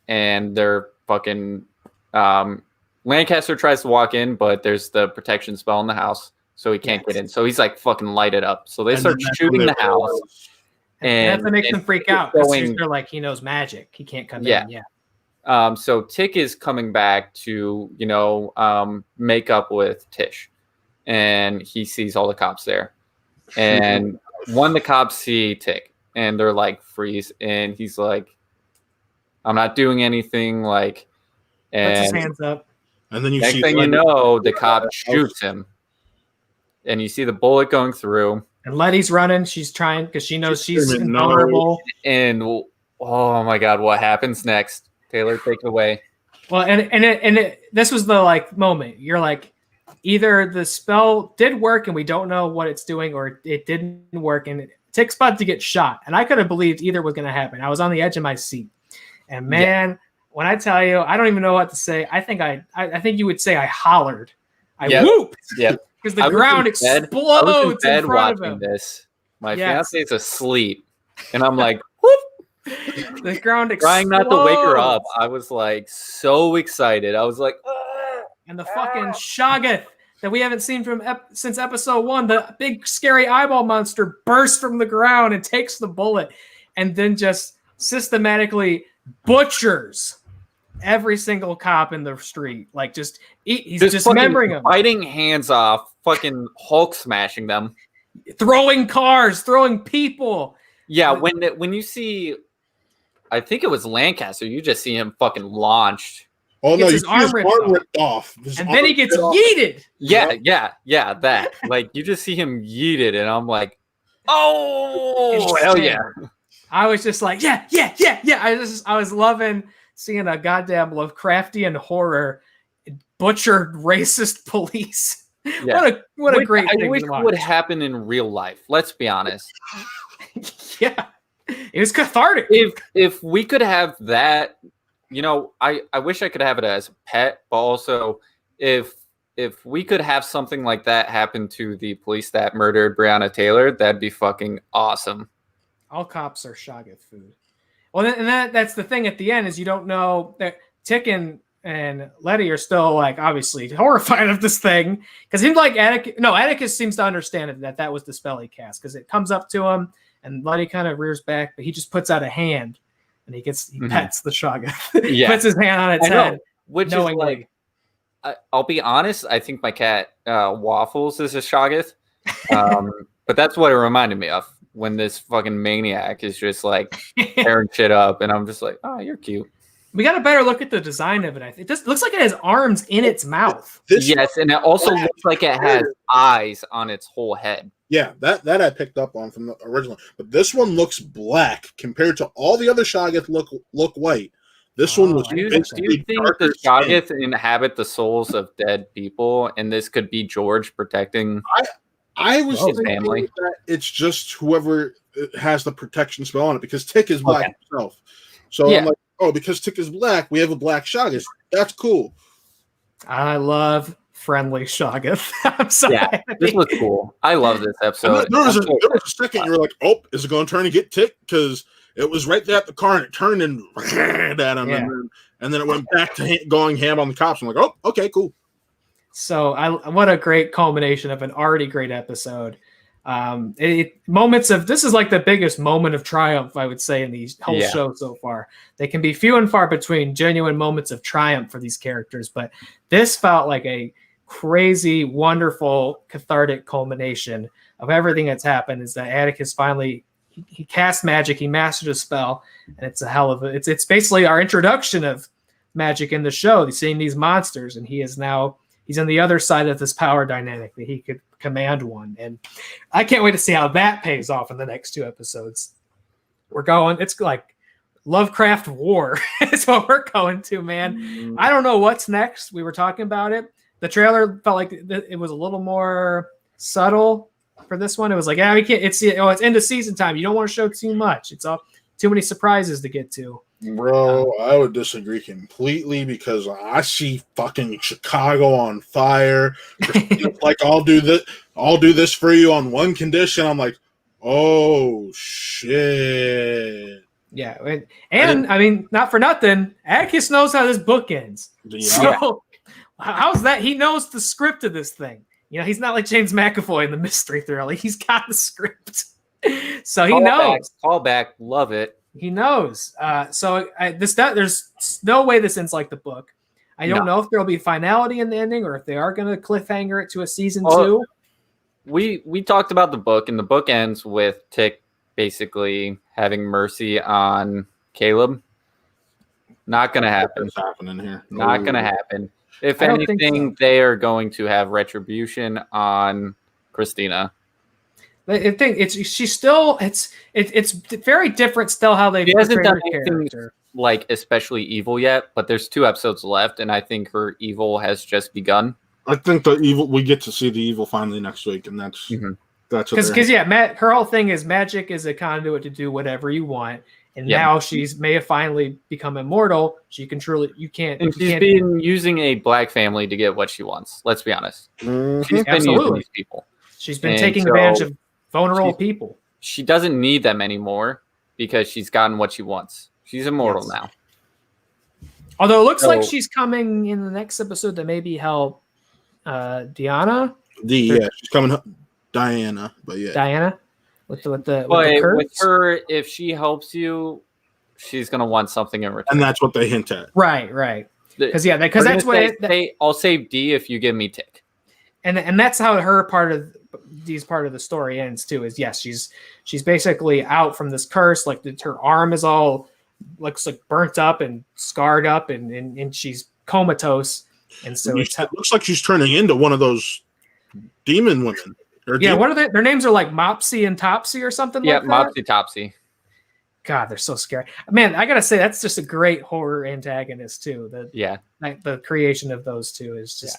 And they're fucking Lancaster tries to walk in, but there's the protection spell in the house, so he can't get in. So he's like fucking lighted up. So they start shooting the house. And that makes them freak out. They're like, he knows magic. He can't come in. Yeah. So Tick is coming back to, make up with Tish. And he sees all the cops there. And one of the cops see Tick. And they're like, freeze. And he's like, I'm not doing anything. Like, and puts his hands up. And then next thing you know, the cop shoots him. And you see the bullet going through. And Letty's running. She's trying because she knows she's invulnerable. And oh my God, what happens next? Taylor, take it away. Well, and this was the moment. You're like, either the spell did work and we don't know what it's doing, or it didn't work and Tick's about to get shot. And I could have believed either was going to happen. I was on the edge of my seat. And man, when I tell you, I don't even know what to say. I think you would say I hollered. I whooped. Yeah. Because the ground explodes in front of him. This. My fiance is asleep. And I'm like, the ground explodes. Trying not to wake her up. I was like so excited. I was like, and the fucking Shoggoth that we haven't seen from since episode 1, the big scary eyeball monster bursts from the ground and takes the bullet and then just systematically butchers every single cop in the street. Like he's dismembering them, biting hands off, fucking Hulk smashing them, throwing cars, throwing people. Yeah, when you see, I think it was Lancaster, you just see him fucking launched. Oh no, his arm ripped off. And then he gets yeeted. Yeah, that. Like you just see him yeeted, and I'm like, oh hell yeah. I was just like, yeah. I was loving seeing a goddamn Lovecraftian horror butchered racist police. Yeah. What a great thing I wish to watch. would happen in real life. Let's be honest. Yeah, it was cathartic. If we could have that, I wish I could have it as a pet, but also if we could have something like that happen to the police that murdered Breonna Taylor, that'd be fucking awesome. All cops are Shoggoth food. Well, and that's the thing at the end is you don't know that Tick and and Letty are still like obviously horrified of this thing because he like Atticus seems to understand it, that was the spell he cast because it comes up to him and Letty kind of rears back, but he just puts out a hand and he pets the Shoggoth. Yeah. Puts his hand on its head, which knowingly. is like, I'll be honest, I think my cat Waffles is a Shoggoth, but that's what it reminded me of when this fucking maniac is just like tearing shit up, and I'm just like, oh, you're cute. We got a better look at the design of it. I think it just looks like it has arms in its mouth. Yes, and it also looks like it has eyes on its whole head. Yeah, that I picked up on from the original. But this one looks black compared to all the other Shoggoth look white. This one was. Do you think the Shoggoth inhabit the souls of dead people, and this could be George protecting? I was his thinking family. that it's just whoever has the protection spell on it because Tick is black himself. So I'm like, oh, because Tick is black, we have a black Shoggoth. That's cool. I love friendly Shoggoth. I'm sorry. Yeah, this looks cool. I love this episode. There was a second you were like, oh, is it going to turn and get Tick? Because it was right there at the car and it turned and ran at him. And then it went back to going ham on the cops. I'm like, oh, okay, cool. So what a great culmination of an already great episode. Moments of this is like the biggest moment of triumph, I would say, in the whole show so far. They can be few and far between genuine moments of triumph for these characters, but this felt like a crazy, wonderful, cathartic culmination of everything that's happened. Is that Atticus finally he cast magic, he mastered a spell, and it's a hell of a it's basically our introduction of magic in the show. Seeing these monsters, and he's on the other side of this power dynamic that he could command one. And I can't wait to see how that pays off in the next 2 episodes. It's like Lovecraft war is what we're going to, man. I don't know what's next. We were talking about it. The trailer felt like it was a little more subtle for this one. It was like, we can't, it's end of season time. You don't want to show too much. It's all too many surprises to get to. Bro, I would disagree completely because I see fucking Chicago on fire. Like, I'll do this for you on one condition. I'm like, oh shit. Yeah, and I mean, not for nothing, Atticus knows how this book ends. Yeah. So how's that? He knows the script of this thing. He's not like James McAvoy in the mystery thriller. He's got the script, so he knows. Call back, love it. He knows. There's no way this ends like the book. I don't know if there'll be finality in the ending or if they are going to cliffhanger it to a season 2. We talked about the book, and the book ends with Tick basically having mercy on Caleb. Not going to happen. What's happening here? Not going to happen. If anything, they are going to have retribution on Christina. I think it's very different still how they hasn't done her character. Like especially evil yet, but there's 2 episodes left, and I think her evil has just begun. I think we get to see the evil finally next week, and that's because her whole thing is magic is a conduit to do whatever you want, and now she's may have finally become immortal. She's been using a black family to get what she wants. Let's be honest. She's been using these people. She's been taking advantage of vulnerable people. She doesn't need them anymore because she's gotten what she wants. She's immortal now. Although it looks like she's coming in the next episode to maybe help Diana. She's coming. Diana, but yeah, Diana with the curse. With her, if she helps you, she's gonna want something in return, and that's what they hint at. Right. Because that's what I'll save D if you give me Tick, and that's how her part of the story ends too. Is she's basically out from this curse. Like her arm is all looks like burnt up and scarred up, and she's comatose, and so it looks like she's turning into one of those demon women. What are they? Their names are like Mopsy and Topsy or something like that? Yeah, Mopsy Topsy. God, they're so scary. Man, I got to say, that's just a great horror antagonist, too. The creation of those 2 is just...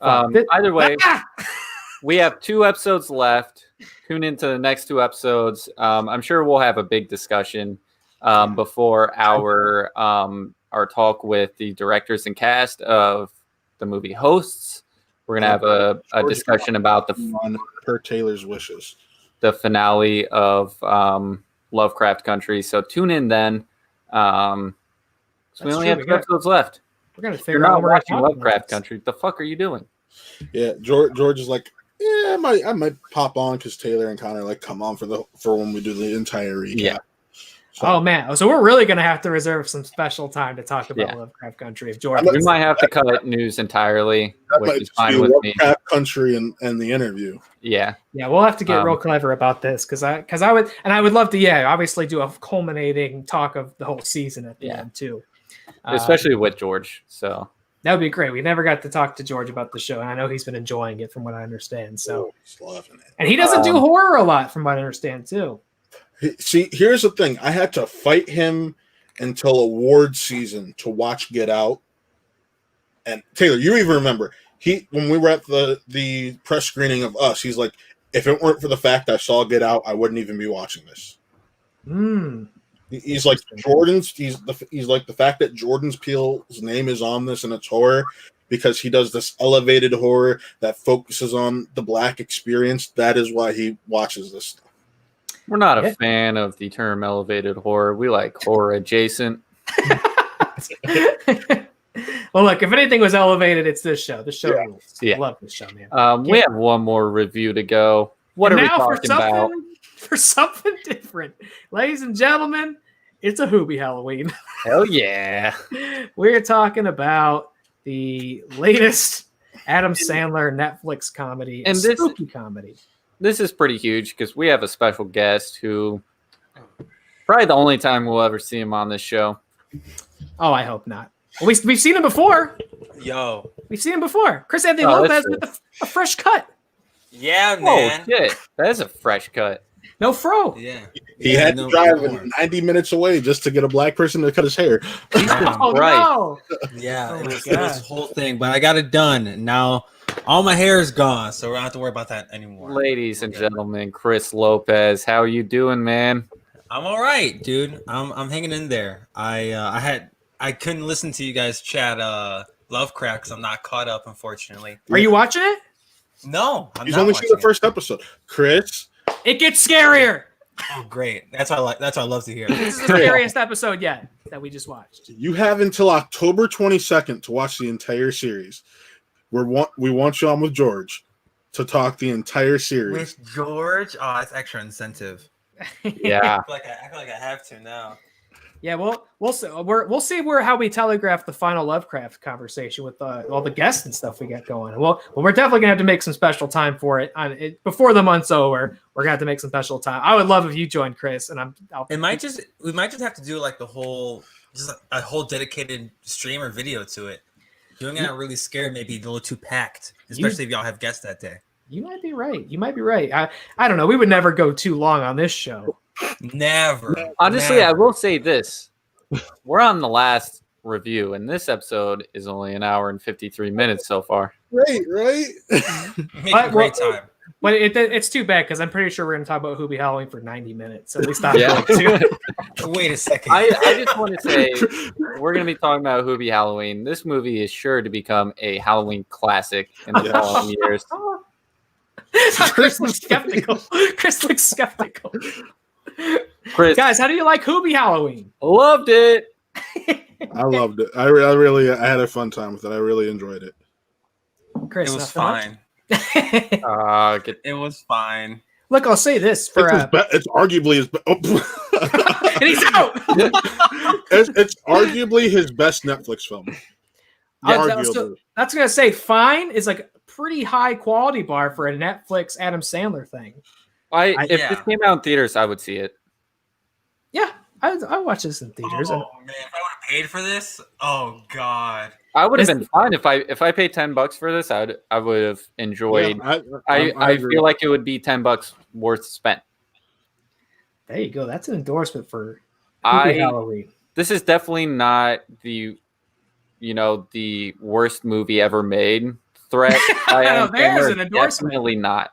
Either way, we have 2 episodes left. Tune into the next 2 episodes. I'm sure we'll have a big discussion before our talk with the directors and cast of the movie Hosts. We're going to have a discussion about per Taylor's wishes, the finale of Lovecraft Country. So tune in then. So we only have 2 episodes left. We're gonna You're figure out not where watching Lovecraft Country. The fuck are you doing? Yeah, George is like, yeah, I might pop on because Taylor and Connor like come on for when we do the entire recap. Yeah. So, Oh man, so we're really gonna have to reserve some special time to talk about Lovecraft Country if George. We might have to cut news entirely, that which might is just be fine with me. Lovecraft Country and the interview. Yeah. Yeah, we'll have to get real clever about this because I would love to obviously do a culminating talk of the whole season at the end too, Especially with George. So that would be great. We never got to talk to George about the show, and I know he's been enjoying it from what I understand. So, He's loving it. and he doesn't do horror a lot from what I understand too. See, here's the thing. I had to fight him until award season to watch Get Out. And Taylor, you even remember when we were at the press screening of Us, he's like, if it weren't for the fact I saw Get Out, I wouldn't even be watching this. He's like he's like the fact that Jordan Peele's name is on this and it's horror because he does this elevated horror that focuses on the Black experience. That is why he watches this stuff. we're not a fan of the term elevated horror. We like horror adjacent. Well, look, if anything was elevated, it's this show. The show rules. Yeah. I love this show, man. We have one more review to go. What And are we now talking about? for something different, ladies and gentlemen, it's a HUBIE Halloween. Hell yeah. We're talking about the latest Adam Sandler Netflix comedy, And this- spooky comedy. This is pretty huge because we have a special guest who probably the only time we'll ever see him on this show. Oh, I hope not. Well, we've seen him before. Yo. We've seen him before. Chris Anthony Oh, Lopez that's with a fresh cut. Yeah, Oh, man. shit. That is a fresh cut. No fro. Yeah. He had to drive 90 minutes away just to get a Black person to cut his hair. Oh, Right. no. Yeah, Oh it my was God. this whole thing, but I got it done. And now all my hair is gone, so we don't have to worry about that anymore. Ladies and gentlemen, Chris Lopez, how you doing, man? I'm all right, dude. I'm hanging in there. I couldn't listen to you guys chat Lovecraft because I'm not caught up, unfortunately. Are you watching it? No, I'm He's not only seen watching the first episode. Chris, It gets scarier. Oh, great. That's what I love to hear. This is the scariest episode yet that we just watched. you have until October 22nd to watch the entire series. We want you on with George to talk the entire series. With George, oh, that's extra incentive. Yeah. I feel like I have to now. Yeah, we'll see. We'll see how we telegraph the final Lovecraft conversation with all the guests and stuff we got going. Well, we're definitely gonna have to make some special time for it. Before the month's over, we're gonna have to make some special time. I would love if you joined, Chris, and we might just have to do like a whole dedicated stream or video to it. Doing it really scared, maybe a little too packed, especially if y'all have guests that day. You might be right. I don't know. We would never go too long on this show. Never. Honestly, Never. I will say this. We're on the last review, and this episode is only an hour and 53 minutes so far. Right. Make a great time. But it's too bad because I'm pretty sure we're going to talk about HUBIE Halloween for 90 minutes. So at least Yeah. Wait a second. I just want to say we're going to be talking about HUBIE Halloween. This movie is sure to become a Halloween classic in the following years. Chris looks skeptical. Chris, Guys, how do you like HUBIE Halloween? loved it. I loved it. I had a fun time with it. I really enjoyed it. Chris, It was nothing fine. much? It was fine. Look, I'll say this for It's arguably his. and he's out. It's arguably his best Netflix film. Arguably. That's gonna say fine is like a pretty high quality bar for a Netflix Adam Sandler thing. If this came out in theaters, I would see it. Yeah, I watch this in theaters. Oh man, if I would have paid for this, oh god. I would have been fine if I paid $10 for this. I would have enjoyed. Yeah, I agree. feel like it would be $10 worth spent. There you go. That's an endorsement for HUBIE Halloween. This is definitely not the worst movie ever made. Threat. There's an endorsement. Definitely not.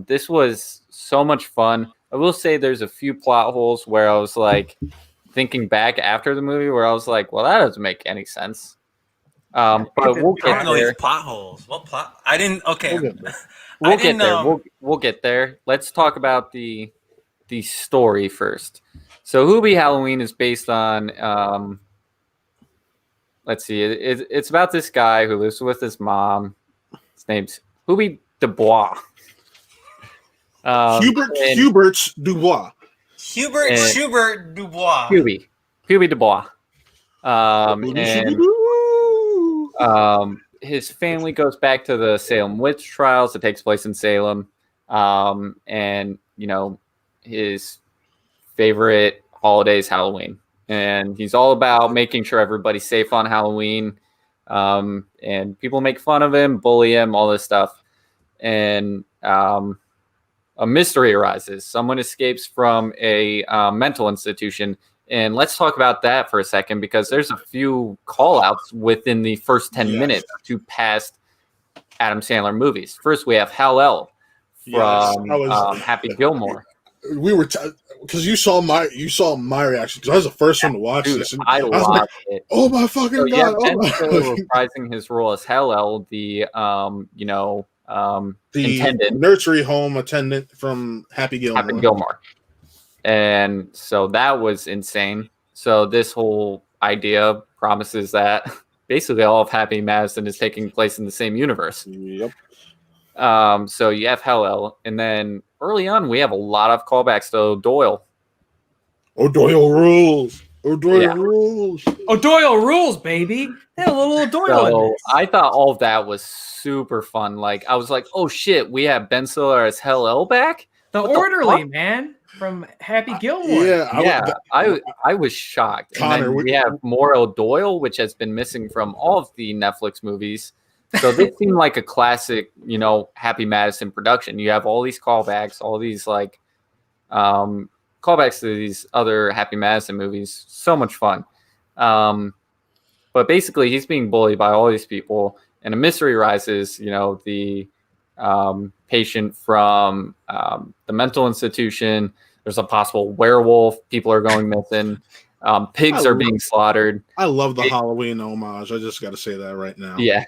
This was so much fun. I will say there's a few plot holes where I was like thinking back after the movie where I was like, well, that doesn't make any sense. But we'll I get don't know there. these plot holes. What plot? I didn't. Okay. We'll get there. We'll get there. Let's talk about the story first. So HUBIE Halloween is based on let's see. It's about this guy who lives with his mom. His name's Hubie Dubois. Hubert's Dubois. Schubert Dubois. Hubie Dubois. His family goes back to the Salem witch trials. It takes place in Salem. And his favorite holiday is Halloween. And he's all about making sure everybody's safe on Halloween. And people make fun of him, bully him, all this stuff. And a mystery arises. Someone escapes from a mental institution. And let's talk about that for a second, because there's a few call-outs within the first 10 minutes to past Adam Sandler movies. First, we have Hell from Happy Gilmore. We were because you saw my reaction, because I was the first one to watch Dude, this. And I was loved like, it. oh my fucking god! Ben Oh Stiller my. reprising his role as Hell, the The intendant. nursery home attendant from Happy Gilmore. Happy Gilmore. And so that was insane. So this whole idea promises that basically all of Happy Madison is taking place in the same universe. Yep. So you have Hell, and then early on we have a lot of callbacks to O'Doyle. O'Doyle rules. O'Doyle Yeah. rules. O'Doyle rules, baby. They had a little O'Doyle in So this. I thought all of that was super fun. Like I was like, oh shit, we have Ben Stiller as Hell back. The What the orderly fuck? man from Happy Gilmore. Yeah. I was shocked. Connor, and then we have more O'Doyle, which has been missing from all of the Netflix movies. So this seemed like a classic, Happy Madison production. You have all these callbacks, all these like callbacks to these other Happy Madison movies. So much fun. But basically, he's being bullied by all these people, and a mystery rises. The patient from the mental institution. There's a possible werewolf. People are going missing. Pigs are being slaughtered. I love the Halloween homage. I just got to say that right now. Yeah.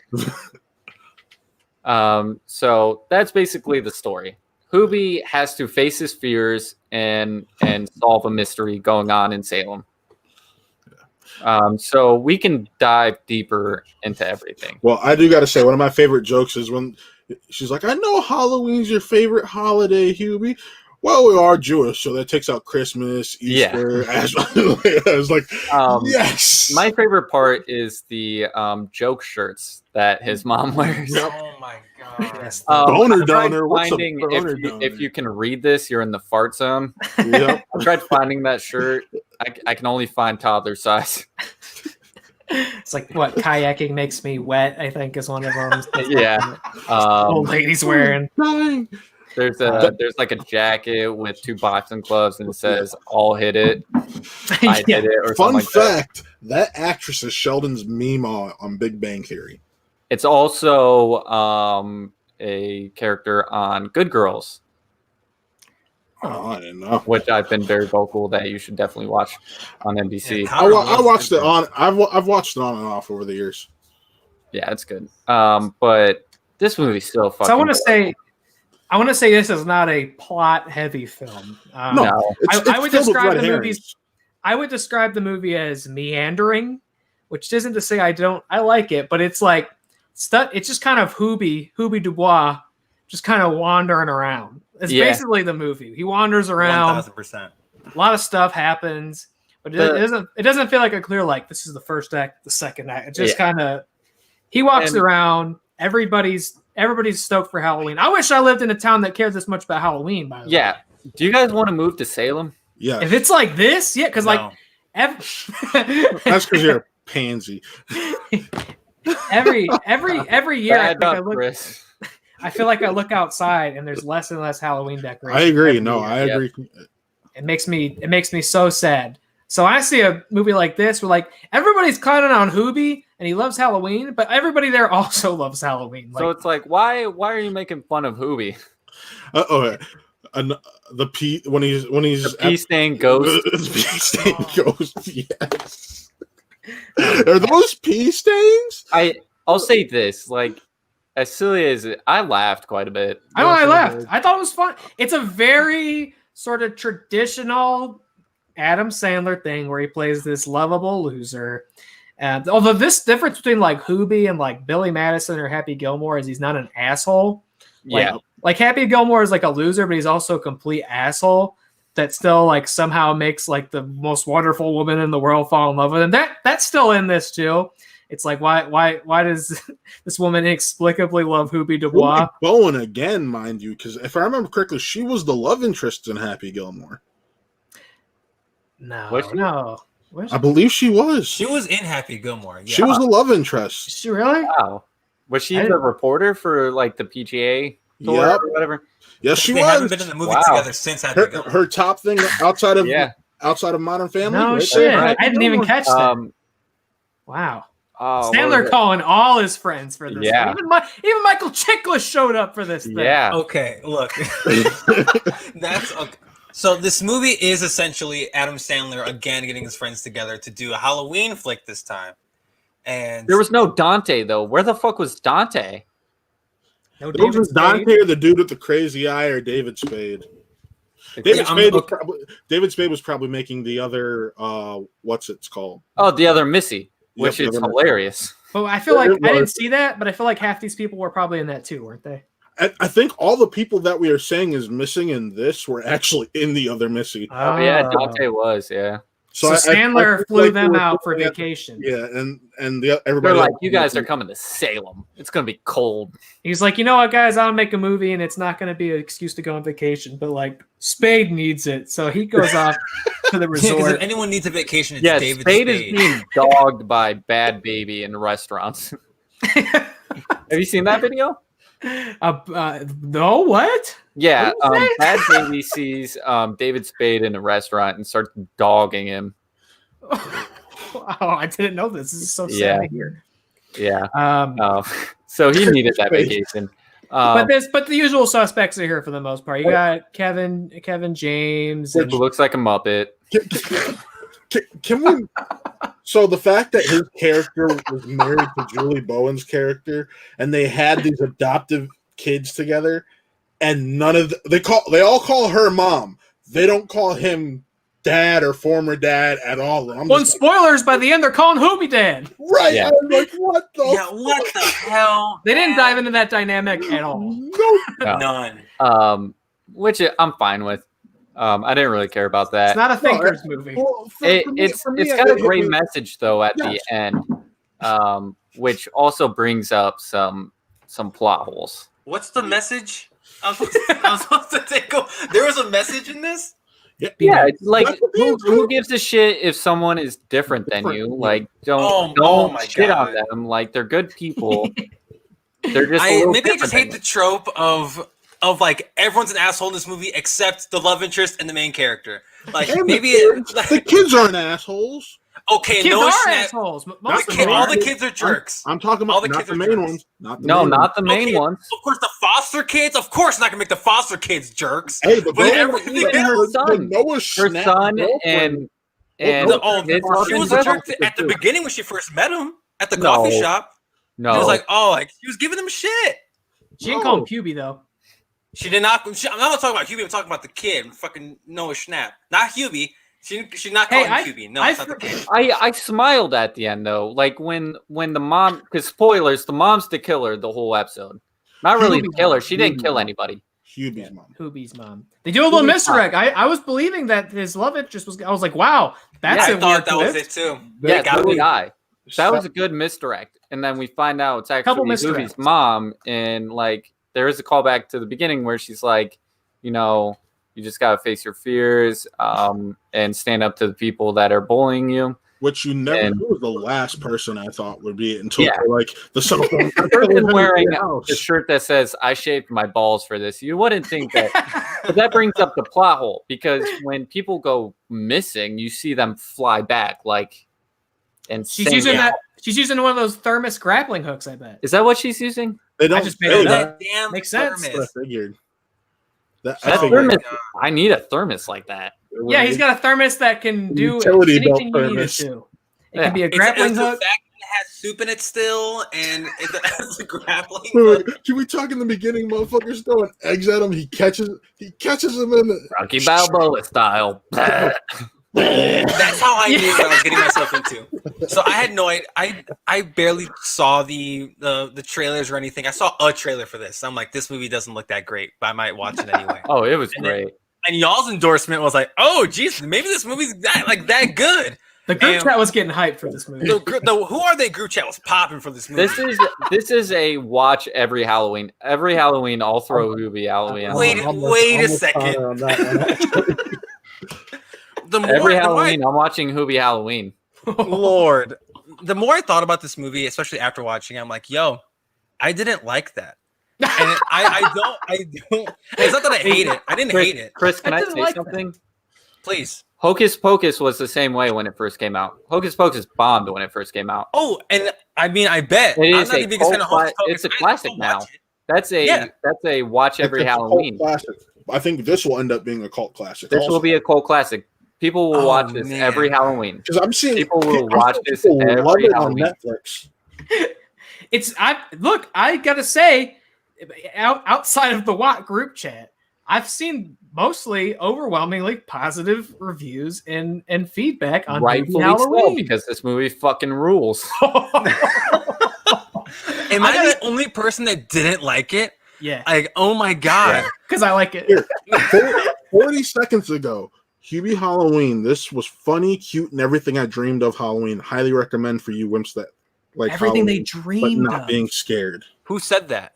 So that's basically the story. Hubie has to face his fears and solve a mystery going on in Salem. So we can dive deeper into everything. Well, I do got to say, one of my favorite jokes is when she's like, I know Halloween's your favorite holiday, Hubie. Well, we are Jewish, so that takes out Christmas, Easter. Yeah. I was like, yes. My favorite part is the joke shirts that his mom wears. Oh my god. Yes. Boner I tried donor. What's a finding boner if you can read this, you're in the fart zone. Yep. I tried finding that shirt. I can only find toddler size. It's like what kayaking makes me wet, I think, is one of them. Yeah. Old lady's wearing. Dying. There's like a jacket with 2 boxing gloves and it says "All hit it." I Yeah. did it or Fun something like that. fact, that actress is Sheldon's meme on Big Bang Theory. It's also a character on Good Girls, Oh, I didn't know. which I've been very vocal that you should definitely watch on NBC. Yeah, I watched it on. I've watched it on and off over the years. Yeah, it's good. But this movie's still fucking. So I want to say this is not a plot-heavy film. No, No. I would filled with describe red the herrings. movies. I would describe the movie as meandering, which isn't to say I like it, but it's like stuff. It's just kind of Hubie Dubois, just kind of wandering around. It's basically the movie. He wanders around. 1000%. A lot of stuff happens, but it doesn't feel like a clear like this is the first act, the second act. It just kind of he walks around. Everybody's stoked for Halloween. I wish I lived in a town that cared this much about Halloween. By the way, Yeah. Do you guys want to move to Salem? Yeah, if it's like this, yeah, because No. that's because you're a pansy. every year, Chris. I feel like I look outside and there's less and less Halloween decorations. I agree. every No, year. I agree. It makes me so sad. So I see a movie like this where like everybody's clowning on Hubie and he loves Halloween, but everybody there also loves Halloween. So it's like, why are you making fun of Hubie? Okay. The pea when he's The pea stain ghost. the pea stain ghost. Yes. Are those pea stains? I'll say this, like, as silly as it, I laughed quite a bit. I laughed. I thought it was fun. It's a very sort of traditional Adam Sandler thing where he plays this lovable loser. And although this difference between like Hubie and like Billy Madison or Happy Gilmore is he's not an asshole. Yeah. Like Happy Gilmore is like a loser, but he's also a complete asshole that still like somehow makes like the most wonderful woman in the world fall in love with him. That's still in this too. It's like why does this woman inexplicably love Hubie Dubois? Bowen again, mind you, because if I remember correctly, she was the love interest in Happy Gilmore. No, Was she? no. I believe she was. She was in Happy Gilmore. Yeah. She was the love interest. Is she really? Wow. Was she I the didn't- reporter for like the PGA tour Yep. or whatever? Yes, she They was. haven't been in the movie Wow. together since Happy Gilmore. Her top thing outside of Yeah. Modern Family. No right shit. there. right. I didn't even catch that. Wow. What Sandler was it? calling all his friends for this. Yeah. Even Michael Chiklis showed up for this thing. Yeah. Okay, look. That's okay. So this movie is essentially Adam Sandler again getting his friends together to do a Halloween flick this time. And There was no Dante though. Where the fuck was Dante? No It was David Dante Spade. or the dude with the crazy eye or David Spade. Yeah, David Spade was probably making the other what's it's called? Oh, the other Missy, which Yep, is the other hilarious. But I feel like It I didn't was. see that, but I feel like half these people were probably in that too, weren't they? I think all the people that we are saying is missing in this were actually in the other Missy. Oh yeah, Dante was, yeah. So I Sandler feel flew like them we're out for looking at- vacation. Yeah, and everybody They're like, else- you guys are coming to Salem. It's gonna be cold. He's like, you know what, guys, I'll make a movie and it's not going to be an excuse to go on vacation, but like Spade needs it. So he goes off to the yeah, 'cause resort. if anyone needs a vacation, it's Yeah, David Spade Spade. is being dogged by Bad Baby in restaurants. Have you seen that video? No, what? Yeah, What did you say? Bad Baby sees David Spade in a restaurant and starts dogging him. Oh, I didn't know this. This is so sad Yeah. to hear. Yeah. Um, So he needed that vacation. but the usual suspects are here for the most part. You got Kevin James. It looks like a Muppet. Can we? So the fact that his character was married to Julie Bowen's character, and they had these adoptive kids together, and none of they all call her mom. They don't call him dad or former dad at all. And I'm Well, just spoilers, by the end, they're calling Hubie Dad. right. Yeah. I'm like, what the? Yeah, what the hell? They didn't dive into that dynamic at all. No, No. None. Which I'm fine with. I didn't really care about that. It's not a thinkers movie. well, It's got a great message though at the end, which also brings up some plot holes. What's the message? I'm supposed to take. There was a message in this. Yeah, it's like That's the thing, who gives a shit if someone is different than you? Like don't my shit God. on them. Like they're good people. They're just a little Maybe I different just than hate the trope of like everyone's an asshole in this movie except the love interest and the main character. Like And maybe the kids aren't assholes. okay, Kids no are snap. assholes. Most Not of them kids. All are. the kids are jerks. I'm talking All about the not kids the are main jerks. ones. Not the No, main not ones. the main Okay, ones. Of course, the foster kids. Of course, not gonna make the foster kids jerks. Hey, but But Noah- everything but else- the Noah Her Schnapp son girlfriend- and no, She was a jerk at the beginning when she first met him at the No. coffee shop. no. He was like, oh, like she was giving him shit. She didn't call him Hubie, though. She did not. I'm not talking about Hubie. I'm talking about the kid, fucking Noah Schnapp, not Hubie. She not Hey, calling him Hubie. No, it's not the kid. I smiled at the end though, like when the mom, because spoilers, the mom's the killer the whole episode. Not really the killer. She didn't kill anybody. Hubie's mom. Hubie's mom. They do a little misdirect. I was believing that his love interest was. I was like, wow, that's I a thought weird that was twist. it too. Yeah, gotta so be. did I. That was a good misdirect. And then we find out it's Couple actually misdirects. Hubie's mom, and like there is a callback to the beginning where she's like, you know, you just gotta face your fears, and stand up to the people that are bullying you. Which you never And- who was the last person I thought would be it until Yeah. like the son of a Person wearing a shirt that says "I shaved my balls for this." You wouldn't think that, but that brings up the plot hole because when people go missing, you see them fly back like. And She's using that. She's using one of those thermos grappling hooks. I bet. Is that what she's using? They don't I just made say it that. up. Damn Makes sense. That's what I figured. I That figured. thermos, I need a thermos like that. Yeah, he's got a thermos that can do Utility belt anything you need it thermos. to. It Yeah. can be a It's grappling the hook. fact that it has soup in it still, and it has a grappling Wait, hook. wait, can we talk in the beginning? Motherfuckers throwing eggs at him. He catches him in the. Rocky Balboa style. That's how I knew what I was getting myself into. So I had no idea. I barely saw the trailers or anything. I saw a trailer for this. I'm like, this movie doesn't look that great, but I might watch it anyway. Oh, it was And great. And y'all's endorsement was like, oh, geez, maybe this movie's that good. The group And chat was getting hyped for this movie. The Who Are They group chat was popping for this movie. This is a watch every Halloween. Every Halloween, I'll throw HUBIE Halloween. Wait a second. Every Halloween, I'm watching HUBIE Halloween. Lord, the more I thought about this movie, especially after watching it, I'm like, yo, I didn't like that. And I don't. It's not that I hate it. I didn't hate it. Chris, can I didn't say like something? Please. Hocus Pocus was the same way when it first came out. Hocus Pocus bombed when it first came out. Oh, and I mean, I bet. It I'm is not a the biggest fan of cult Hocus Pocus. it's a I classic still now. watch it. That's a watch every It's a cult Halloween. classic. I think this will end up being a cult classic. This will be a cult classic. People will watch this man. every Halloween. because I'm seeing People will watch this people love every it on Halloween. Netflix. I gotta say, outside of the Watt group chat, I've seen mostly overwhelmingly positive reviews and feedback on Rightfully HUBIE so, Halloween. because this movie fucking rules. Am I the only person that didn't like it? Yeah, Like, oh my god. because I like it. Here, 40 seconds ago, HUBIE Halloween. This was funny, cute, and everything I dreamed of Halloween. Highly recommend for you wimps that like Everything they Halloween, but dreamed not of. being scared. Who said that?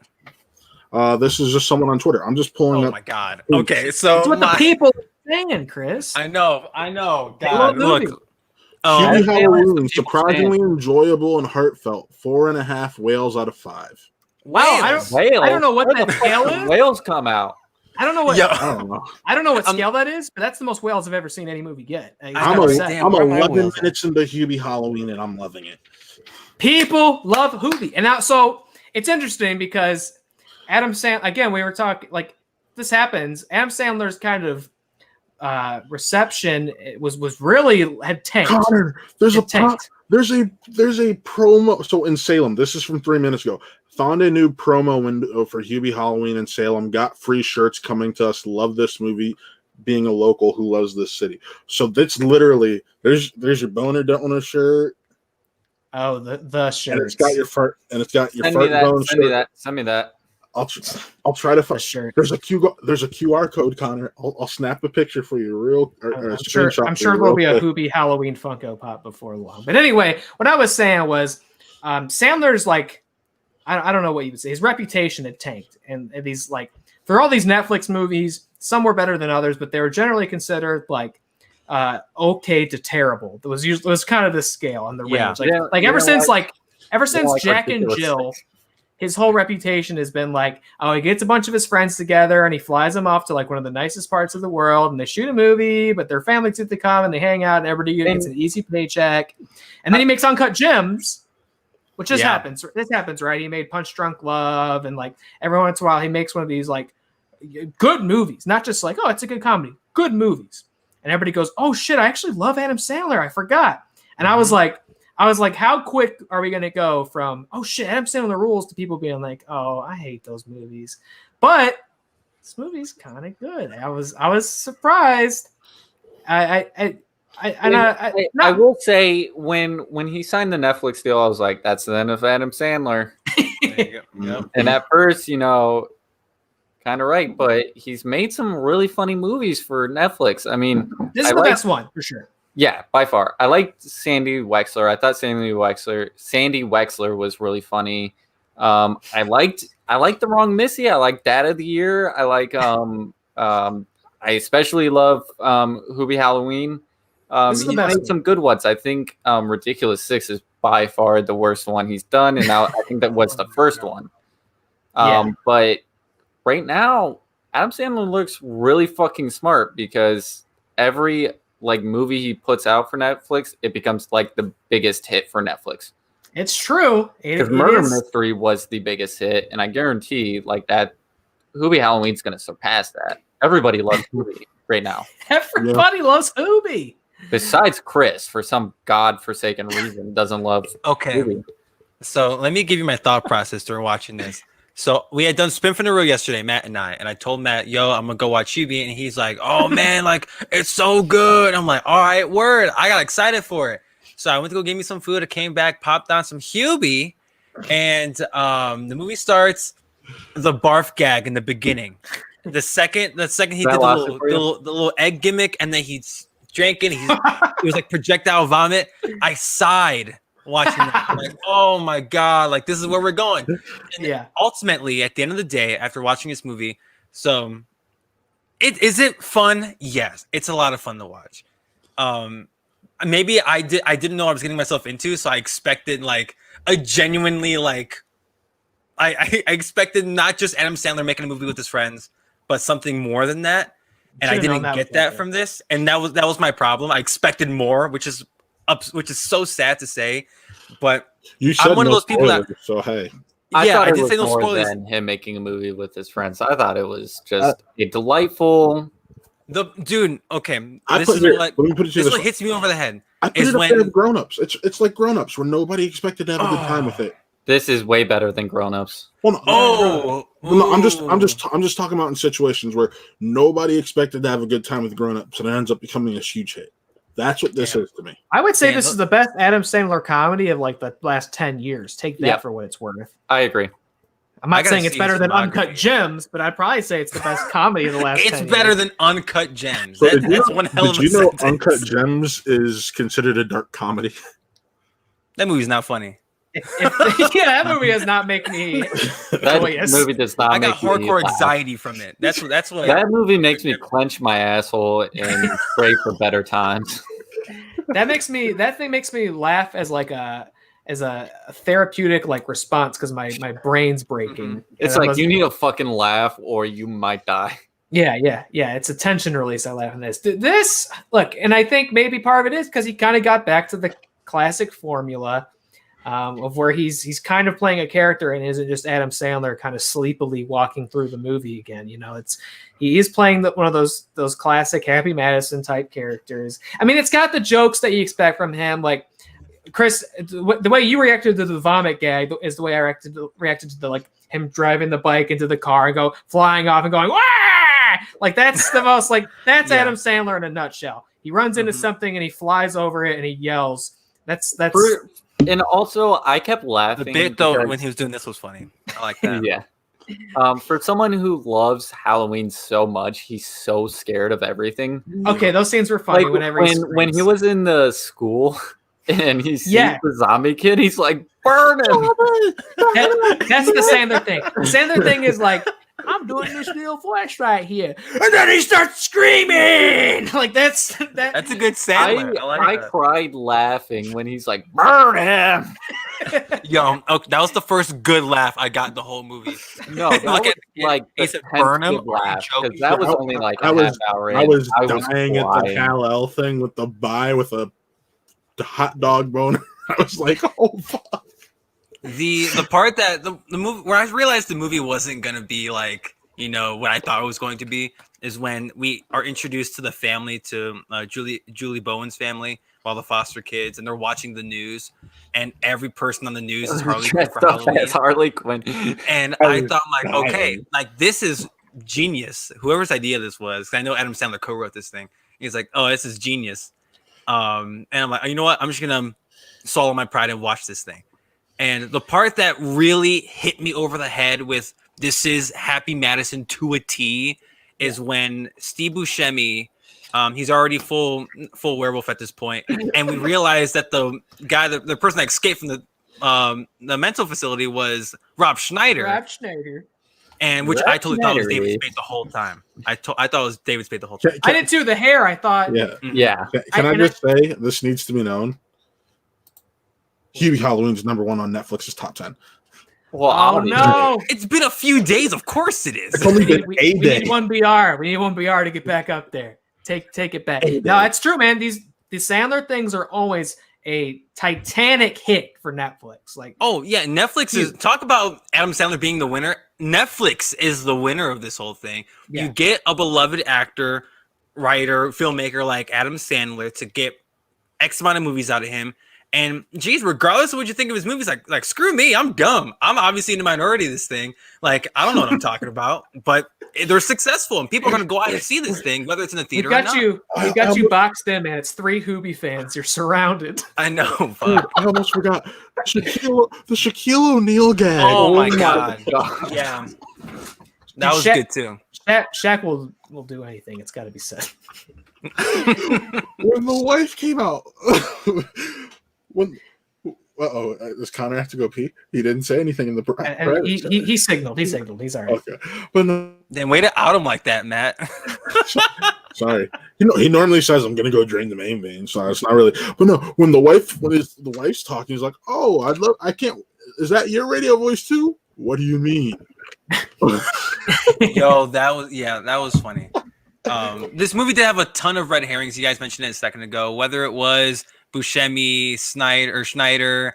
This is just someone on Twitter. I'm just pulling Oh up. my god. Okay, so That's what the people are saying, Chris. I know. They love God, look. movies. Oh, HUBIE Adam Sandler's Halloween, the people's surprisingly enjoyable and heartfelt. 4.5 whales out of 5. Wow, I don't know what Where that the scale fuck did is. whales come out. I don't know what Yo. I don't know. I don't know what I'm- scale that is, but that's the most whales I've ever seen any movie get. I I'm, know, a, damn, I'm where are my 11 wheels at? minutes into HUBIE Halloween and I'm loving it. People love HUBIE, and now so it's interesting because Adam Sandler. Again, we were talking like this happens. Adam Sandler's kind of reception was really had tanked. Connor, there's It tanked. there's a promo. So in Salem, this is from 3 minutes ago. Found a new promo window for HUBIE Halloween in Salem. Got free shirts coming to us. Love this movie. Being a local who loves this city. So that's literally there's your boner donor shirt, Oh, the shirt. and it's got your fart and it's got your Send fart me that. bone Send me shirt. that. Send me that. I'll try to the find. shirt. There's a QR code, Connor. I'll snap a picture for you or a I'm sure screenshot. for you there'll be real a quick. HUBIE Halloween Funko Pop before long. But anyway, what I was saying was Sandler's like I don't know what you would say. His reputation had tanked, and these like for all these Netflix movies, some were better than others, but they were generally considered like okay to terrible. It was kind of the scale on the Yeah. range. Like Yeah, like you ever don't since like- Jack and ridiculous Jill. things. His whole reputation has been like, oh, he gets a bunch of his friends together and he flies them off to like one of the nicest parts of the world and they shoot a movie, but their families get to come and they hang out and everybody gets an easy paycheck. And then he makes Uncut Gems, which just happens. This happens, right? He made Punch Drunk Love and like every once in a while he makes one of these like good movies, not just like, oh, it's a good comedy, good movies. And everybody goes, oh shit, I actually love Adam Sandler. I forgot. And I was like, how quick are we going to go from, oh shit, Adam Sandler rules to people being like, oh, I hate those movies. But this movie's kind of good. I was surprised. I will say when he signed the Netflix deal, I was like, that's the end of Adam Sandler. There you go. Yep. And at first, kind of right, but he's made some really funny movies for Netflix. I mean, this is the best one for sure. yeah, by far. I liked Sandy Wexler. I thought Sandy Wexler was really funny. I liked The Wrong Missy. I like Dad of the Year. I like I especially love HUBIE Halloween. This is the He best made some good ones. I think Ridiculous Six is by far the worst one he's done, and now I think that was the first one. Yeah. But right now, Adam Sandler looks really fucking smart because every like movie he puts out for Netflix, it becomes like the biggest hit for Netflix. It's true. Because Murder Mystery was the biggest hit, and I guarantee like that HUBIE Halloween's gonna surpass that. Everybody loves HUBIE right now. Everybody loves HUBIE. Besides Chris, for some godforsaken reason, doesn't love Okay. HUBIE. So let me give you my thought process during watching this. So we had done Spin for the Reel yesterday, Matt and I told Matt, yo, I'm gonna go watch HUBIE, and he's like, oh man, like it's so good. I'm like, all right, word. I got excited for it. So I went to go get me some food. I came back, popped on some HUBIE, and the movie starts. The barf gag in the beginning. The second he did the little egg gimmick, and then he's drinking. It was like projectile vomit. I sighed watching that. I'm like, oh my god, like this is where we're going. And ultimately, at the end of the day, after watching this movie, so is it fun? Yes, it's a lot of fun to watch. Maybe I didn't know what I was getting myself into, so I expected like a genuinely like I expected not just Adam Sandler making a movie with his friends, but something more than that. And I didn't get that from this, and that was my problem. I expected more, which is so sad to say, but I'm one of those people that. So hey, I thought it was more than him making a movie with his friends. I thought it was just a delightful. Dude, okay, let me put it this what hits me over the head. I put it up there with Grown Ups. It's like Grown Ups, where nobody expected to have a good time with it. This is way better than Grown Ups. Well, no, I'm just talking about in situations where nobody expected to have a good time with Grown Ups, and it ends up becoming a huge hit. That's what this is to me. I would say this is the best Adam Sandler comedy of like the last 10 years. Take that for what it's worth. I agree. I'm not saying it's better than Uncut Gems, but I'd probably say it's the best comedy of the last 10 years. It's better than Uncut Gems. So That's one hell of a sentence. Did you know sentence. Uncut Gems is considered a dark comedy? That movie's not funny. That movie does not make me joyous. Movie does not. I got hardcore anxiety from it. That's what. That movie makes me clench my asshole and pray for better times. That thing makes me laugh as like a therapeutic like response because my brain's breaking. Mm-hmm. It's like you need a fucking laugh or you might die. Yeah. It's a tension release. I laugh on this. This look, and I think maybe part of it is because he kind of got back to the classic formula. Of where he's kind of playing a character and isn't just Adam Sandler kind of sleepily walking through the movie again. You know, he is playing one of those classic Happy Madison type characters. I mean, it's got the jokes that you expect from him. Like Chris, the way you reacted to the vomit gag is the way I reacted to the like him driving the bike into the car and go flying off and going wah! Like that's the most like that's Adam Sandler in a nutshell. He runs into something and he flies over it and he yells. That's. And also, I kept laughing. The bit though when he was doing this was funny. I like that. Yeah. For someone who loves Halloween so much, he's so scared of everything. Okay, those scenes were funny. Like when he was in the school and he sees the zombie kid, he's like, "Burn him!" That's the Sandler thing. The Sandler thing is like, I'm doing this real flesh right here, and then he starts screaming. Like that's a good Sandler. I cried laughing when he's like, "Burn him!" Yo, that was the first good laugh I got in the whole movie. No, that was like he said, "Burn him." Because that was only like a half hour. I was dying at the Kal-El thing with the hot dog boner. I was like, oh fuck. The part that the movie where I realized the movie wasn't gonna be like what I thought it was going to be is when we are introduced to the family to Julie Bowen's family while the foster kids and they're watching the news and every person on the news is Harley Quinn for Halloween. It's Harley Quinn, and I thought like okay, like this is genius. Whoever's idea this was, 'cause I know Adam Sandler co-wrote this thing. He's like, oh, this is genius. And I'm like, you know what? I'm just gonna swallow my pride and watch this thing. And the part that really hit me over the head with this is Happy Madison to a T is when Steve Buscemi, he's already full werewolf at this point, and we realize that the guy, the person that escaped from the mental facility was Rob Schneider. And which I totally thought was David Spade the whole time. I thought it was David Spade the whole time. I did too. The hair, I thought. Yeah. Can I just say this needs to be known? HUBIE Halloween's #1 on Netflix's top 10. Well, oh no! It's been a few days. Of course it is. It's only been we a day. need one BR. We need one BR to get back up there. Take it back. No, it's true, man. These Sandler things are always a titanic hit for Netflix. Like, oh yeah, Netflix is talk about Adam Sandler being the winner. Netflix is the winner of this whole thing. Yeah. You get a beloved actor, writer, filmmaker like Adam Sandler to get X amount of movies out of him. And geez, regardless of what you think of his movies, like screw me, I'm dumb. I'm obviously in the minority of this thing. Like I don't know what I'm talking about, but they're successful, and people are going to go out and see this thing, whether it's in the theater or not. We got you boxed in, man. It's 3 HUBIE fans. You're surrounded. I know. Dude, I almost forgot the Shaquille O'Neal gag. Oh my god. Yeah, that was good too. Shaq will do anything. It's got to be said. When the wife came out, does Connor have to go pee? He didn't say anything in the and he signaled. He's all right. Okay, but no, Then way to out him like that, Matt. sorry. He normally says I'm gonna go drain the main vein, so it's not really. But no, when the wife's talking, he's like, "Oh, I can't. Is that your radio voice too? What do you mean?" Yo, that was funny. This movie did have a ton of red herrings. You guys mentioned it a second ago. Whether it was Buscemi, Schneider,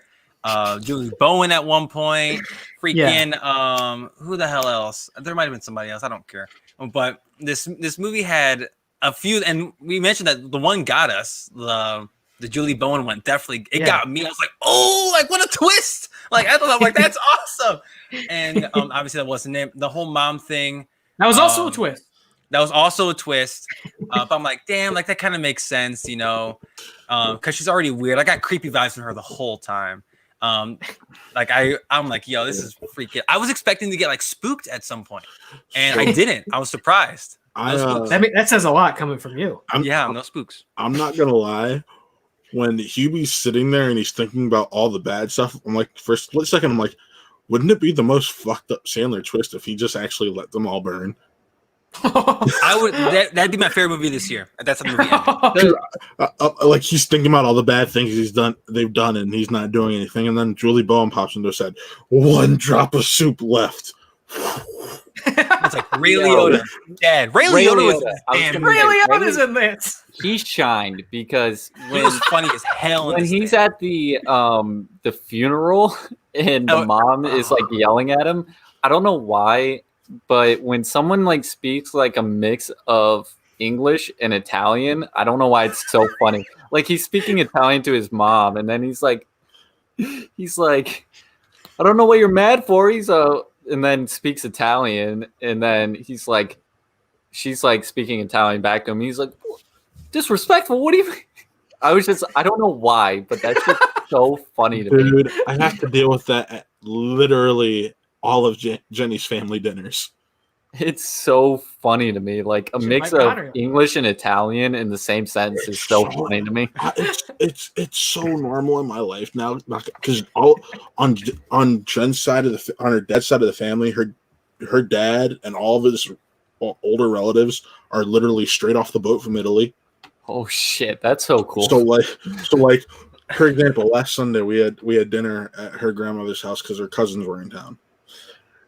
Julie Bowen at one point, freaking who the hell else? There might have been somebody else. I don't care. But this movie had a few, and we mentioned that the one got us. The Julie Bowen one definitely got me. I was like, oh, like what a twist! Like I thought, like that's awesome. And obviously that wasn't it. The whole mom thing. That was also a twist. That was also a twist. But I'm like, damn, like that kind of makes sense, you know, because she's already weird. I got creepy vibes from her the whole time. I'm like, yo, this is freaking. I was expecting to get like spooked at some point, and I didn't. I was surprised. That says a lot coming from you. No spooks. I'm not gonna lie. When Hubie's sitting there and he's thinking about all the bad stuff, I'm like, for a split second, I'm like, wouldn't it be the most fucked up Sandler twist if he just actually let them all burn? I would. That'd be my favorite movie this year. That's a movie. Like he's thinking about all the bad things they've done, and he's not doing anything. And then Julie Bowen pops into said, "One drop of soup left." It's like Ray Liotta, Dad. Ray Liotta Liotta's in this. He shined because he was funny as hell. When he's at the funeral and the mom is like yelling at him, I don't know why, but when someone like speaks like a mix of English and Italian, I don't know why it's so funny. Like he's speaking Italian to his mom, and then he's like, I don't know what you're mad for. And then speaks Italian, and then she's like speaking Italian back to him. He's like, disrespectful. What do you mean? I don't know why, but that's just so funny to me. Dude, I have to deal with that at literally all of Jenny's family dinners. It's so funny to me. Like a mix of English and Italian in the same sentence is so funny to me. It's so normal in my life now because all on Jen's side of on her dad's side of the family, her dad and all of his older relatives are literally straight off the boat from Italy. Oh shit, that's so cool. So like, for example, last Sunday we had dinner at her grandmother's house because her cousins were in town.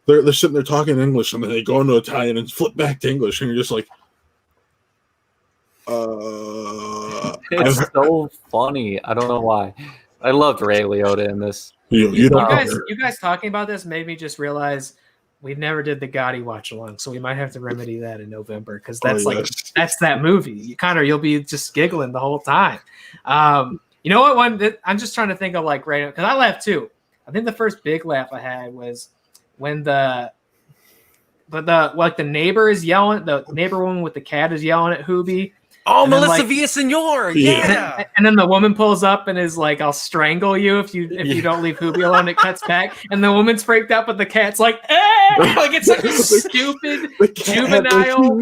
They're sitting there talking in English, and then they go into Italian and flip back to English, and you're just like, It's so funny. I don't know why. I loved Ray Liotta in this. You guys talking about this made me just realize we never did the Gotti watch along, so we might have to remedy that in November because that's that movie. You'll be just giggling the whole time. You know what? I'm just trying to think of like right now because I laughed too. I think the first big laugh I had was when the neighbor is yelling, the neighbor woman with the cat is yelling at HUBIE. Oh, Melissa Villaseñor, yeah. And then the woman pulls up and is like, "I'll strangle you if you don't leave HUBIE alone." It cuts back, and the woman's freaked out, but the cat's like, "Eh!" Like it's such a stupid juvenile.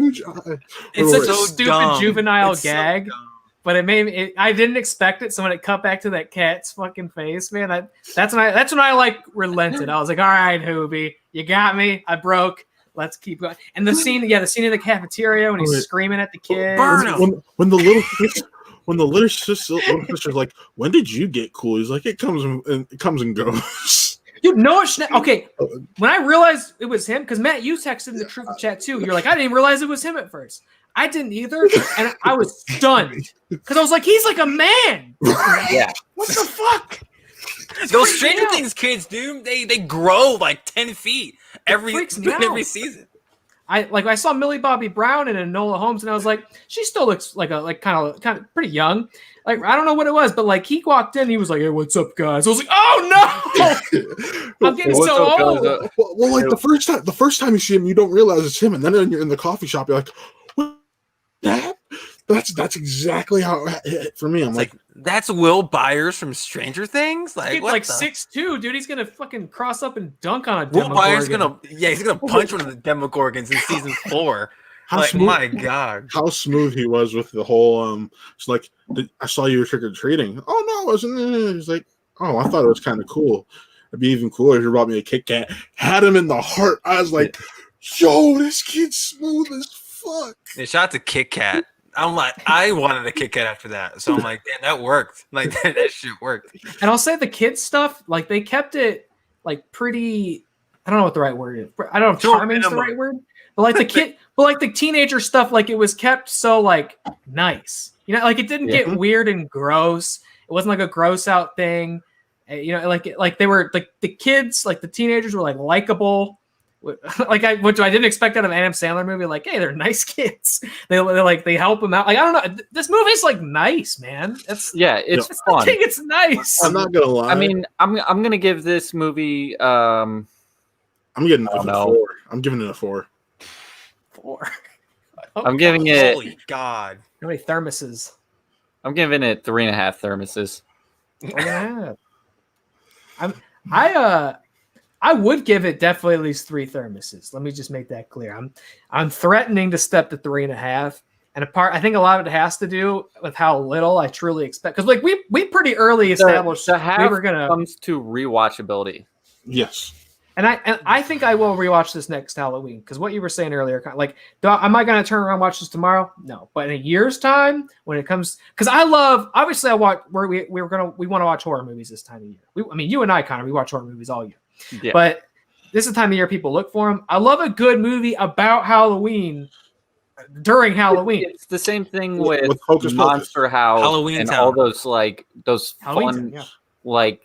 It's such a stupid juvenile gag. So but it made me. I didn't expect it, so when it cut back to that cat's fucking face, man, that's when I like relented. I was like, "All right, HUBIE, you got me. I broke. Let's keep going." And the scene in the cafeteria when he's screaming at the kids. When the little sister's like, "When did you get cool?" He's like, "It comes and goes." Dude, no, okay. When I realized it was him, because Matt, you texted in the truth chat too. You're like, I didn't even realize it was him at first. I didn't either, and I was stunned because I was like, he's like a man. Yeah. What the fuck? Those Stranger Things kids, dude, they grow like 10 feet every season. I saw Millie Bobby Brown and Enola Holmes, and I was like, she still looks like kind of pretty young. Like, I don't know what it was, but like he walked in, he was like, "Hey, what's up, guys?" I was like, "Oh no, I'm getting so old." Well, like the first time you see him, you don't realize it's him, and then when you're in the coffee shop, you're like, "What? That? That's exactly how it hit for me." I'm like, that's Will Byers from Stranger Things. Like, He's what like the- 6'2", dude. He's gonna fucking cross up and dunk on a Will Byers Demogorgon. he's gonna punch one of the Demogorgons in season 4. how Like, smooth, my God. how smooth he was with the whole it's like, I saw you were trick or treating. Oh no, it wasn't. He's like, oh, I thought it was kind of cool. It'd be even cooler if you brought me a Kit Kat. Had him in the heart. I was like, yo, this kid's smooth as fuck. Yeah, shout out to Kit Kat. I'm like, I wanted a Kit Kat after that, so I'm like, damn, that worked. Like that shit worked. And I'll say the kids stuff, like they kept it like pretty. I don't know what the right word is. I don't know if To a charming is the minimum. right word, but like the teenager stuff, like it was kept so like nice. You know, like it didn't get weird and gross. It wasn't like a gross out thing. You know, like they were like the kids, like the teenagers were like likable. Which I didn't expect out of an Adam Sandler movie. Like, hey, they're nice kids. They help them out. Like, I don't know. This movie's like nice, man. It's fun. I think it's nice. I'm not gonna lie. I mean, I'm gonna give this movie. I'm getting I a don't know. 4. I'm giving it a 4. 4. I'm giving it. Holy God. How many thermoses? I'm giving it 3.5 thermoses. I would give it definitely at least 3 thermoses. Let me just make that clear. I'm threatening to step to 3.5. And I think a lot of it has to do with how little I truly expect. Because like we pretty early established The half we were gonna comes to rewatchability. Yes. and I think I will rewatch this next Halloween because what you were saying earlier, like, am I going to turn around and watch this tomorrow? No, but in a year's time, when it comes, because I want to watch horror movies this time of year. I mean, you and I, Connor, we watch horror movies all year, but this is the time of year people look for them. I love a good movie about Halloween during Halloween. It's the same thing with Hocus Pocus. Monster House, Halloween and Town. all those Halloween fun, Town, like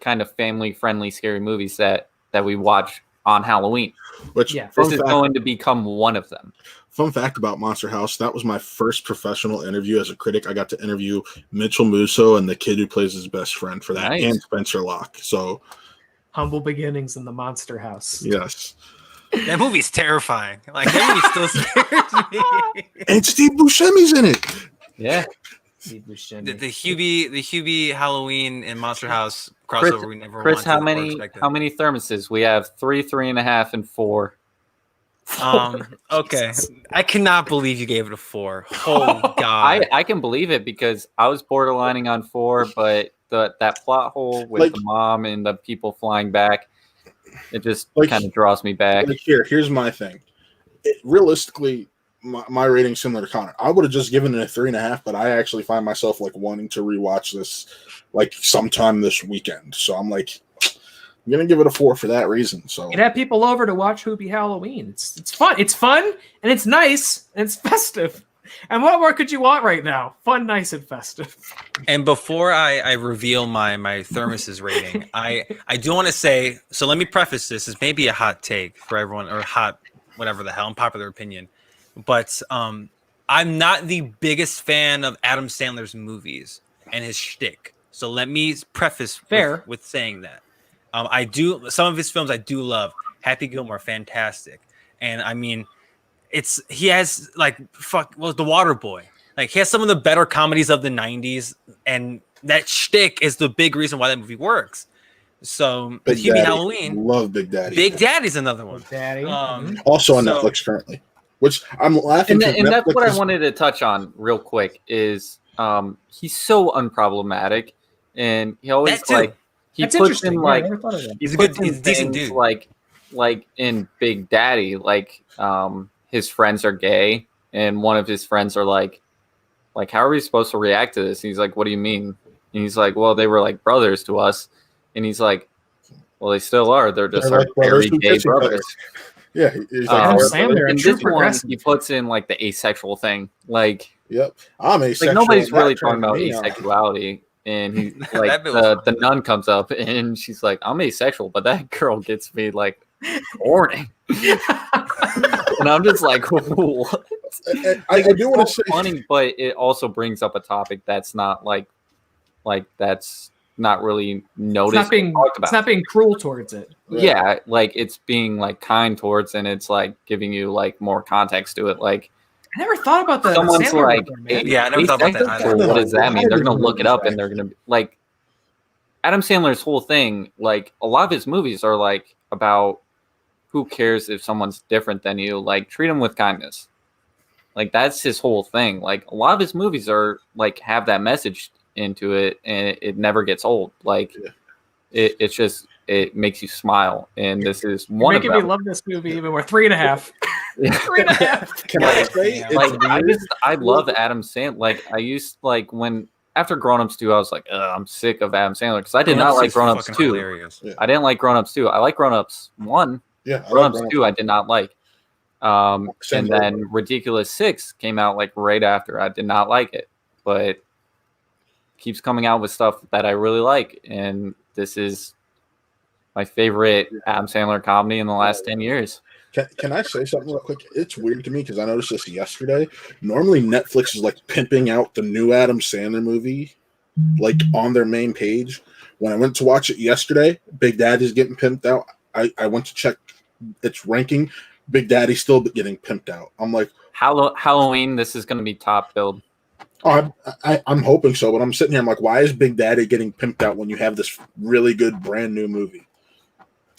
kind of family friendly scary movies that we watch on Halloween. Which Yeah. This is going to become one of them. Fun fact about Monster House, that was my first professional interview as a critic. I got to interview Mitchell Musso and the kid who plays his best friend for that, Nice. and Spencer Locke. So, Humble beginnings in the Monster House. yes. That movie's terrifying. Like that movie still scares me. And Steve Buscemi's in it. Yeah. Steve Buscemi. The Hubie Halloween and Monster House crossover we never Chris, wanted how many thermoses? We have 3, 3.5, and 4. Okay. I cannot believe you gave it a 4. Oh God. I can believe it because I was borderlining on 4, but that plot hole with Like- the mom and the people flying back, it just Like- kind of draws me back. Like here's my thing. Realistically, my rating's similar to Connor. I would have just given it a 3.5, but I actually find myself like wanting to rewatch this like sometime this weekend. So I'm like, I'm gonna give it a 4 for that reason. So You'd have people over to watch HUBIE Halloween. It's fun. It's fun and it's nice and it's festive. And what more could you want right now? Fun, nice, and festive. And before I reveal my thermoses rating, I do want to say, so let me preface this as maybe a hot take for everyone, or hot whatever the hell, unpopular opinion. But I'm not the biggest fan of Adam Sandler's movies and his shtick. So let me preface with saying that. I do some of his films I do love. Happy Gilmore, fantastic. And I mean, he has like The Water Boy. Like he has some of the better comedies of the 90s, and that shtick is the big reason why that movie works. So Big Hubie Daddy. Halloween. Love Big Daddy. Big Daddy's another one. Big Daddy. Also on So- Netflix currently. Which I'm laughing. And that's Netflix what I is- wanted to touch on real quick is he's so unproblematic, and he always That too. like he That's puts interesting. in Yeah, I like never thought of that. He's a puts good, in he's a decent things dude. like in Big Daddy, like his friends are gay, and one of his friends are like how are we supposed to react to this? And he's like, what do you mean? And he's like, well, they were like brothers to us, and he's like, well, they still are. They're just They're our like brothers very who gay kiss each other. brothers. Yeah, he's Adam like, Sandler, a In true this one, progressive. he puts in like the asexual thing, like yep. I'm asexual. like nobody's That really turned talking about me on. asexuality. And he like That bit was the nun comes up and she's like, I'm asexual, but that girl gets me like horny. And I'm just like, what? I do want to so say funny, but it also brings up a topic that's not like that's not really noticed. It's not being cruel towards it. Yeah, like it's being like kind towards, and it's like giving you like more context to it. Like I never thought about that. someone's Sandler like, before, man. Yeah, I never thought about that either. What does that mean? They're gonna look it up, and they're gonna be like, Adam Sandler's whole thing. Like a lot of his movies are like about who cares if someone's different than you. Like treat them with kindness. Like that's his whole thing. Like a lot of his movies are like have that message into it, and it never gets old. Like it's just it makes you smile, and this is one of them. Making me love this movie even more. 3.5. 3.5. Can I say Like I love Adam Sandler. Like I used like when after Grown Ups 2, I was like, I'm sick of Adam Sandler because I did not like Grown Ups 2. Hilarious. I didn't like Grown Ups 2. I like Grown Ups 1. Yeah, Grown Ups 2 I did not like. And then Ridiculous 6 came out like right after. I did not like it, but keeps coming out with stuff that I really like, and this is my favorite Adam Sandler comedy in the last 10 years. Can I say something real quick? It's weird to me because I noticed this yesterday. Normally, Netflix is like pimping out the new Adam Sandler movie, like on their main page. When I went to watch it yesterday, Big Daddy's getting pimped out. I went to check its ranking. Big Daddy's still getting pimped out. I'm like, Halloween, this is going to be top billed. Oh, I'm hoping so, but I'm sitting here. I'm like, why is Big Daddy getting pimped out when you have this really good brand new movie?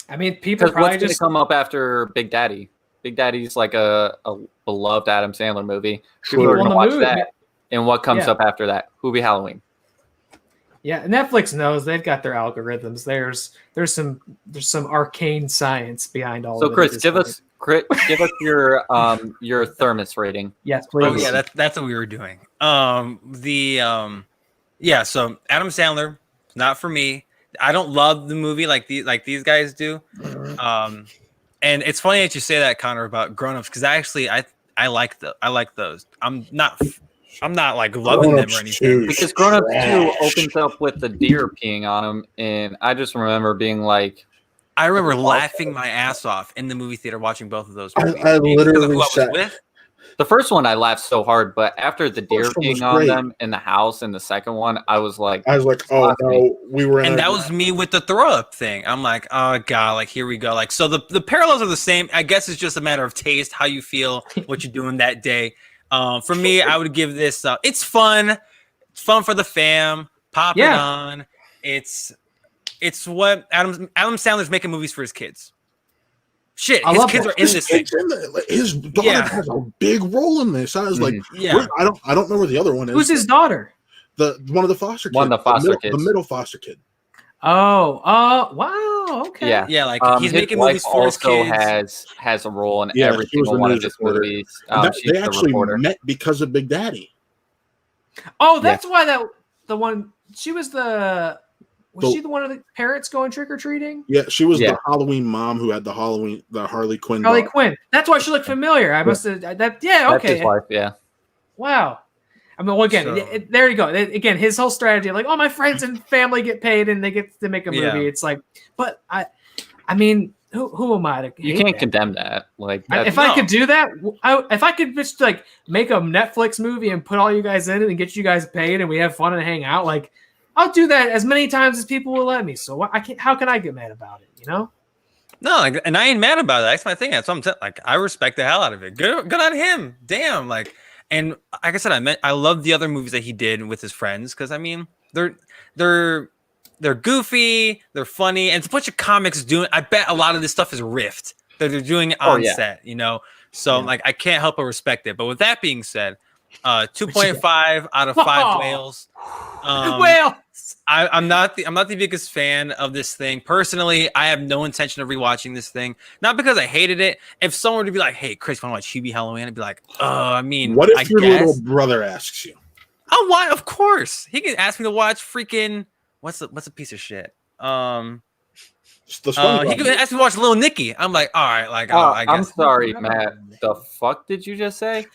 I mean, people Because probably what's going to just come up after Big Daddy? Big Daddy's like a beloved Adam Sandler movie. People are going to watch that. And what comes up after that? HUBIE Halloween. Yeah, Netflix knows they've got their algorithms. There's some arcane science behind all of it. So Chris, give us your thermos rating. Yes, please. Oh yeah, that's what we were doing. So Adam Sandler, not for me. I don't love the movie like these guys do. And it's funny that you say that, Connor, about Grown Ups, because I like those. I'm not like loving them or anything. Because Grown Ups 2 opens up with the deer peeing on him, and I just remember being like, I remember laughing my ass off in the movie theater watching both of those movies. I literally was with. The first one I laughed so hard, but after the deer peeing on them in the house, and the second one, I was like, oh no, we were in. And that was me with the throw up thing. I'm like, oh god, like here we go. Like so, the parallels are the same. I guess it's just a matter of taste, how you feel, what you're doing that day. For me, I would give this. It's fun. It's fun for the fam. Pop it on. It's what Adam Sandler's making movies for his kids. Shit, his kids are in this thing. His daughter has a big role in this. I was like, I don't know where the other one is. Who's his daughter? One of the foster kids. One of the foster kids. The middle foster kid. Oh, wow. Okay. Yeah, like he's making movies for his kids. Has a role in every single one of his movies. They actually met because of Big Daddy. Oh, that's why the one she was the. Was she the one of the parents going trick or treating? Yeah, she was the Halloween mom who had the Harley Quinn. Harley Quinn. That's why she looked familiar. I must have that. Yeah, okay. That's his wife. Yeah. Wow. I mean, well, again, there you go. Again, his whole strategy, like, oh, my friends and family get paid and they get to make a movie. Yeah. It's like, but I mean, who am I to? You can't condemn that. Like, if I could do that, if I could just like make a Netflix movie and put all you guys in it and get you guys paid and we have fun and hang out, like. I'll do that as many times as people will let me. So I can't. How can I get mad about it? You know? No, like, and I ain't mad about it. That's my thing. That's what I'm like. I respect the hell out of it. Good on him. Damn. Like, and like I said, I love the other movies that he did with his friends because I mean they're goofy, they're funny, and it's a bunch of comics doing. I bet a lot of this stuff is riffed that they're doing on set. You know, so like I can't help but respect it. But with that being said. 2.5 out of 5 whales. Whales. I'm not the biggest fan of this thing. Personally, I have no intention of rewatching this thing. Not because I hated it. If someone were to be like, "Hey, Chris, want to watch HUBIE Halloween?" I'd be like, I mean, what if your little brother asks you? Oh, why? Of course, he can ask me to watch freaking what's a piece of shit. He can ask me to watch Little Nicky. I'm like, all right, like, I guess. I'm sorry, Matt. The fuck did you just say?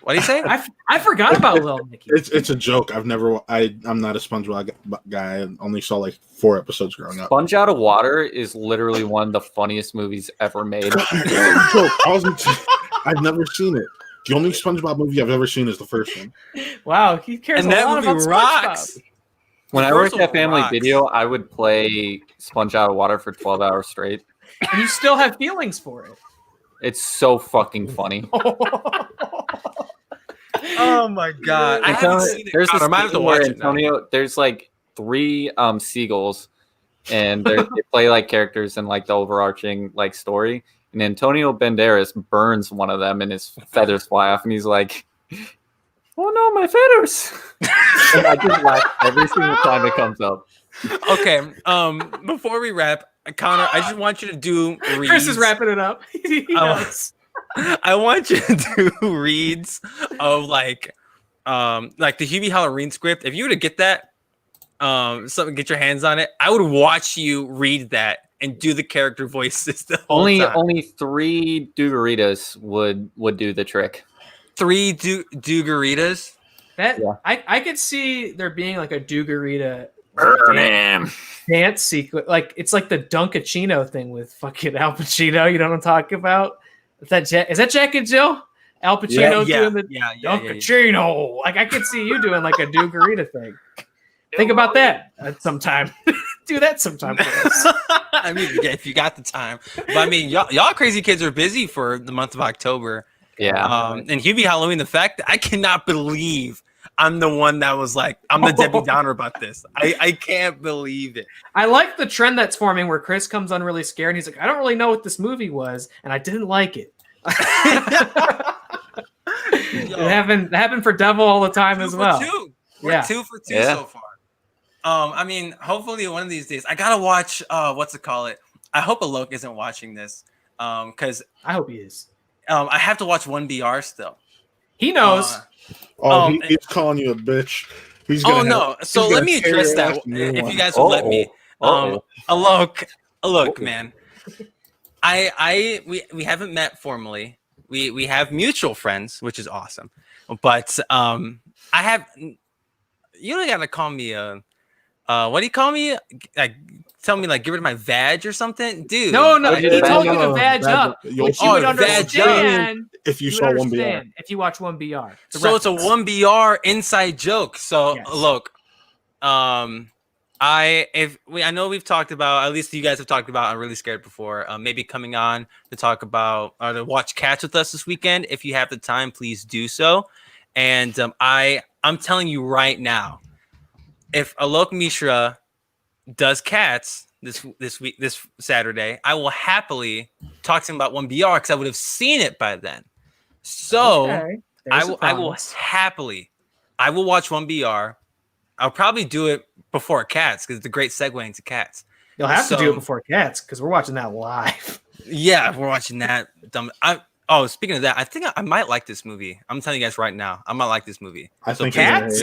What do you say? I forgot about Lil Nicky. It's a joke. I'm not a SpongeBob guy. I only saw like 4 episodes growing up. Sponge Out of Water is literally one of the funniest movies ever made. I've never seen it. The only SpongeBob movie I've ever seen is the first one. Wow, he cares And a that lot movie about rocks. SpongeBob. When I The worked first at one Family rocks. Video, I would play Sponge Out of Water for 12 hours straight. And you still have feelings for it. It's so fucking funny. Oh my god! I haven't seen it. There's God, this I might have to scene watch where it now. Antonio. There's like 3 seagulls, and they play like characters in like the overarching like story. And Antonio Banderas burns one of them, and his feathers fly off, and he's like, "Oh no, my feathers!" And I just laugh every single time it comes up. Okay. Before we wrap, Connor, I just want you to do reads. Chris is wrapping it up. He knows. I want you to do reads of like the Hubie Halloween script. If you were to get that, get your hands on it, I would watch you read that and do the character voices the whole time. Only 3 Dugaritas would do the trick. 3 Dugaritas. That Yeah. I could see there being like a Dugarita Burn him. dance sequence. Like it's like the Dunkachino thing with fucking Al Pacino. You know what I'm talking about? Is that Jack and Jill? Al Pacino doing the Dunkachino. Like I could see you doing like a Dugarita thing. Think about that sometime. Do that sometime for us. I mean, if you got the time. But I mean, y'all crazy kids are busy for the month of October. Yeah. And Hubie Halloween, the fact that I cannot believe I'm the one that was like, I'm the Debbie Downer about this. I can't believe it. I like the trend that's forming where Chris comes on really scared and he's like, I don't really know what this movie was, and I didn't like it. It happened for Devil all the time as well. We're 2 for 2 so far. I mean, hopefully one of these days I gotta watch what's it call it? I hope Alok isn't watching this. Because I hope he is. I have to watch 1BR still. He knows. He's calling you a bitch. So let me address that if you guys will let me. Alok, man. We haven't met formally. We have mutual friends, which is awesome. But I have you don't gotta call me what do you call me? Like tell me like get rid of my vag or something? Dude. No, he told you to vag up. Which you would vag understand if you saw 1BR. If you watch 1BR. So it's a 1BR inside joke. So Yes. look, I know we've talked about, at least you guys have talked about, I'm really scared before, maybe coming on to talk about or to watch Cats with us this weekend. If you have the time, please do so. And I'm telling you right now, if Alok Mishra does Cats this Saturday, I will happily talk to him about 1BR because I would have seen it by then. So I will happily, I will watch 1BR. I'll probably do it before Cats because it's a great segue into Cats. You'll have to do it before Cats because we're watching that live. Yeah, we're watching that. Speaking of that, I think I might like this movie. I'm telling you guys right now, I might like this movie. I think Cats?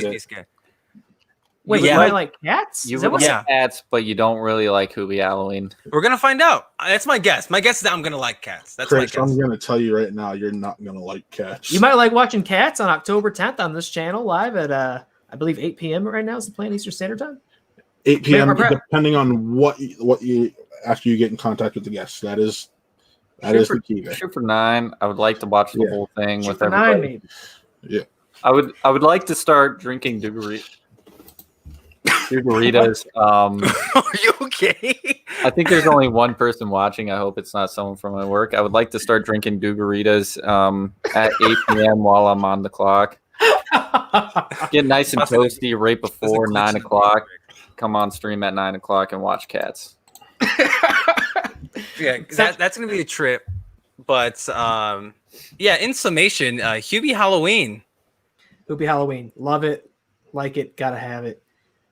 Wait, Yeah. you might like Cats? You Is that like what- Cats, but you don't really like Hubie Halloween. We're gonna find out. That's my guess. My guess is that I'm gonna like Cats. That's Chris, my guess. I'm gonna tell you right now, you're not gonna like Cats. You might like watching Cats on October 10th on this channel live at I believe 8 p.m. right now is the plan Eastern Standard Time. 8 p.m. Or perhaps- depending on what you after you get in contact with the guests. That is the key there. Shoot for 9. I would like to watch the whole thing with For everybody. 9 maybe. Yeah. I would like to start drinking Dugaritas. Are you okay? I think there's only one person watching. I hope it's not someone from my work. I would like to start drinking Dugaritas at 8 p.m. while I'm on the clock. Get nice and toasty right before 9 o'clock. Come on stream at 9 o'clock and watch Cats. Yeah, that's gonna be a trip. But in summation, Hubie Halloween. Hubie Halloween. Love it. Like it. Gotta have it.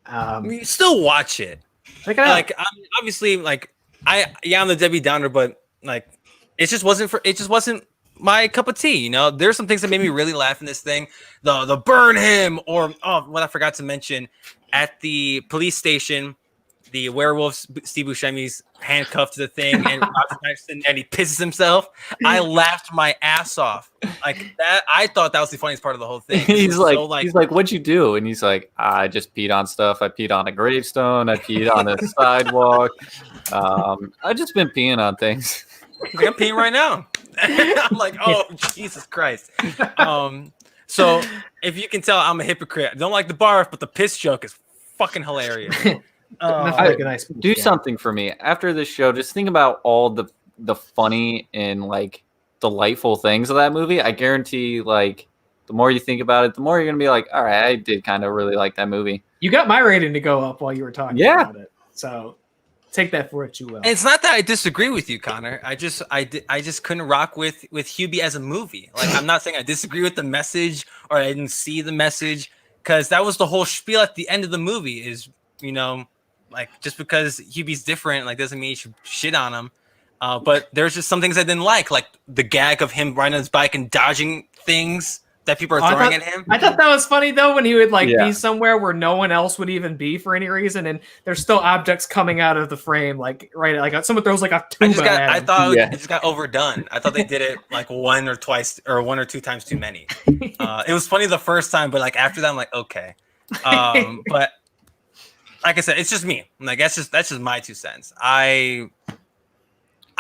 I mean, still watch it. Check it out. Like obviously, like I'm the Debbie Downer, but like it just wasn't my cup of tea. You know, there's some things that made me really laugh in this thing. The burn him, or what I forgot to mention at the police station. the werewolf Steve Buscemi's handcuffed to the thing, and and he pisses himself. I laughed my ass off like that. I thought that was the funniest part of the whole thing. He's like, "What'd you do?" And he's like, "I just peed on stuff. I peed on a gravestone. I peed on a sidewalk. I just been peeing on things." He's like, I'm peeing right now. I'm like, oh Jesus Christ. So if you can tell, I'm a hypocrite. I don't like the barf, but the piss joke is fucking hilarious. Do something for me after this show. Just think about all the funny and like delightful things of that movie. I guarantee, like, the more you think about it, the more you're gonna be like, all right, I did kind of really like that movie. You got my rating to go up while you were talking about it. So take that for what you will. And it's not that I disagree with you, Connor. I just couldn't rock with Hubie as a movie. Like, I'm not saying I disagree with the message or I didn't see the message, because that was the whole spiel at the end of the movie. Is, you know, like, just because Hubie's different, like, doesn't mean you should shit on him. But there's just some things I didn't like the gag of him riding on his bike and dodging things that people are throwing at him. I thought that was funny though, when he would be somewhere where no one else would even be for any reason, and there's still objects coming out of the frame, like someone throws like a tuba at him. I thought it just got overdone. I thought they did it like one or two times too many. It was funny the first time, but like after that, I'm like, okay. But like I said, it's just me. Like that's just my 2 cents.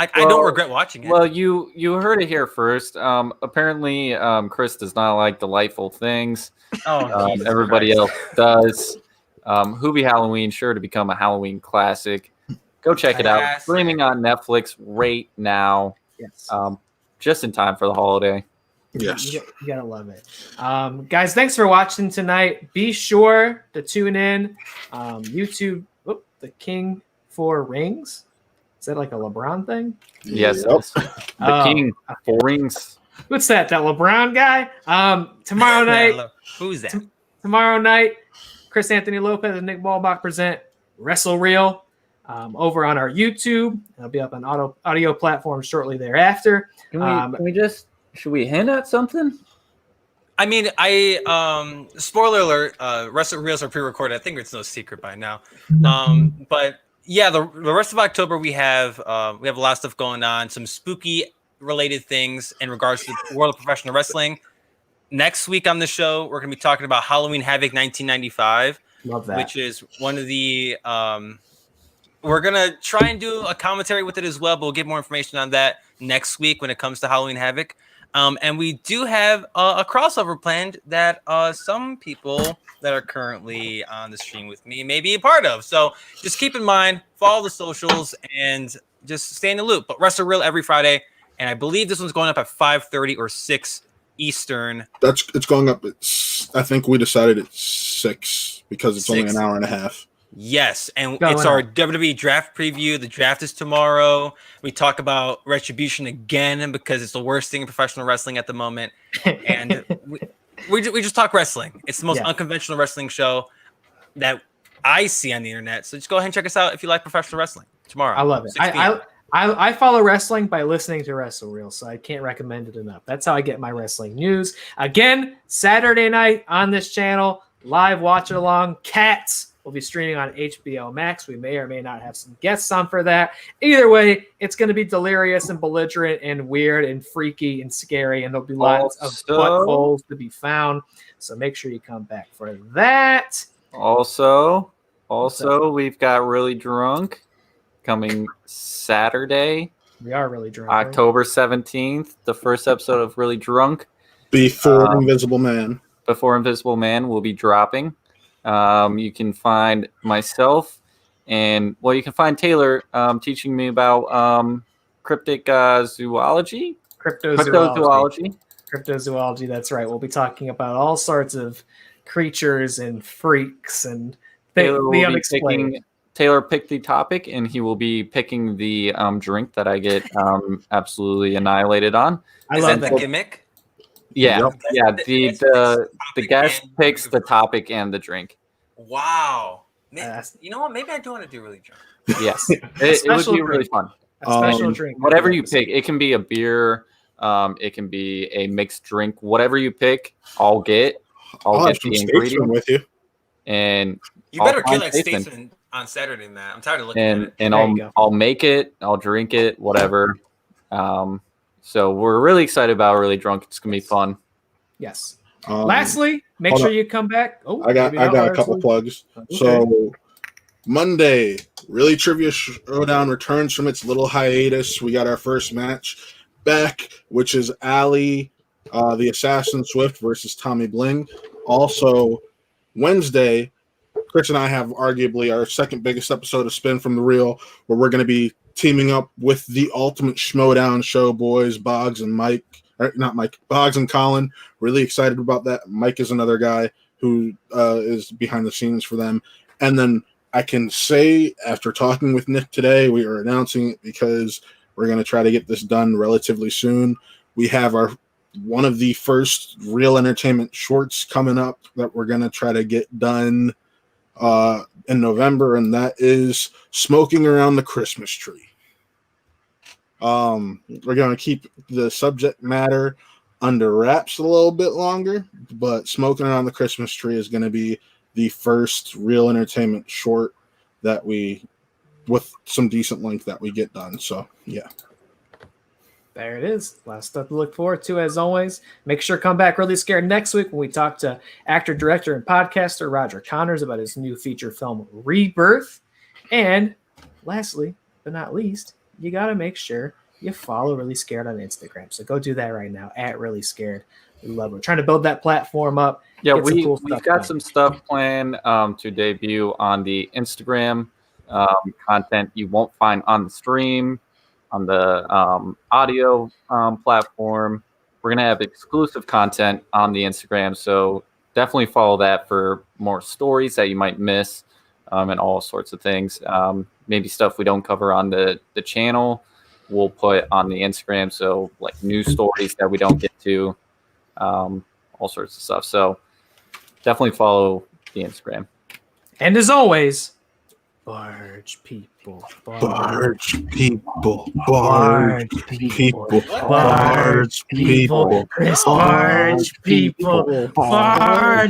I don't regret watching it. Well, you heard it here first. Apparently, Chris does not like delightful things. Everybody else does. HUBIE Halloween, sure to become a Halloween classic. Go check it out. Streaming on Netflix right now. Yes. Just in time for the holiday. Yes. You gotta love it. Guys, thanks for watching tonight. Be sure to tune in. YouTube, the King for Rings. Is that like a LeBron thing? Yes. The King for Rings. What's that? That LeBron guy? Tomorrow night. Who's that? Tomorrow night, Chris Anthony Lopez and Nick Ballbach present Wrestle Reel over on our YouTube. It'll be up on audio platforms shortly thereafter. Should we hint at something? I mean, spoiler alert, Wrestle Reels are pre-recorded. I think it's no secret by now. But yeah, the rest of October we have a lot of stuff going on, some spooky related things in regards to the world of professional wrestling. Next week on the show, we're going to be talking about Halloween Havoc 1995. Love that. Which is one of the we're going to try and do a commentary with it as well, but we'll get more information on that next week when it comes to Halloween Havoc. And we do have a crossover planned that some people that are currently on the stream with me may be a part of. So just keep in mind, follow the socials and just stay in the loop. But Wrestle Reel every Friday, and I believe this one's going up at 5:30 or 6 Eastern. It's going up at, I think we decided at 6 because it's only an hour and a half. Yes, and it's our WWE draft preview. The draft is tomorrow. We talk about Retribution again because it's the worst thing in professional wrestling at the moment. And we just talk wrestling. It's the most unconventional wrestling show that I see on the internet. So just go ahead and check us out if you like professional wrestling tomorrow. I love it. I follow wrestling by listening to Wrestle Reel, so I can't recommend it enough. That's how I get my wrestling news. Again, Saturday night on this channel, live watch along. Cats will be streaming on HBO Max. We may or may not have some guests on for that. Either way, it's going to be delirious and belligerent and weird and freaky and scary, and there'll be lots of buttholes to be found. So make sure you come back for that. Also, we've got Really Drunk coming Saturday. We are really drunk. October 17th, the first episode of Really Drunk. Before Invisible Man. Before Invisible Man will be dropping. You can find myself and, well, you can find Taylor teaching me about cryptozoology. Cryptozoology, that's right. We'll be talking about all sorts of creatures and freaks and the unexplained. Taylor picked the topic, and he will be picking the drink that I get absolutely annihilated on. Is that the gimmick? Yeah, the guest picks the topic and the drink. Wow. You know what? Maybe I do want to do Really Drunk. Yes, it would be really fun. A special drink. Whatever you pick, it can be a beer, it can be a mixed drink. Whatever you pick, I'll get I'll the ingredient with you. And you better kill that Statesman on Saturday night. I'm tired of looking at it. and There you go. I'll make it, I'll drink it, whatever. So we're really excited about Really Drunk. It's gonna be fun. Yes. Um, Lastly, make hold sure on. you come back. Oh, I got maybe not a couple lastly. plugs. Okay. So Monday, Really Trivia Showdown returns from its little hiatus. We got our first match back, which is Allie, the Assassin Swift versus Tommy Bling. Also, Wednesday, Chris and I have arguably our second biggest episode of Spin from the Reel, where we're going to be teaming up with the Ultimate Schmodown Show boys, Boggs and Mike. Not Mike, Boggs and Colin. Really excited about that. Mike is another guy who is behind the scenes for them. And then I can say, after talking with Nick today, we are announcing it because we're going to try to get this done relatively soon. We have one of the first Real Entertainment shorts coming up that we're going to try to get done in November, and that is Smoking Around the Christmas Tree. We're going to keep the subject matter under wraps a little bit longer, but Smoking Around the Christmas Tree is going to be the first Real Entertainment short that with some decent length that we get done. So, yeah. There it is. A lot of stuff to look forward to, as always. Make sure to come back Really Scared next week when we talk to actor, director, and podcaster Roger Connors about his new feature film, Rebirth. And lastly, but not least, you got to make sure you follow Really Scared on Instagram. So go do that right now, at Really Scared. We love it. We're trying to build that platform up. Yeah, get some we've cool stuff got done. some stuff planned to debut on the Instagram, content you won't find on the stream, on the audio platform. We're going to have exclusive content on the Instagram, so definitely follow that for more stories that you might miss, and all sorts of things. Maybe stuff we don't cover on the channel, we'll put on the Instagram, so like news stories that we don't get to, all sorts of stuff. So definitely follow the Instagram. And as always, barge people. Barge people. Barge people. Barge people. Chris Barge people. Barge